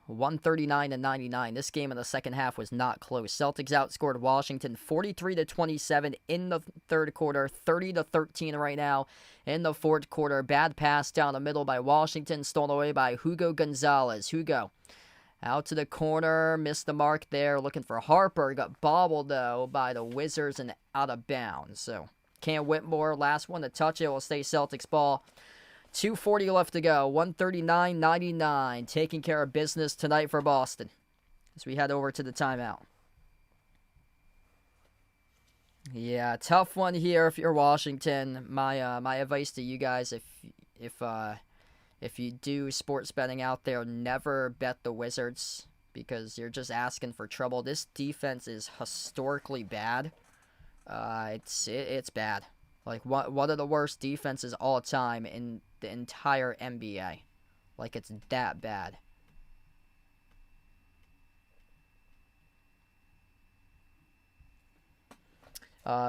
139-99. This game in the second half was not close. Celtics outscored Washington 43-27 in the third quarter. 30-13 right now in the fourth quarter. Bad pass down the middle by Washington. Stolen away by Hugo Gonzalez. Hugo out to the corner, missed the mark there, looking for Harper. Got bobbled, though, by the Wizards and out of bounds. So, Cam Whitmore, last one to touch it, will stay Celtics ball. 2:40 left to go, 139-99. Taking care of business tonight for Boston as we head over to the timeout. Yeah, tough one here if you're Washington. My advice to you guys, if you do sports betting out there, never bet the Wizards because you're just asking for trouble. This defense is historically bad. It's bad. Like one of the worst defenses all time in the entire NBA. Like it's that bad.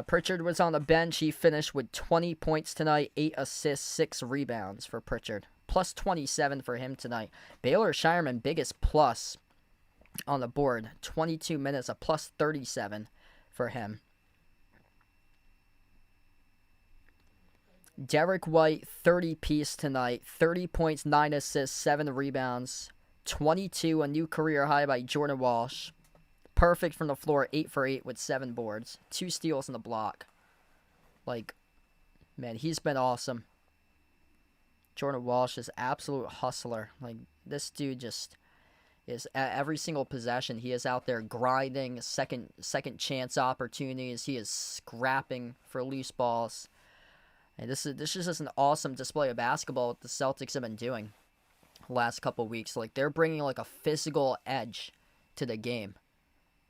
Pritchard was on the bench. He finished with 20 points tonight, 8 assists, 6 rebounds for Pritchard. Plus 27 for him tonight. Baylor Shireman, biggest plus on the board. 22 minutes, a plus 37 for him. Derek White, 30-piece tonight. 30 points, 9 assists, 7 rebounds. 22, a new career high by Jordan Walsh. Perfect from the floor, 8 for 8 with 7 boards. 2 steals in the block. Like, man, he's been awesome. Jordan Walsh is absolute hustler. Like, this dude just is at every single possession. He is out there grinding second chance opportunities. He is scrapping for loose balls. And this is just an awesome display of basketball what the Celtics have been doing the last couple weeks. Like, they're bringing like a physical edge to the game.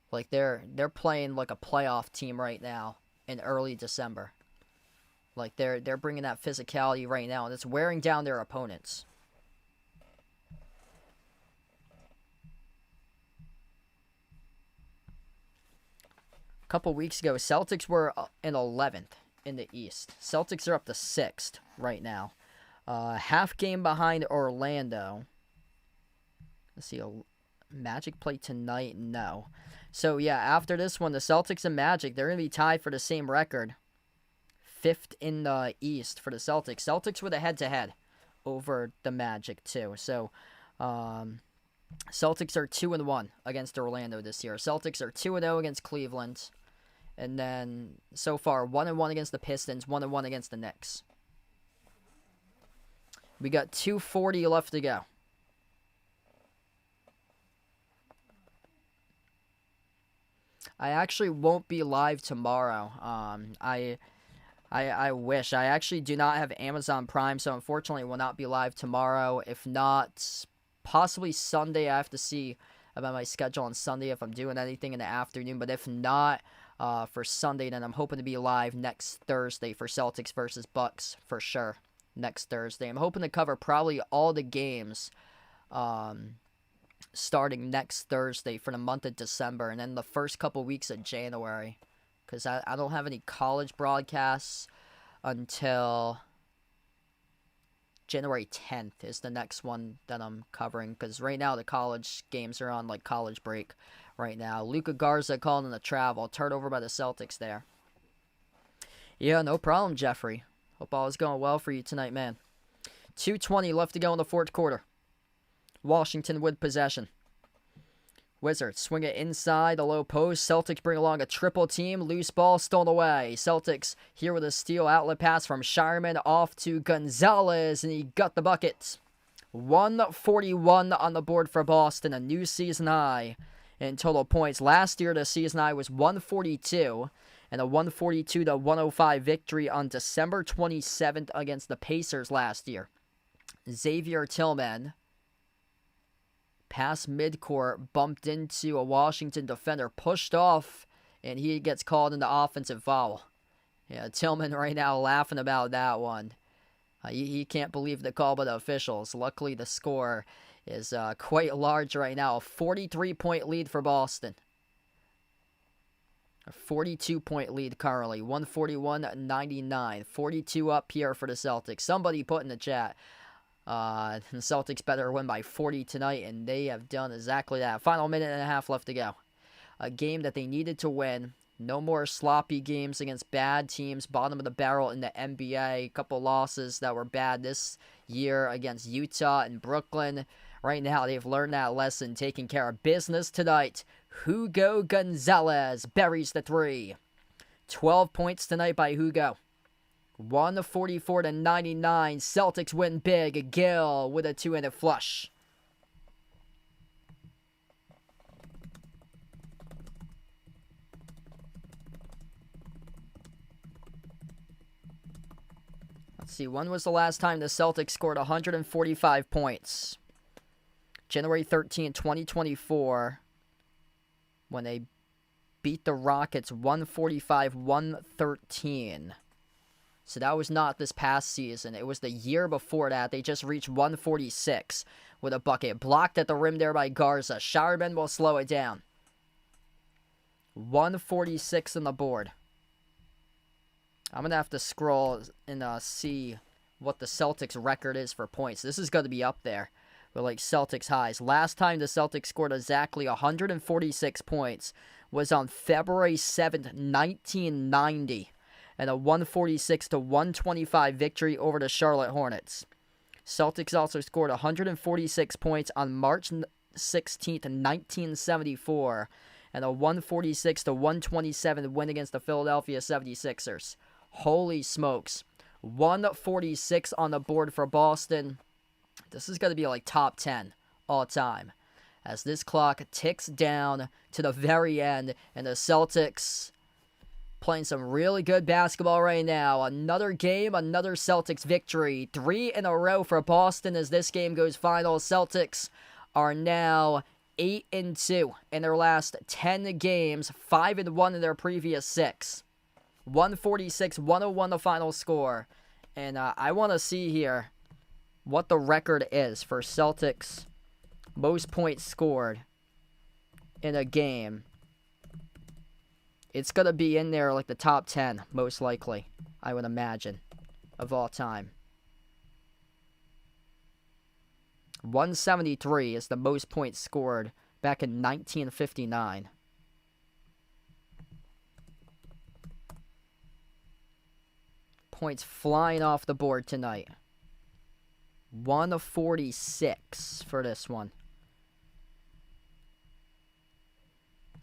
Like, they're playing like a playoff team right now in early December. Like, they're bringing that physicality right now, and it's wearing down their opponents. A couple weeks ago, Celtics were in 11th in the East. Celtics are up to 6th right now. Half game behind Orlando. Let's see, Magic play tonight? No. So, yeah, after this one, the Celtics and Magic, they're going to be tied for the same record. 5th in the East for the Celtics. Celtics with a head-to-head over the Magic, too. So, Celtics are 2-1 against Orlando this year. Celtics are 2-0 against Cleveland. And then, so far, 1-1 against the Pistons, 1-1 against the Knicks. We got 2:40 left to go. I actually won't be live tomorrow. I wish. I actually do not have Amazon Prime, so unfortunately will not be live tomorrow. If not, possibly Sunday. I have to see about my schedule on Sunday if I'm doing anything in the afternoon. But if not, for Sunday, then I'm hoping to be live next Thursday for Celtics versus Bucks for sure. Next Thursday. I'm hoping to cover probably all the games starting next Thursday for the month of December and then the first couple weeks of January. Because I don't have any college broadcasts until January 10th is the next one that I'm covering. Because right now the college games are on like college break right now. Luka Garza calling in the travel. Turned over by the Celtics there. Yeah, no problem, Jeffrey. Hope all is going well for you tonight, man. 2:20 left to go in the fourth quarter. Washington with possession. Wizards swing it inside the low post. Celtics bring along a triple team. Loose ball stolen away. Celtics here with a steal outlet pass from Shireman off to Gonzalez, and he got the bucket. 141 on the board for Boston, a new season high in total points. Last year, the season high was 142, and a 142-105 victory on December 27th against the Pacers last year. Xavier Tillman, past midcourt, bumped into a Washington defender, pushed off, and he gets called into offensive foul. Yeah, Tillman right now laughing about that one. He can't believe the call by the officials. Luckily, the score is quite large right now. A 43-point lead for Boston. A 42-point lead currently. 141-99. 42 up here for the Celtics. Somebody put in the chat, the Celtics better win by 40 tonight, and they have done exactly that. Final minute and a half left to go. A game that they needed to win. No more sloppy games against bad teams, bottom of the barrel in the NBA. A couple losses that were bad this year against Utah and Brooklyn. Right now, they've learned that lesson, taking care of business tonight. Hugo Gonzalez buries the three. 12 points tonight by Hugo. 144-99. Celtics win big. Gill with a two-handed flush. Let's see, when was the last time the Celtics scored 145 points? January 13, 2024, when they beat the Rockets 145-113. So that was not this past season. It was the year before that. They just reached 146 with a bucket. Blocked at the rim there by Garza. Showerman will slow it down. 146 on the board. I'm going to have to scroll and see what the Celtics record is for points. This is going to be up there with like Celtics highs. Last time the Celtics scored exactly 146 points was on February 7th, 1990. And a 146-125 victory over the Charlotte Hornets. Celtics also scored 146 points on March 16th, 1974. And a 146-127 win against the Philadelphia 76ers. Holy smokes. 146 on the board for Boston. This is going to be like top 10 all time as this clock ticks down to the very end, and the Celtics playing some really good basketball right now. Another game, another Celtics victory. 3 in a row for Boston as this game goes final. Celtics are now 8-2 in their last 10 games, 5-1 in their previous 6. 146-101 the final score. And I want to see here what the record is for Celtics most points scored in a game. It's going to be in there like the top 10, most likely, I would imagine, of all time. 173 is the most points scored back in 1959. Points flying off the board tonight. 146 for this one.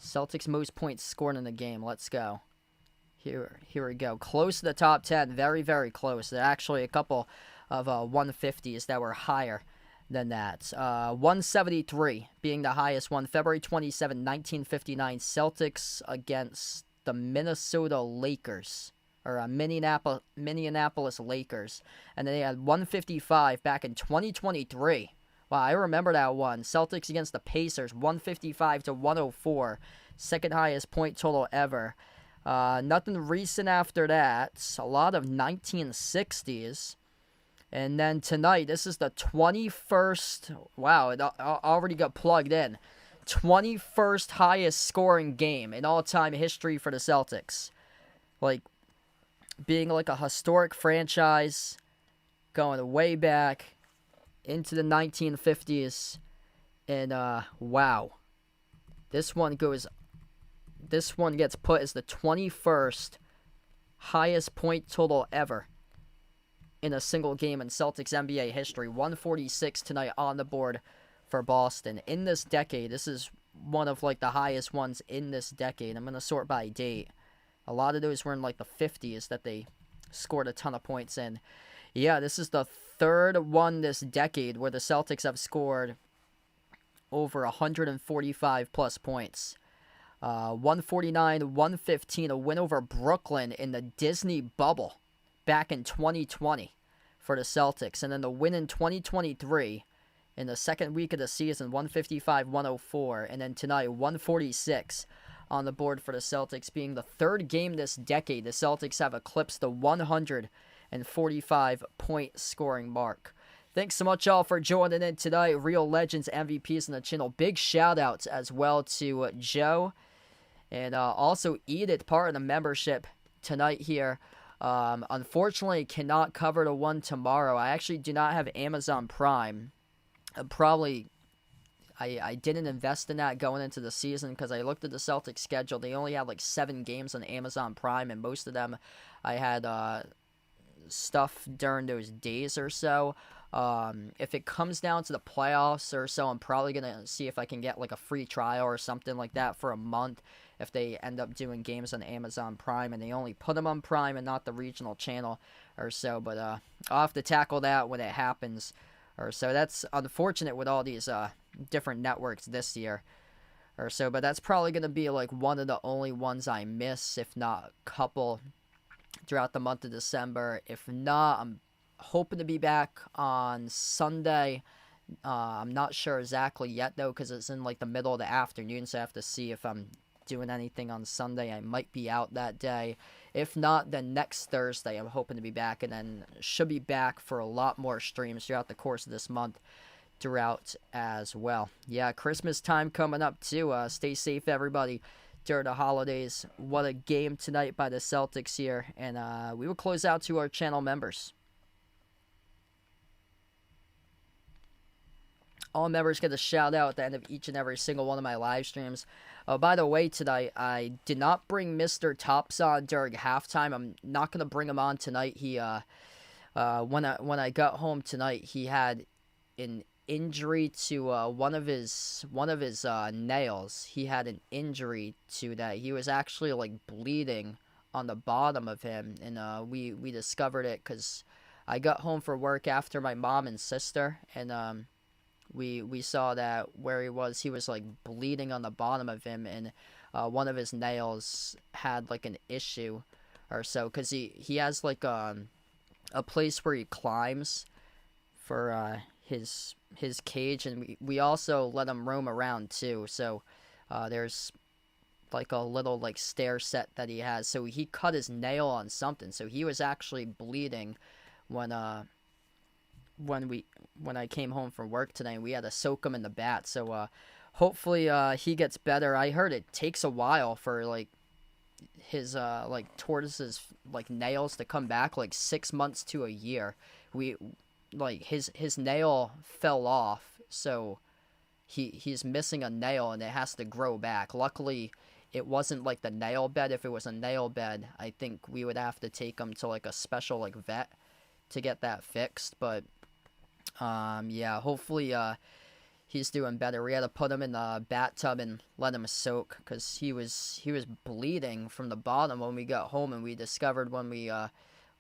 Celtics most points scored in the game. Let's go. Here we go. Close to the top 10. Very, very close. There are actually a couple of 150s that were higher than that. 173 being the highest one. February 27, 1959. Celtics against the Minnesota Lakers. Or Minneapolis Lakers. And then they had 155 back in 2023. Wow, I remember that one. Celtics against the Pacers, 155-104. Second highest point total ever. Nothing recent after that. A lot of 1960s. And then tonight, this is the 21st. Wow, it already got plugged in. 21st highest scoring game in all-time history for the Celtics. Like, being like a historic franchise, going way back into the 1950s, and wow, this one gets put as the 21st highest point total ever in a single game in Celtics NBA history. 146 tonight on the board for Boston. In this decade, this is one of like the highest ones in this decade. I'm going to sort by date. A lot of those were in like the 50s that they scored a ton of points in. Yeah, this is the third one this decade where the Celtics have scored over 145 plus points. 149-115, a win over Brooklyn in the Disney bubble back in 2020 for the Celtics. And then the win in 2023 in the second week of the season, 155-104. And then tonight, 146 on the board for the Celtics, being the third game this decade the Celtics have eclipsed the 145-point scoring mark. Thanks so much, all, for joining in tonight. Real Legends MVPs on the channel. Big shout-outs as well to Joe. And also Edith, part of the membership tonight here. Unfortunately, cannot cover the one tomorrow. I actually do not have Amazon Prime. I didn't invest in that going into the season because I looked at the Celtics schedule. They only had like 7 games on Amazon Prime, and most of them I had stuff during those days or so. If it comes down to the playoffs or so, I'm probably going to see if I can get like a free trial or something like that for a month if they end up doing games on Amazon Prime and they only put them on Prime and not the regional channel or so. But I'll have to tackle that when it happens or so. That's unfortunate with all these different networks this year or so, but that's probably going to be like one of the only ones I miss, if not a couple throughout the month of December. If not, I'm hoping to be back on Sunday. I'm not sure exactly yet though, because it's in like the middle of the afternoon, so I have to see if I'm doing anything on Sunday. I might be out that day. If not, then next Thursday I'm hoping to be back, and then should be back for a lot more streams throughout the course of this month throughout as well. Yeah, Christmas time coming up too. Stay safe, everybody, during the holidays. What a game tonight by the Celtics here, and we will close out to our channel members. All members get a shout out at the end of each and every single one of my live streams. By the way, tonight I did not bring Mr. Tops on during halftime. I'm not gonna bring him on tonight. He when I got home tonight, he had an injury to one of his nails. He had an injury to that. He was actually like bleeding on the bottom of him, and we discovered it because I got home from work after my mom and sister, and we saw that where he was like bleeding on the bottom of him, and one of his nails had like an issue or so, because he has like a place where he climbs for his cage, and we also let him roam around too, so there's like a little like stair set that he has, so he cut his nail on something, so he was actually bleeding when I came home from work today, and we had to soak him in the bath. So hopefully he gets better. I heard it takes a while for like his like tortoise's like nails to come back, like 6 months to a year. We like his nail fell off, so he's missing a nail and it has to grow back. Luckily it wasn't like the nail bed. If it was a nail bed, I think we would have to take him to like a special like vet to get that fixed. But yeah, hopefully he's doing better. We had to put him in the bathtub and let him soak because he was bleeding from the bottom when we got home, and we discovered when we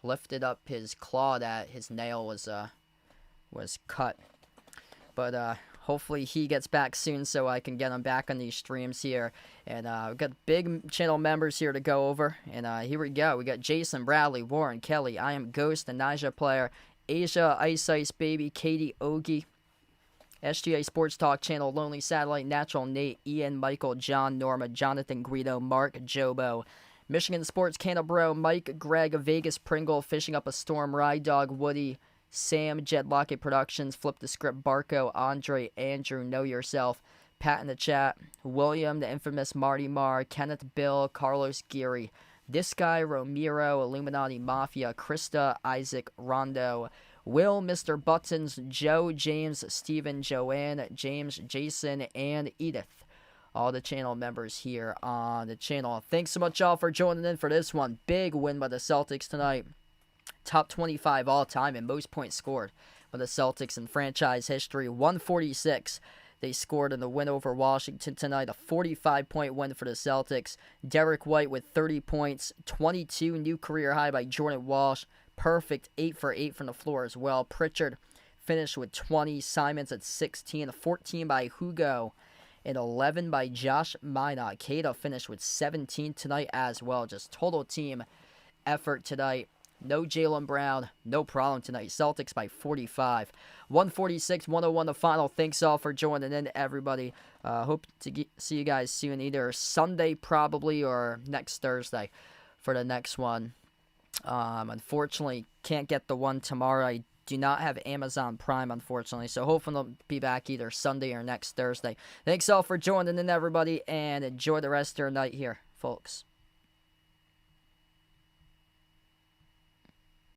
lifted up his claw that his nail was cut. But hopefully he gets back soon so I can get him back on these streams here. And we've got big channel members here to go over. And here we go. We got Jason, Bradley, Warren, Kelly, I Am Ghost, and Naja Player, Asia, Ice Baby, Katie, Ogie, SGA Sports Talk Channel, Lonely Satellite, Natural Nate, Ian, Michael, John, Norma, Jonathan, Guido, Mark, Jobo, Michigan Sports, Canabro, Mike, Greg, Vegas, Pringle, Fishing Up a Storm, Ride Dog, Woody, Sam, Jed Lockett Productions, Flip the Script, Barco, Andre, Andrew, Know Yourself, Pat in the chat, William, the infamous Marty Marr, Kenneth, Bill, Carlos, Geary, This Guy, Romero, Illuminati Mafia, Krista, Isaac, Rondo, Will, Mr. Buttons, Joe, James, Steven, Joanne, James, Jason, and Edith. All the channel members here on the channel. Thanks so much, y'all, for joining in for this one. Big win by the Celtics tonight. Top 25 all-time and most points scored by the Celtics in franchise history. 146 they scored in the win over Washington tonight. A 45-point win for the Celtics. Derek White with 30 points. 22 new career high by Jordan Walsh. Perfect 8 for 8 from the floor as well. Pritchard finished with 20. Simons at 16. 14 by Hugo. And 11 by Josh Minot. Cada finished with 17 tonight as well. Just total team effort tonight. No Jaylen Brown, no problem tonight. Celtics by 45. 146-101 the final. Thanks all for joining in, everybody. Hope to see you guys soon, either Sunday probably or next Thursday for the next one. Unfortunately, can't get the one tomorrow. I do not have Amazon Prime, unfortunately. So hopefully I'll be back either Sunday or next Thursday. Thanks all for joining in, everybody, and enjoy the rest of your night here, folks.